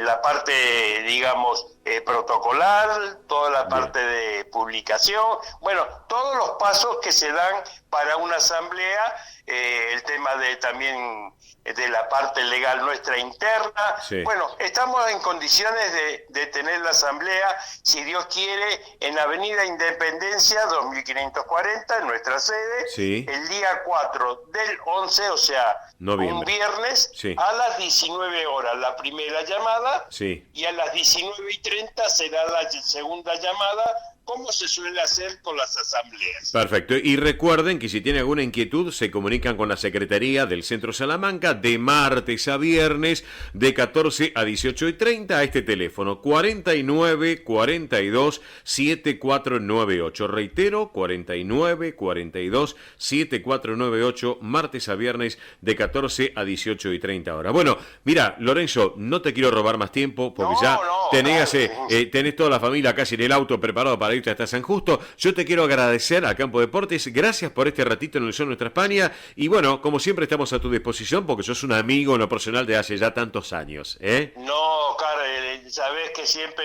M: la parte, digamos, protocolar, toda la parte de publicación, bueno, todos los pasos que se dan para una asamblea, el tema de también de la parte legal nuestra interna.
C: Sí.
M: Bueno, estamos en condiciones de tener la asamblea, si Dios quiere, en Avenida Independencia 2540, en nuestra sede,
C: Sí.
M: el día 4 del 11, o sea,
C: Noviembre.
M: un viernes,
C: Sí.
M: a las 19 horas la primera llamada,
C: Sí.
M: y a las 19:30 será la segunda llamada, como se suele hacer con las asambleas.
C: Perfecto. Y recuerden que si tienen alguna inquietud, se comunican con la Secretaría del Centro Salamanca de martes a viernes de 14 a 18:30 a este teléfono 49 42 7498. Reitero, 49 42 7498, martes a viernes de 14 a 18:30 horas. Bueno, mira, Lorenzo, no te quiero robar más tiempo porque tenés toda la familia casi en el auto preparado para irte hasta San Justo. Yo te quiero agradecer a Campo Deportes, gracias por este ratito en el Sol Nuestra España, y bueno, como siempre estamos a tu disposición porque sos un amigo en lo personal de hace ya tantos años, ¿eh?
M: No, Carl, sabés que siempre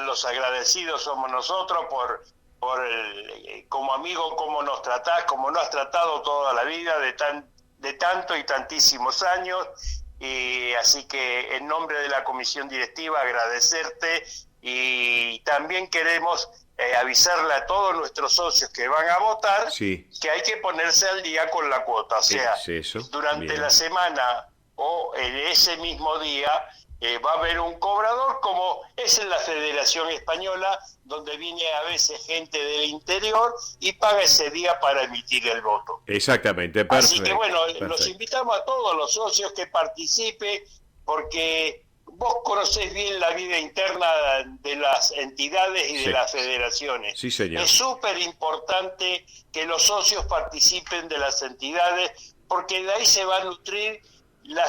M: los agradecidos somos nosotros por como amigo, cómo nos tratás, como nos has tratado toda la vida de tanto y tantísimos años, y así que en nombre de la comisión directiva agradecerte. Y también queremos avisarle a todos nuestros socios que van a votar que hay que ponerse al día con la cuota. O sea, durante la semana o en ese mismo día va a haber un cobrador, como es en la Federación Española, donde viene a veces gente del interior y paga ese día para emitir el voto.
C: Exactamente, perfecto.
M: Así que bueno, los invitamos a todos los socios que participen, porque vos conocés bien la vida interna de las entidades y de las federaciones.
C: Sí, señor.
M: Es súper importante que los socios participen de las entidades, porque de ahí se va a nutrir la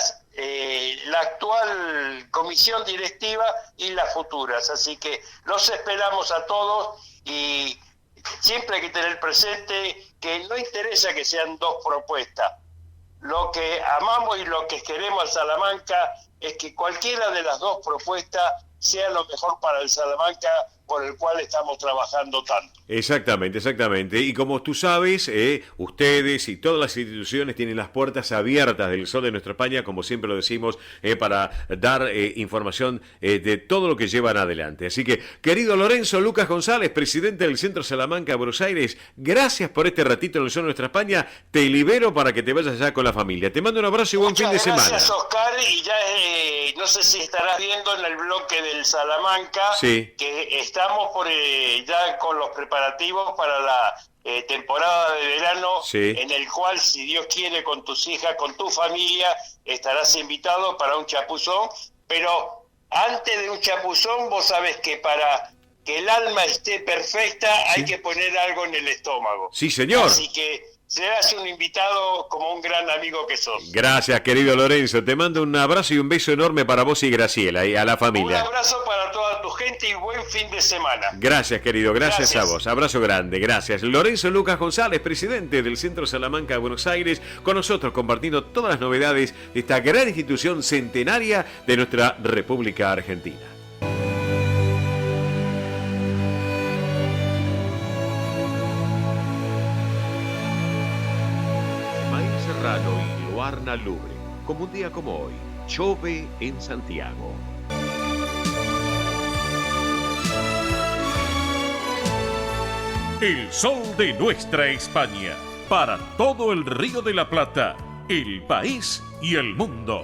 M: actual comisión directiva y las futuras. Así que los esperamos a todos, y siempre hay que tener presente que no interesa que sean dos propuestas. Lo que amamos y lo que queremos al Salamanca es que cualquiera de las dos propuestas sea lo mejor para el Salamanca, por el cual estamos trabajando tanto.
C: Exactamente. Y como tú sabes, ustedes y todas las instituciones tienen las puertas abiertas del Sol de Nuestra España, como siempre lo decimos, para dar información de todo lo que llevan adelante. Así que, querido Lorenzo Lucas González, presidente del Centro Salamanca de Buenos Aires, gracias por este ratito en el Sol de Nuestra España. Te libero para que te vayas allá con la familia. Te mando un abrazo y buen fin de semana.
M: Gracias, Oscar, y ya no sé si estarás viendo en el bloque del Salamanca que estamos ya con los preparativos para la temporada de verano, en el cual, si Dios quiere, con tus hijas, con tu familia, estarás invitado para un chapuzón. Pero antes de un chapuzón, vos sabés que para que el alma esté perfecta hay que poner algo en el estómago.
C: Sí, señor.
M: Así que serás un invitado como un gran amigo que sos.
C: Gracias, querido Lorenzo. Te mando un abrazo y un beso enorme para vos y Graciela y a la familia.
M: Un abrazo para toda tu gente y buen fin de semana.
C: Gracias, querido. Gracias a vos. Abrazo grande. Gracias. Lorenzo Lucas González, presidente del Centro Salamanca de Buenos Aires, con nosotros compartiendo todas las novedades de esta gran institución centenaria de nuestra República Argentina. Y Luarna Lubre, como un día como hoy, chove en Santiago.
N: El sol de nuestra España, para todo el Río de la Plata,
A: el país y el mundo.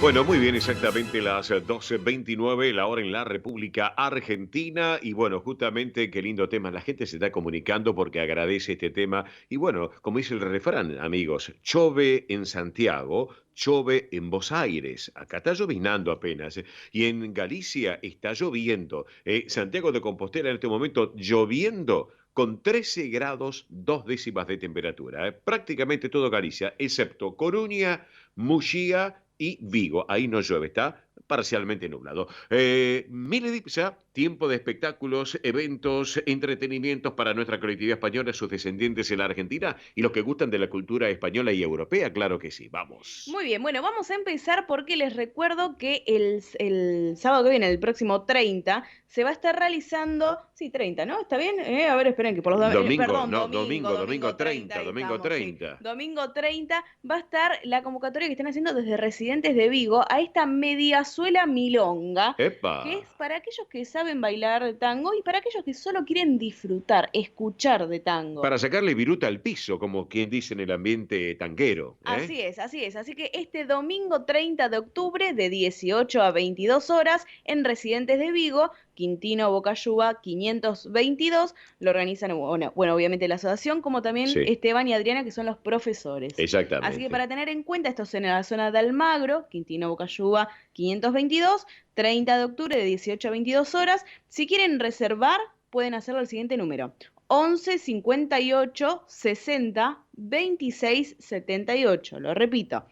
C: Bueno, muy bien, exactamente las 12:29, la hora en la República Argentina. Y bueno, justamente qué lindo tema. La gente se está comunicando porque agradece este tema. Y bueno, como dice el refrán, amigos, chove en Santiago, chove en Buenos Aires. Acá está llovinando apenas. Y en Galicia está lloviendo. Santiago de Compostela en este momento lloviendo con 13 grados 2 décimas de temperatura. Prácticamente todo Galicia, excepto Coruña, Muxía y Vigo. Ahí no llueve, está parcialmente nublado. Miledipsa, tiempo de espectáculos, eventos, entretenimientos para nuestra colectividad española, sus descendientes en la Argentina y los que gustan de la cultura española y europea, claro que sí. Vamos.
D: Muy bien, bueno, vamos a empezar porque les recuerdo que el sábado que viene, el próximo 30, se va a estar realizando, sí, 30, ¿no? ¿Está bien? A ver, esperen que por los
C: domingo
D: 30,
C: domingo 30.
D: Sí. Domingo 30 va a estar la convocatoria que están haciendo desde Residentes de Vigo a esta Mediazuela Milonga,
C: ¡Epa!
D: que es para aquellos que saben bailar tango y para aquellos que solo quieren disfrutar, escuchar de tango.
C: Para sacarle viruta al piso, como quien dice en el ambiente tanguero.
D: Así es, así es. Así que este domingo 30 de octubre, de 18 a 22 horas, en Residentes de Vigo, Quintino Bocayuba 522, lo organizan, bueno, obviamente la asociación, como también
C: Sí.
D: Esteban y Adriana, que son los profesores.
C: Exactamente.
D: Así que para tener en cuenta, esto es en la zona de Almagro, Quintino Bocayuba 522, 30 de octubre de 18 a 22 horas. Si quieren reservar, pueden hacerlo al siguiente número: 11 58 60 26 78. Lo repito: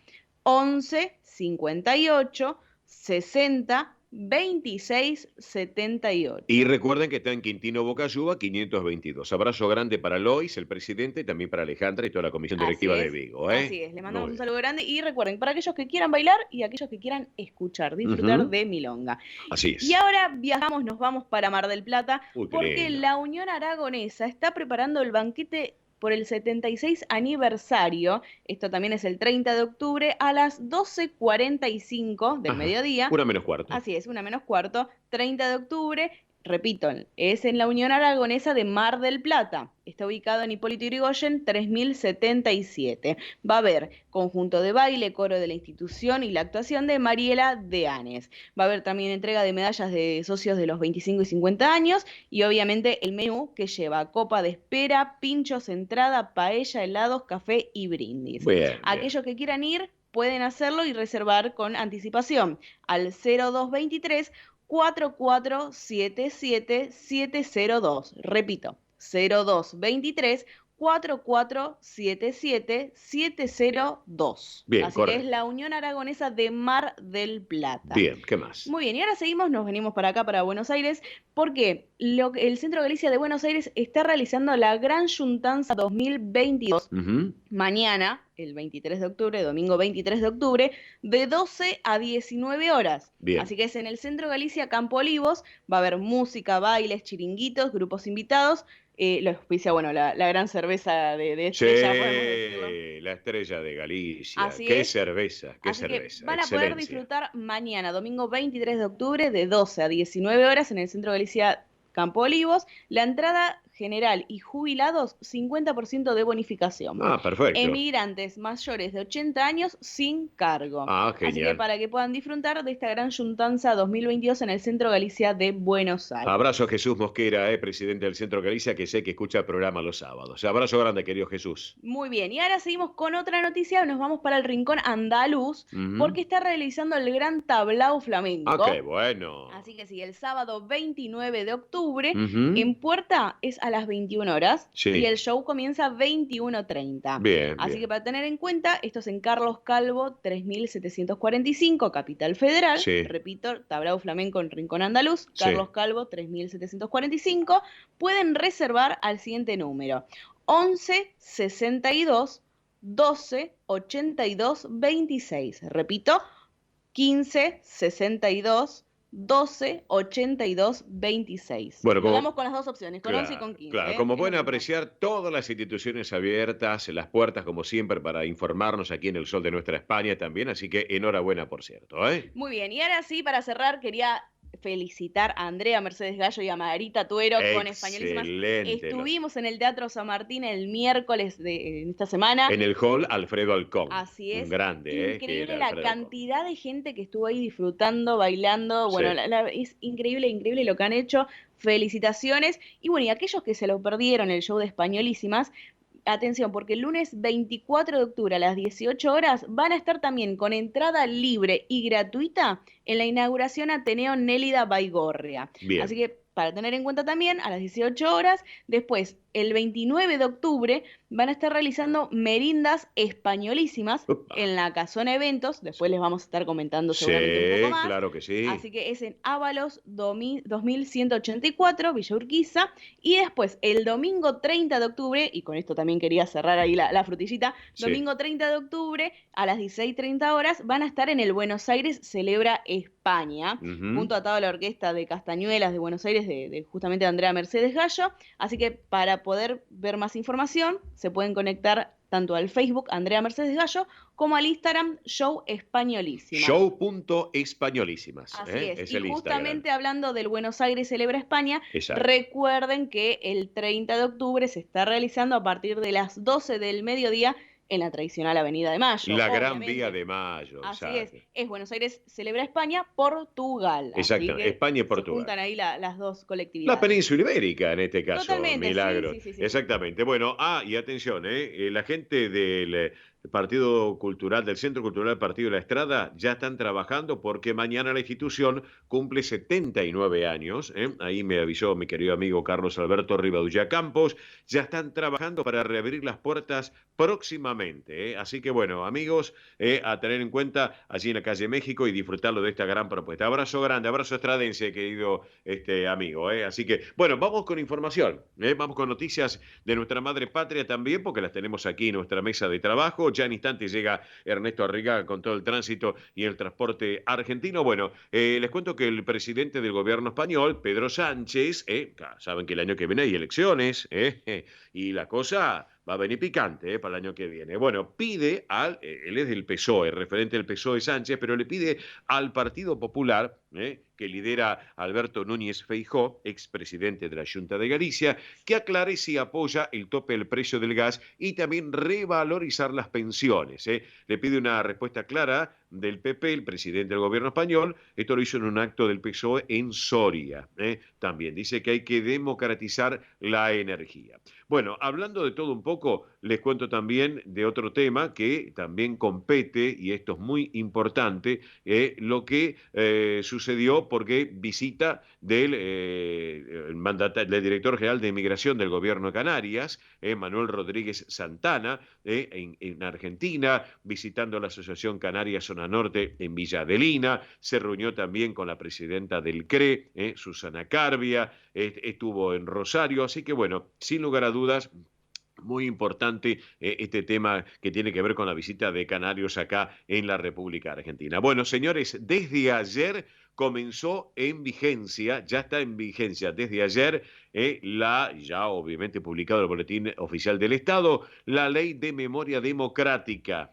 D: 11 58 60 26 78.
C: Y recuerden que está en Quintino Bocayuba 522. Abrazo grande para Lois, el presidente, y también para Alejandra y toda la comisión directiva de Vigo.
D: Así es, le mandamos un saludo grande y recuerden, para aquellos que quieran bailar y aquellos que quieran escuchar, disfrutar de milonga.
C: Así es.
D: Y ahora viajamos, nos vamos para Mar del Plata,
C: Uy, qué
D: porque
C: lindo.
D: la Unión Aragonesa está preparando el banquete por el 76 aniversario. Esto también es el 30 de octubre a las 12:45 del
C: Ajá,
D: mediodía.
C: 1:45.
D: Así es, 1:45, 30 de octubre. Repito, es en la Unión Aragonesa de Mar del Plata. Está ubicado en Hipólito Yrigoyen 3077. Va a haber conjunto de baile, coro de la institución y la actuación de Mariela Deanes. Va a haber también entrega de medallas de socios de los 25 y 50 años y obviamente el menú que lleva copa de espera, pinchos, entrada, paella, helados, café y brindis.
C: Bien,
D: Aquellos que quieran ir pueden hacerlo y reservar con anticipación al 0223 4477 702. Repito, 0223 4477 702.
C: Bien,
D: Así
C: correcto.
D: que es la Unión Aragonesa de Mar del Plata.
C: Bien, ¿qué más?
D: Muy bien, y ahora seguimos, nos venimos para acá, para Buenos Aires, porque el Centro Galicia de Buenos Aires está realizando la Gran Juntanza 2022
C: Ujú.
D: mañana, el 23 de octubre, domingo 23 de octubre, de 12 a 19 horas.
C: Bien.
D: Así que es en el Centro Galicia Campo Olivos, va a haber música, bailes, chiringuitos, grupos invitados, lo auspicia, bueno, la gran cerveza de
C: Sí,
D: Estrella, podemos decirlo.
C: la estrella de Galicia.
D: Así
C: Qué
D: es.
C: cerveza, qué
D: Así que
C: cerveza.
D: van a poder
C: Excelencia.
D: disfrutar mañana, domingo 23 de octubre, de 12 a 19 horas en el Centro Galicia Campo Olivos. La entrada general y jubilados, 50% de bonificación.
C: Ah, perfecto.
D: Emigrantes mayores de 80 años sin cargo.
C: Ah,
D: Así que
C: genial.
D: para que puedan disfrutar de esta gran juntanza 2022 en el Centro Galicia de Buenos Aires.
C: Abrazo a Jesús Mosquera, presidente del Centro Galicia, que sé que escucha el programa los sábados. Abrazo grande, querido Jesús.
D: Muy bien, y ahora seguimos con otra noticia, nos vamos para el rincón andaluz,
C: Ujú.
D: porque está realizando el Gran Tablao Flamenco.
C: Ah, qué bueno.
D: Así que sí, el sábado 29 de octubre,
C: Ujú.
D: en Puerta es a las 21 horas
C: Sí.
D: y el show comienza a 21:30.
C: Bien,
D: Así
C: bien.
D: que para tener en cuenta, esto es en Carlos Calvo 3745, Capital Federal.
C: Sí.
D: Repito, Tablao Flamenco en Rincón Andaluz,
C: Sí.
D: Carlos Calvo 3745. Pueden reservar al siguiente número: 11 62 12 82 26. Repito, 15 62 12 82 26.
C: Bueno, como-
D: Vamos con las dos opciones, con 11 y con 15.
C: Claro, como pueden apreciar, todas las instituciones abiertas, las puertas como siempre para informarnos aquí en el sol de nuestra España también, así que enhorabuena por cierto, ¿eh?
D: Muy bien, y ahora sí, para cerrar, quería felicitar a Andrea Mercedes Gallo y a Margarita Tuero con Españolísimas.
C: Excelente.
D: Estuvimos en el Teatro San Martín el miércoles de esta semana.
C: En el hall Alfredo Alcón.
D: Así es.
C: Un grande, que
D: Increíble
C: era
D: la
C: Alfredo Alcón.
D: cantidad de gente que estuvo ahí disfrutando, bailando. Bueno,
C: Sí.
D: es increíble, increíble lo que han hecho. Felicitaciones. Y bueno, y aquellos que se lo perdieron el show de Españolísimas, atención, porque el lunes 24 de octubre a las 18 horas van a estar también con entrada libre y gratuita en la inauguración Ateneo Nélida Baigorria.
C: Bien.
D: Así que para tener en cuenta también, a las 18 horas, después, el 29 de octubre, van a estar realizando merindas españolísimas en la Casona Eventos. Después les vamos a estar comentando seguramente un poco más.
C: Claro que sí.
D: Así que es en Ábalos 2184, Villa Urquiza. Y después, el domingo 30 de octubre, y con esto también quería cerrar ahí la frutillita,
C: Sí.
D: domingo 30 de octubre, a las 16:30 horas, van a estar en el Buenos Aires Celebra España,
C: Ujú.
D: junto a toda la orquesta de Castañuelas de Buenos Aires, de justamente Andrea Mercedes Gallo. Así que para poder ver más información, se pueden conectar tanto al Facebook Andrea Mercedes Gallo como al Instagram Show Españolísimas.
C: Show.españolísimas.
D: Así es.
C: el
D: Y
C: Instagram.
D: justamente hablando del Buenos Aires Celebra España,
C: Exacto.
D: recuerden que el 30 de octubre se está realizando a partir de las 12 del mediodía en la tradicional Avenida de Mayo.
C: La Gran
D: obviamente.
C: Vía de Mayo.
D: Así
C: exacto.
D: es Buenos Aires Celebra España, Portugal. Así
C: Exacto,
D: que
C: España y
D: se
C: Portugal.
D: juntan ahí las dos colectividades.
C: La península ibérica, en este caso,
D: Totalmente, sí,
C: Milagros.
D: sí.
C: Exactamente. Bueno, y atención, la gente del Partido Cultural, del Centro Cultural Partido de la Estrada, ya están trabajando porque mañana la institución cumple 79 años. Ahí me avisó mi querido amigo Carlos Alberto Rivadulla Campos. Ya están trabajando para reabrir las puertas próximamente. Así que bueno, amigos, a tener en cuenta allí en la calle México y disfrutarlo de esta gran propuesta. Abrazo grande, abrazo estradense, querido amigo. Así que bueno, vamos con información. Vamos con noticias de nuestra madre patria también, porque las tenemos aquí en nuestra mesa de trabajo. Ya en instantes llega Ernesto Arriaga con todo el tránsito y el transporte argentino. Bueno, les cuento que el presidente del gobierno español, Pedro Sánchez, saben que el año que viene hay elecciones, y la cosa va a venir picante para el año que viene. Bueno, pide él es del PSOE, referente del PSOE Sánchez, pero le pide al Partido Popular, que lidera Alberto Núñez Feijóo, expresidente de la Junta de Galicia, que aclare si apoya el tope del precio del gas y también revalorizar las pensiones. Le pide una respuesta clara del PP, el presidente del gobierno español. Esto lo hizo en un acto del PSOE en Soria. También dice que hay que democratizar la energía. Bueno, hablando de todo un poco, les cuento también de otro tema que también compete, y esto es muy importante, lo que sucedió porque visita del director general de Inmigración del Gobierno de Canarias, Manuel Rodríguez Santana, en Argentina, visitando la Asociación Canaria Zona Norte en Villa Adelina. Se reunió también con la presidenta del CRE, Susana Carbia, estuvo en Rosario. Así que bueno, sin lugar a dudas, muy importante este tema que tiene que ver con la visita de canarios acá en la República Argentina. Bueno, señores, desde ayer comenzó en vigencia, ya está en vigencia desde ayer, ya obviamente publicado en el Boletín Oficial del Estado, la Ley de Memoria Democrática,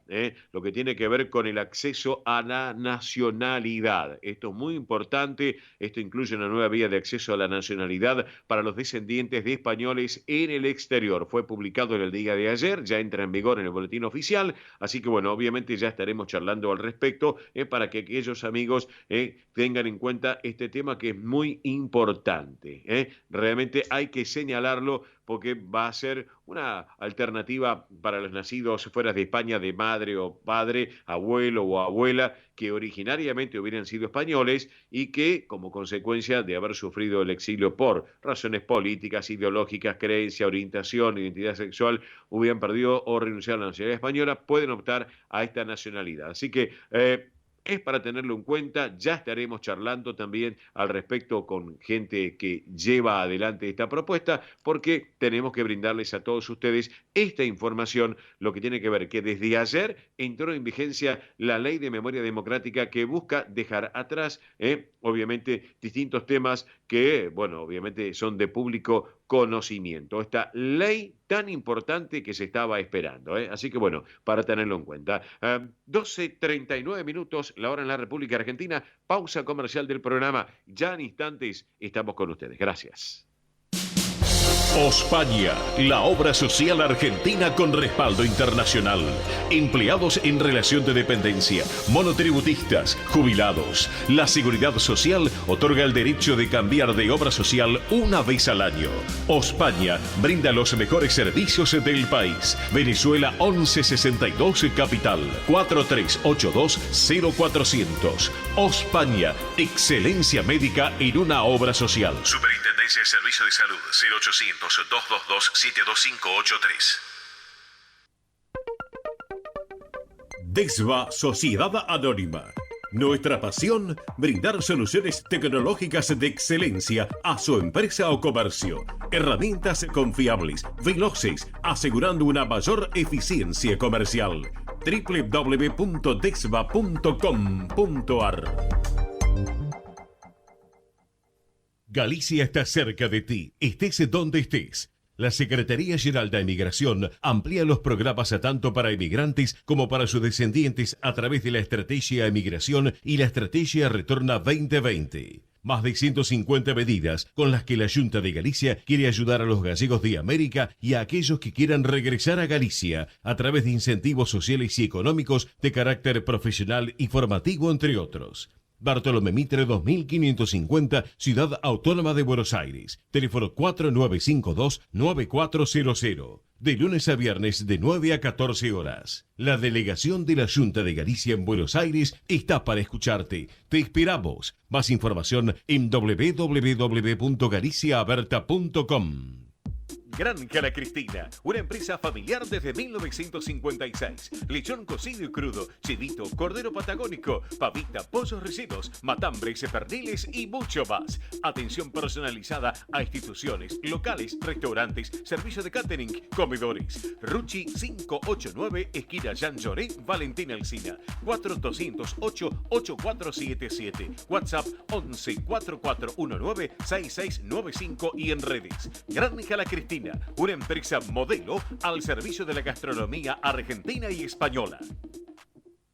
C: lo que tiene que ver con el acceso a la nacionalidad. Esto es muy importante, esto incluye una nueva vía de acceso a la nacionalidad para los descendientes de españoles en el exterior. Fue publicado en el día de ayer, ya entra en vigor en el Boletín Oficial, así que bueno, obviamente ya estaremos charlando al respecto para que aquellos amigos tengan en cuenta este tema que es muy importante. Realmente hay que señalarlo porque va a ser una alternativa para los nacidos fuera de España de madre o padre, abuelo o abuela, que originariamente hubieran sido españoles y que, como consecuencia de haber sufrido el exilio por razones políticas, ideológicas, creencia, orientación, identidad sexual, hubieran perdido o renunciado a la nacionalidad española, pueden optar a esta nacionalidad. Así que es para tenerlo en cuenta. Ya estaremos charlando también al respecto con gente que lleva adelante esta propuesta, porque tenemos que brindarles a todos ustedes esta información, lo que tiene que ver que desde ayer entró en vigencia la Ley de Memoria Democrática que busca dejar atrás, obviamente, distintos temas que, bueno, obviamente son de público conocimiento. Esta ley tan importante que se estaba esperando, Así que, bueno, para tenerlo en cuenta. 12:39 minutos, la hora en la República Argentina. Pausa comercial del programa. Ya en instantes estamos con ustedes. Gracias.
G: Ospaña, la obra social argentina con respaldo internacional. Empleados en relación de dependencia, monotributistas, jubilados. La Seguridad Social otorga el derecho de cambiar de obra social una vez al año. Ospaña brinda los mejores servicios del país. Venezuela 1162 Capital, 4382-0400. Ospaña, excelencia médica en una obra social.
H: Superintendencia de Servicio de Salud, 0800-222-72583.
G: DESVA Sociedad Anónima. Nuestra pasión, brindar soluciones tecnológicas de excelencia a su empresa o comercio. Herramientas confiables, veloces, asegurando una mayor eficiencia comercial. www.desva.com.ar. Galicia está cerca de ti, estés donde estés. La Secretaría General de Emigración amplía los programas tanto para emigrantes como para sus descendientes a través de la Estrategia Emigración y la Estrategia Retorna 2020. Más de 150 medidas con las que la Junta de Galicia quiere ayudar a los gallegos de América y a aquellos que quieran regresar a Galicia a través de incentivos sociales y económicos de carácter profesional y formativo, entre otros. Bartolomé Mitre 2550, Ciudad Autónoma de Buenos Aires. Teléfono 4952-9400. De lunes a viernes de 9 a 14 horas. La delegación de la Junta de Galicia en Buenos Aires está para escucharte. Te esperamos. Más información en www.galiciaaberta.com.
A: Granja La Cristina, una empresa familiar desde 1956. Lechón cocido y crudo, chivito, cordero patagónico, pavita, pollos rellenos, matambres, perniles y mucho más. Atención personalizada a instituciones, locales, restaurantes, servicio de catering, comedores. Ruchi 589, esquina Jean Lloré, Valentina Alsina. 4208-8477. WhatsApp 11-4419-6695 y en redes. Granja La Cristina, una empresa modelo al servicio de la gastronomía argentina y española.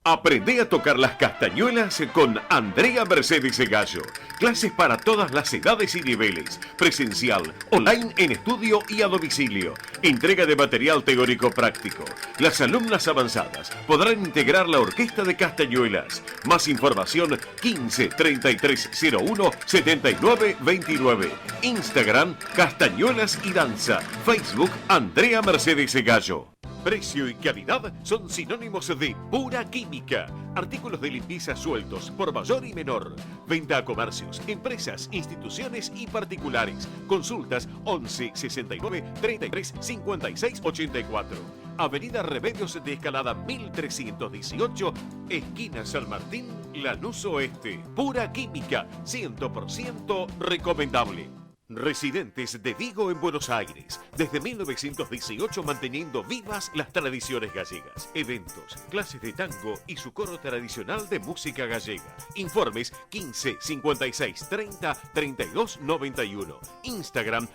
C: Aprende a tocar las castañuelas con Andrea Mercedes Gallo. Clases para todas las edades y niveles. Presencial, online, en estudio y a domicilio. Entrega de material teórico práctico. Las alumnas avanzadas podrán integrar la orquesta de castañuelas. Más información 15 3301 79 29. Instagram Castañuelas y Danza. Facebook Andrea Mercedes Gallo.
A: Precio y calidad son sinónimos de pura química. Artículos de limpieza sueltos por mayor y menor. Venta a comercios, empresas, instituciones y particulares. Consultas 11 69 33 56 84. Avenida Remedios de Escalada 1318, esquina San Martín, Lanús Oeste. Pura química, 100% recomendable. Residentes de Vigo en Buenos Aires, desde 1918 manteniendo vivas las tradiciones gallegas, eventos, clases de tango y su coro tradicional de música gallega. Informes 15 56 30 32 91. Instagram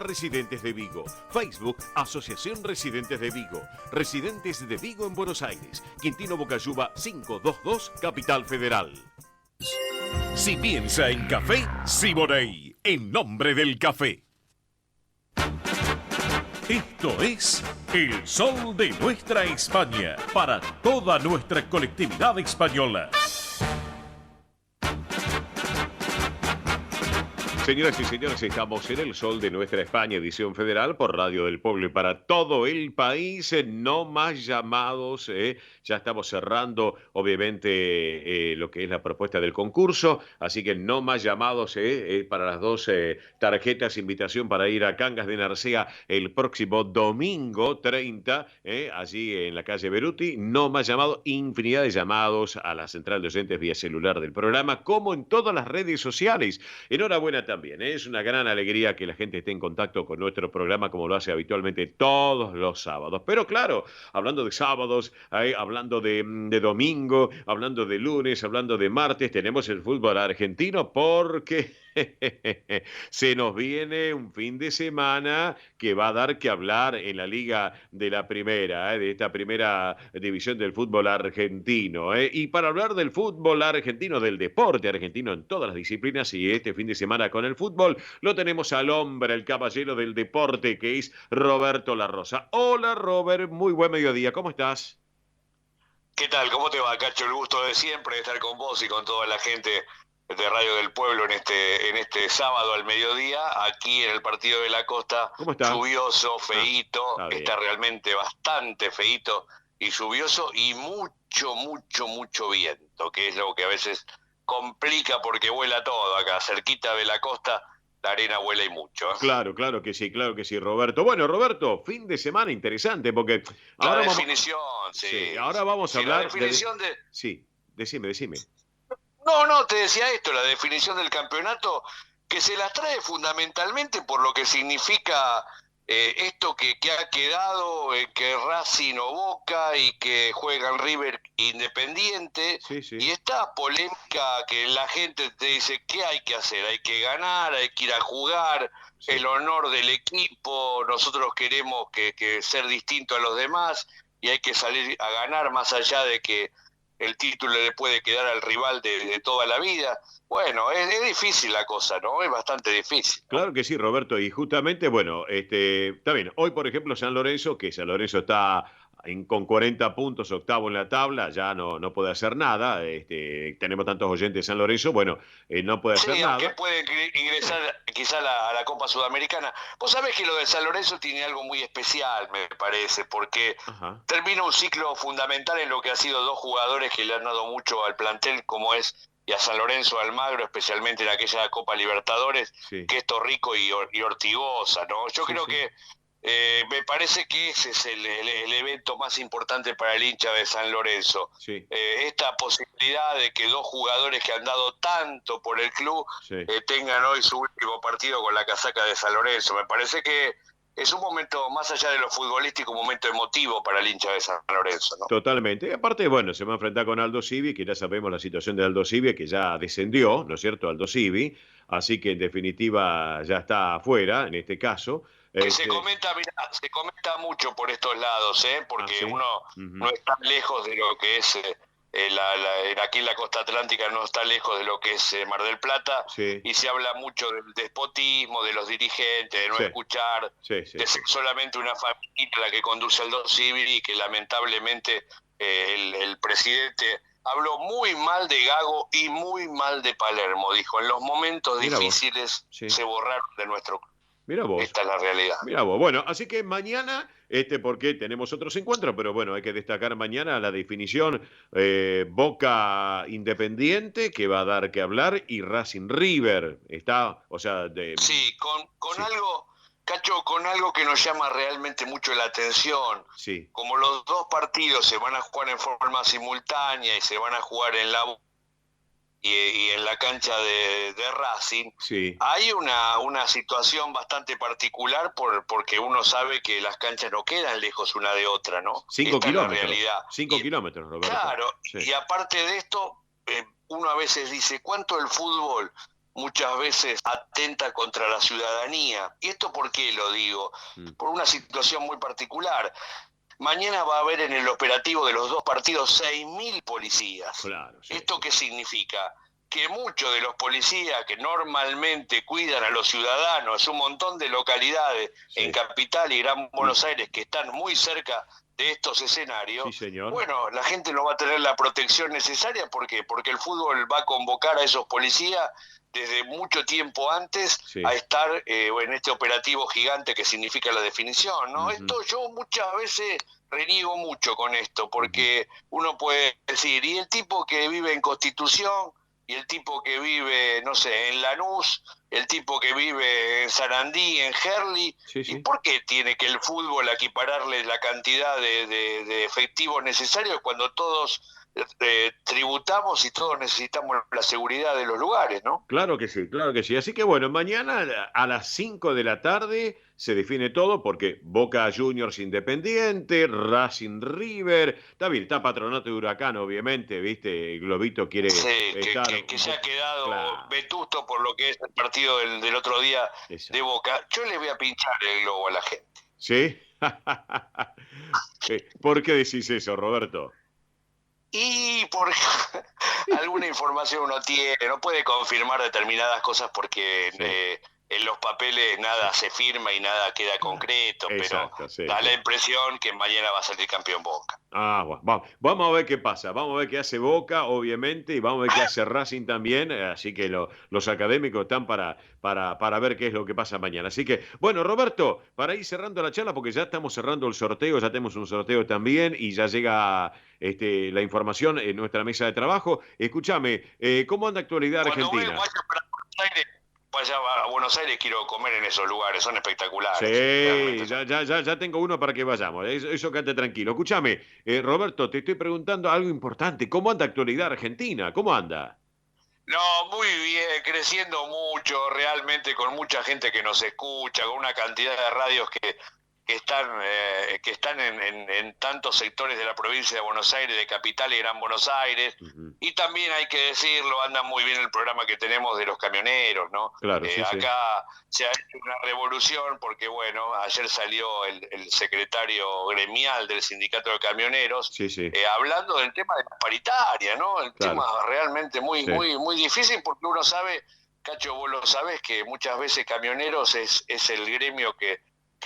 A: @Residentes de Vigo. Facebook Asociación Residentes de Vigo. Residentes de Vigo en Buenos Aires. Quintino Bocayuba 522, Capital Federal.
G: Si piensa en café, Siboney, en nombre del café. Esto es El Sol de Nuestra España, para toda nuestra colectividad española.
C: Señoras y señores, estamos en el sol de nuestra España, edición federal por Radio del Pueblo y para todo el país. No más llamados. Ya estamos cerrando, obviamente, lo que es la propuesta del concurso. Así que no más llamados para las dos tarjetas. Invitación para ir a Cangas de Narcea el próximo domingo 30, allí en la calle Beruti. No más llamados, infinidad de llamados a la central de oyentes vía celular del programa, como en todas las redes sociales. Enhorabuena también, es una gran alegría que la gente esté en contacto con nuestro programa como lo hace habitualmente todos los sábados. Pero claro, hablando de sábados, hablando de domingo, hablando de lunes, hablando de martes, tenemos el fútbol argentino porque se nos viene un fin de semana que va a dar que hablar en la liga de la primera, de esta primera división del fútbol argentino. Y para hablar del fútbol argentino, del deporte argentino en todas las disciplinas y este fin de semana con el fútbol, lo tenemos al hombre, el caballero del deporte, que es Roberto La Rosa. Hola Robert, muy buen mediodía, ¿cómo estás?
N: ¿Qué tal? ¿Cómo te va, Cacho? El gusto de siempre de estar con vos y con toda la gente de Radio del Pueblo en este sábado al mediodía, aquí en el partido de la Costa.
C: ¿Cómo está?
N: Lluvioso, feíto, está realmente bastante feíto y lluvioso y mucho viento, que es lo que a veces complica porque vuela todo acá, cerquita de la costa, la arena vuela y mucho.
C: Claro que sí, Roberto. Bueno, Roberto, fin de semana interesante porque...
N: La definición,
C: sí. Ahora vamos a hablar...
N: La definición de...
C: Sí, decime.
N: No, te decía esto, la definición del campeonato, que se las trae fundamentalmente por lo que significa esto que ha quedado, que Racing o Boca y que juegan River Independiente, sí. Y esta polémica que la gente te dice, ¿qué hay que hacer? Hay que ganar, hay que ir a jugar, sí. El honor del equipo, nosotros queremos que ser distinto a los demás y hay que salir a ganar más allá de que el título le puede quedar al rival de toda la vida. Bueno, es difícil la cosa, ¿no? Es bastante difícil.
C: Claro que sí, Roberto, y justamente, bueno, está bien. Hoy, por ejemplo, San Lorenzo está con 40 puntos, octavo en la tabla, ya no puede hacer nada. Tenemos tantos oyentes de San Lorenzo, bueno, no puede hacer nada.
N: Sí, aunque puede ingresar quizá a la Copa Sudamericana. Vos sabés que lo de San Lorenzo tiene algo muy especial, me parece, porque termina un ciclo fundamental en lo que ha sido dos jugadores que le han dado mucho al plantel, como es y a San Lorenzo Almagro, especialmente en aquella Copa Libertadores, sí. Que es Torrico y Ortigosa, ¿no? Yo creo que me parece que ese es el evento más importante para el hincha de San Lorenzo. Sí. Esta posibilidad de que dos jugadores que han dado tanto por el club tengan hoy su último partido con la casaca de San Lorenzo. Me parece que es un momento, más allá de lo futbolístico, un momento emotivo para el hincha de San Lorenzo, ¿no?
C: Totalmente. Y aparte, bueno, se va a enfrentar con Aldo Civi, que ya sabemos la situación de Aldo Civi, que ya descendió, ¿no es cierto?, Aldo Civi. Así que en definitiva ya está afuera, en este caso.
N: Se comenta mucho por estos lados, porque uno no está lejos de lo que es aquí en la costa atlántica, no está lejos de lo que es Mar del Plata, y se habla mucho del despotismo, de los dirigentes, de no escuchar, de ser solamente una familia la que conduce al Aldo Civi, y que lamentablemente el presidente habló muy mal de Gago y muy mal de Palermo, dijo, en los momentos difíciles se borraron de nuestro club.
C: Mira vos.
N: Esta es la realidad.
C: Mira vos. Bueno, así que mañana, porque tenemos otros encuentros, pero bueno, hay que destacar mañana la definición Boca Independiente, que va a dar que hablar, y Racing River.
N: Sí, con algo, Cacho, con algo que nos llama realmente mucho la atención.
C: Sí.
N: Como los dos partidos se van a jugar en forma simultánea y se van a jugar en la y en la cancha de Racing, hay una situación bastante particular porque uno sabe que las canchas no quedan lejos una de otra, ¿no?
C: 5 kilómetros.
N: Es la realidad.
C: 5 kilómetros, Roberto.
N: Claro, y aparte de esto, uno a veces dice, ¿cuánto el fútbol muchas veces atenta contra la ciudadanía? ¿Y esto por qué lo digo? Por una situación muy particular. Mañana va a haber en el operativo de los dos partidos 6.000 policías.
C: Claro,
N: ¿Esto qué significa? Que muchos de los policías que normalmente cuidan a los ciudadanos, un montón de localidades en Capital y Gran Buenos Aires que están muy cerca de estos escenarios, bueno, la gente no va a tener la protección necesaria. ¿Por qué? Porque el fútbol va a convocar a esos policías desde mucho tiempo antes
C: Sí.
N: a estar en este operativo gigante que significa la definición, ¿no? Esto yo muchas veces reniego mucho con esto, porque uno puede decir, y el tipo que vive en Constitución, y el tipo que vive, no sé, en Lanús, el tipo que vive en Sarandí, en Herli, ¿y por qué tiene que el fútbol equipararle la cantidad de efectivos necesarios cuando todos tributamos y todos necesitamos la seguridad de los lugares, ¿no?
C: Claro que sí, claro que sí. Así que bueno, mañana a las 5 de la tarde se define todo porque Boca Juniors Independiente, Racing River, está bien, está Patronato de Huracán, obviamente, ¿viste? El Globito quiere estar...
N: que se ha quedado vetusto por lo que es el partido del otro día de Boca. Yo le voy a pinchar el globo a la gente.
C: ¿Sí? ¿Por qué decís eso, Roberto?
N: Y porque alguna información uno tiene, no puede confirmar determinadas cosas porque en los papeles nada se firma y nada queda concreto,
C: Exacto,
N: pero da la impresión que mañana va a salir campeón Boca.
C: Ah, bueno, vamos a ver qué pasa, vamos a ver qué hace Boca, obviamente, y vamos a ver qué hace Racing también, así que los académicos están para ver qué es lo que pasa mañana. Así que, bueno, Roberto, para ir cerrando la charla, porque ya estamos cerrando el sorteo, ya tenemos un sorteo también, y ya llega la información en nuestra mesa de trabajo. Escúchame, ¿cómo anda actualidad Argentina?
N: Vaya a Buenos Aires, quiero comer en esos lugares, son espectaculares.
C: Sí, ya tengo uno para que vayamos, eso quédate tranquilo. Escúchame, Roberto, te estoy preguntando algo importante. ¿Cómo anda actualidad Argentina? ¿Cómo anda?
N: No, muy bien, creciendo mucho, realmente con mucha gente que nos escucha, con una cantidad de radios que están en tantos sectores de la provincia de Buenos Aires, de Capital y Gran Buenos Aires, y también hay que decirlo, anda muy bien el programa que tenemos de los camioneros, ¿no?
C: Claro,
N: acá se ha hecho una revolución porque, bueno, ayer salió el secretario gremial del sindicato de camioneros hablando del tema de la paritaria, ¿no? El tema realmente muy difícil porque uno sabe, Cacho, vos lo sabés, que muchas veces camioneros es el gremio que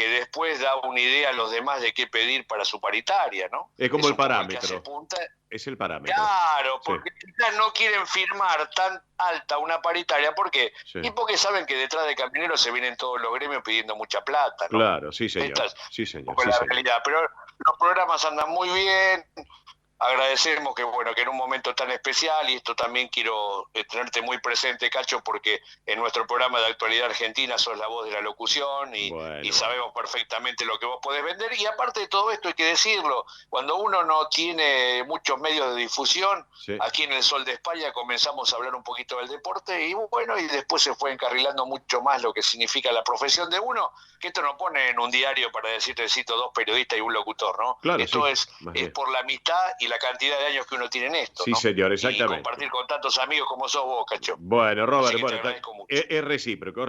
N: después da una idea a los demás de qué pedir para su paritaria, ¿no?
C: Es como el
N: un poco
C: parámetro.
N: punta.
C: Es el parámetro.
N: Claro, porque quizás no quieren firmar tan alta una paritaria. ¿Por qué? Y porque saben que detrás de camioneros se vienen todos los gremios pidiendo mucha plata, ¿no?
C: Claro, sí, señor.
N: Sí, señor. Realidad. Pero los programas andan muy bien. Agradecemos que en un momento tan especial, y esto también quiero tenerte muy presente, Cacho, porque en nuestro programa de Actualidad Argentina sos la voz de la locución y sabemos perfectamente lo que vos podés vender. Y aparte de todo esto hay que decirlo, cuando uno no tiene muchos medios de difusión, aquí en El Sol de España comenzamos a hablar un poquito del deporte y después se fue encarrilando mucho más lo que significa la profesión de uno, que esto no pone en un diario para decirte necesito 2 periodistas y un locutor, ¿no?
C: Claro,
N: esto es por la amistad y la cantidad de años que uno tiene en esto.
C: Sí,
N: ¿no?
C: señor, exactamente.
N: Y compartir con tantos amigos como sos vos, Cacho.
C: Bueno, Robert,
N: es
C: recíproco.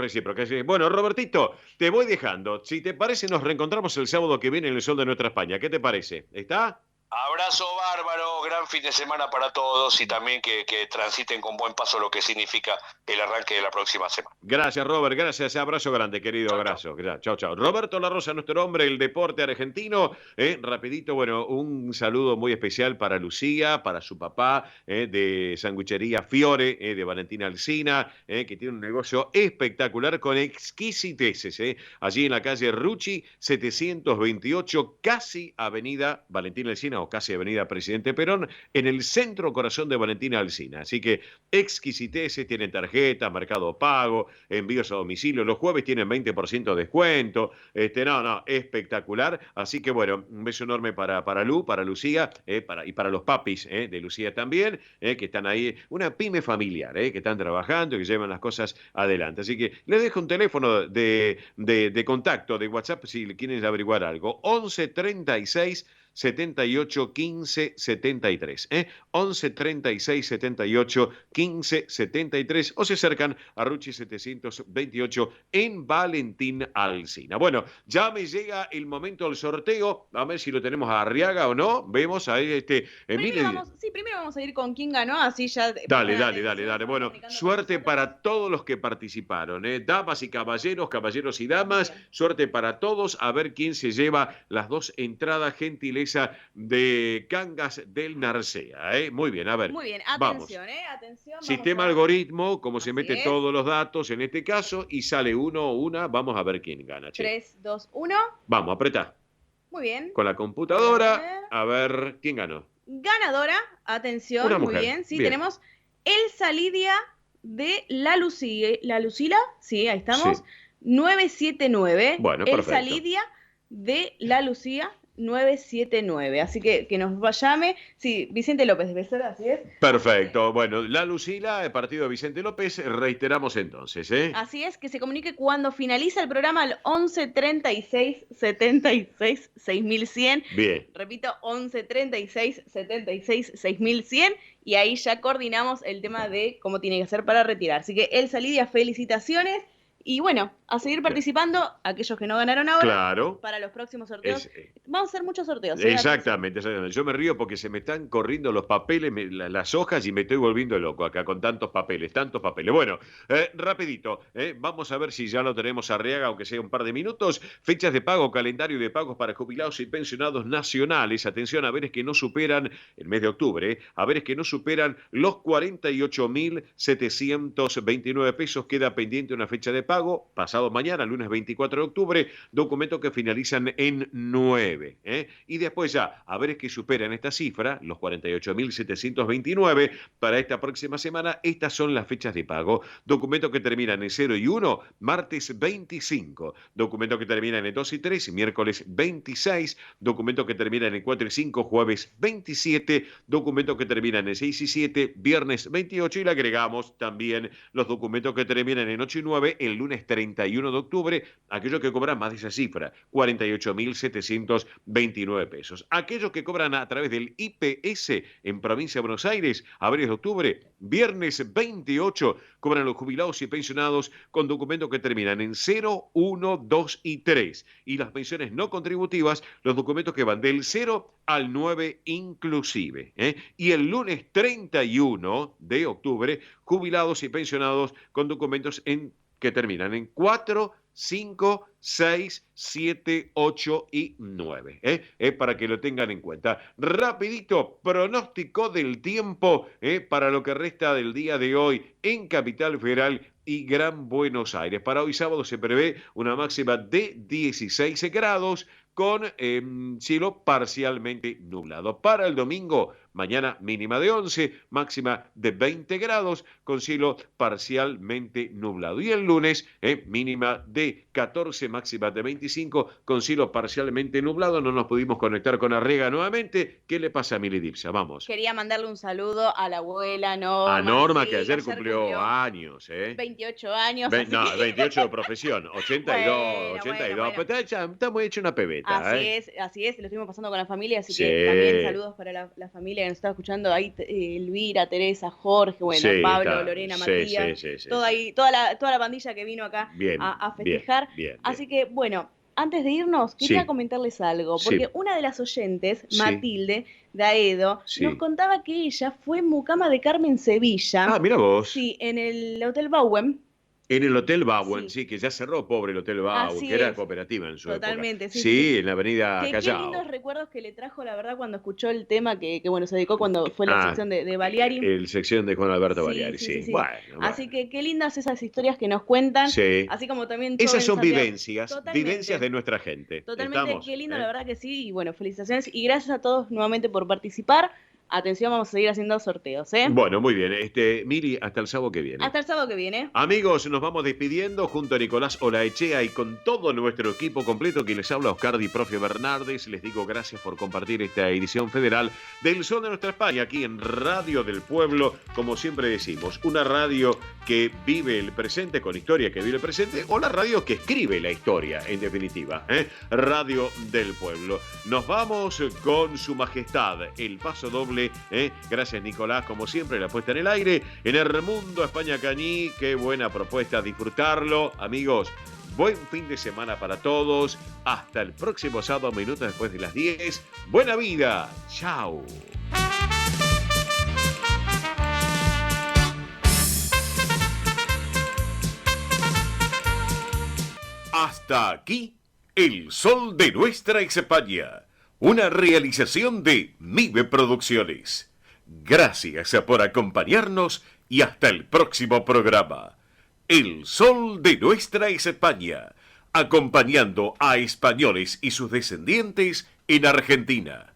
C: Bueno, Robertito, te voy dejando. Si te parece, nos reencontramos el sábado que viene en El Sol de Nuestra España. ¿Qué te parece? ¿Está?
N: Abrazo bárbaro, gran fin de semana para todos y también que transiten con buen paso lo que significa el arranque de la próxima semana.
C: Gracias, Robert, gracias. Abrazo grande, querido, abrazo. Chao. Roberto La Rosa, nuestro hombre, el deporte argentino. Rapidito, un saludo muy especial para Lucía, para su papá, de Sanguichería Fiore, de Valentina Alsina, que tiene un negocio espectacular con exquisiteces, allí en la calle Rucci 728, casi Avenida Valentina Alsina, o casi Avenida Presidente Perón, en el centro corazón de Valentina Alsina. Así que exquisiteces, tienen tarjeta, Mercado Pago, envíos a domicilio. Los jueves tienen 20% de descuento. Espectacular. Así que un beso enorme para Lu, para Lucía, y para los papis de Lucía también, que están ahí, una pyme familiar, que están trabajando y que llevan las cosas adelante. Así que les dejo un teléfono de contacto de WhatsApp si quieren averiguar algo. 11 36 78 15 73, 11 36 78 15 73, o se acercan a Rucci 728 en Valentín Alsina. Bueno, ya me llega el momento del sorteo, a ver si lo tenemos a Arriaga o no. Vemos ahí
D: primero vamos a ir con quién ganó, así ya.
C: Dale. Bueno, suerte para todos los que participaron, damas y caballeros y damas, suerte para todos, a ver quién se lleva las 2 entradas, gentileza empresa de Cangas del Narcea. Muy bien, a ver.
D: Muy bien,
C: vamos.
D: atención.
C: Sistema
D: vamos a ver.
C: algoritmo, como se mete todos los datos en este caso, y sale uno o una, vamos a ver quién gana. Che.
D: 3, 2, 1.
C: Vamos, apretá.
D: Muy bien.
C: Con la computadora, a ver quién ganó.
D: Ganadora, atención,
C: Una
D: muy
C: mujer.
D: bien. Sí,
C: Bien.
D: tenemos Elsa Lidia de La Lucila, sí, ahí estamos.
C: Sí.
D: 979.
C: Bueno,
D: Elsa
C: perfecto.
D: Lidia de La Lucía 979. Así que nos llame. Sí, Vicente López de Becerra, así es.
C: Perfecto. Bueno, La Lucila, el partido de Vicente López, reiteramos entonces, ¿eh?
D: Así es, que se comunique cuando finaliza el programa al 11 36 76 6100.
C: Bien.
D: Repito, 11 36 76 6100. Y ahí ya coordinamos el tema de cómo tiene que hacer para retirar. Así que Elsa Lidia, felicitaciones. Y bueno, a seguir participando, aquellos que no ganaron ahora,
C: Claro.
D: para los próximos sorteos.
C: Es-
D: Vamos a hacer muchos sorteos.
C: Exactamente, exactamente. Yo me río porque se me están corriendo los papeles, las hojas y me estoy volviendo loco acá con tantos papeles, tantos papeles. Bueno, rapidito, vamos a ver si ya lo tenemos a Arriaga, aunque sea un par de minutos. Fechas de pago, calendario de pagos para jubilados y pensionados nacionales. Atención, haberes que no superan, el mes de octubre, haberes que no superan los 48.729 pesos. Queda pendiente una fecha de pago, pasado mañana, lunes 24 de octubre, documentos que finalizan en 9. Y después ya, haberes que superan esta cifra, los 48.729, para esta próxima semana, estas son las fechas de pago. Documentos que terminan en 0 y 1, martes 25. Documentos que terminan en 2 y 3, miércoles 26. Documentos que terminan en 4 y 5, jueves 27. Documentos que terminan en 6 y 7, viernes 28. Y le agregamos también los documentos que terminan en 8 y 9, el lunes 31 de octubre, aquellos que cobran más de esa cifra, 48.729 pesos. Aquellos que cobran a través del IPS en Provincia de Buenos Aires, abril de octubre, viernes 28, cobran los jubilados y pensionados con documentos que terminan en 0, 1, 2 y 3. Y las pensiones no contributivas, los documentos que van del 0 al 9 inclusive. Y el lunes 31 de octubre, jubilados y pensionados con documentos que terminan en 4, 5, 6, 7, 8 y 9. Para que lo tengan en cuenta. Rapidito, pronóstico del tiempo para lo que resta del día de hoy en Capital Federal y Gran Buenos Aires. Para hoy sábado se prevé una máxima de 16 grados con cielo parcialmente nublado. Para el domingo, mañana mínima de 11, máxima de 20 grados con cielo parcialmente nublado. Y el lunes, mínima de 14, máxima de 25 con cielo parcialmente nublado. No nos pudimos conectar con Arriaga nuevamente. ¿Qué le pasa a Mili Dipsa? Vamos.
D: Quería mandarle un saludo a la abuela Norma.
C: A Norma,
D: sí,
C: que ayer cumplió años.
D: 28 años.
C: No, 28 de profesión, 82, 82.
D: Bueno.
C: Pero está muy hecha una pebeta.
D: Así es, lo estuvimos pasando con la familia, así
C: Sí.
D: que también saludos para la familia que nos está escuchando ahí, Elvira, Teresa, Jorge, bueno,
C: Sí,
D: Pablo,
C: está.
D: Lorena,
C: Sí,
D: Matías,
C: sí, sí,
D: toda ahí, toda la pandilla que vino acá
C: Bien,
D: a festejar.
C: bien.
D: Así que, bueno, antes de irnos, quería
C: Sí.
D: comentarles algo,
C: Sí.
D: porque una de las oyentes,
C: Sí.
D: Matilde, de Aedo,
C: Sí.
D: nos contaba que ella fue mucama de Carmen Sevilla.
C: Ah, mira vos.
D: Sí, en el Hotel Bowen.
C: En el Hotel Bowen, sí, que ya cerró, pobre el Hotel Bowen,
D: Así
C: que era
D: es.
C: cooperativa en su
D: Totalmente,
C: época.
D: sí,
C: Sí,
D: sí.
C: en la avenida
D: Qué
C: Callao.
D: lindos recuerdos que le trajo, la verdad, cuando escuchó el tema que bueno, se dedicó cuando fue la
C: Ah,
D: sección de Baleari.
C: El sección de Juan Alberto
D: Sí,
C: Baleari,
D: sí.
C: sí. Bueno,
D: Así que qué lindas esas historias que nos cuentan.
C: Sí.
D: Así como también
C: Esas
D: Joven
C: son
D: Santiago.
C: vivencias,
D: Totalmente.
C: vivencias de nuestra gente.
D: Totalmente,
C: ¿Estamos?
D: qué lindo, la verdad que sí. Y bueno, felicitaciones y gracias a todos nuevamente por participar. Atención, vamos a seguir haciendo sorteos, ¿eh?
C: Bueno, muy bien. Mili, hasta el sábado que viene.
D: Hasta el sábado que viene.
C: Amigos, nos vamos despidiendo junto a Nicolás Olaechea y con todo nuestro equipo completo que les habla Oscar Di Profio Bernardes. Les digo gracias por compartir esta edición federal del Sol de Nuestra España aquí en Radio del Pueblo, como siempre decimos, una radio que vive el presente con historia que vive el presente o la radio que escribe la historia, en definitiva. Radio del Pueblo. Nos vamos con Su Majestad, el paso doble. Gracias, Nicolás, como siempre, la puesta en el aire. En Hermundo, España Cañí, qué buena propuesta, disfrutarlo. Amigos, buen fin de semana para todos. Hasta el próximo sábado, minutos después de las 10. Buena vida. Chao.
A: Hasta aquí, el sol de nuestra España. Una realización de MIBE Producciones. Gracias por acompañarnos y hasta el próximo programa. El sol de nuestra España, acompañando a españoles y sus descendientes en Argentina.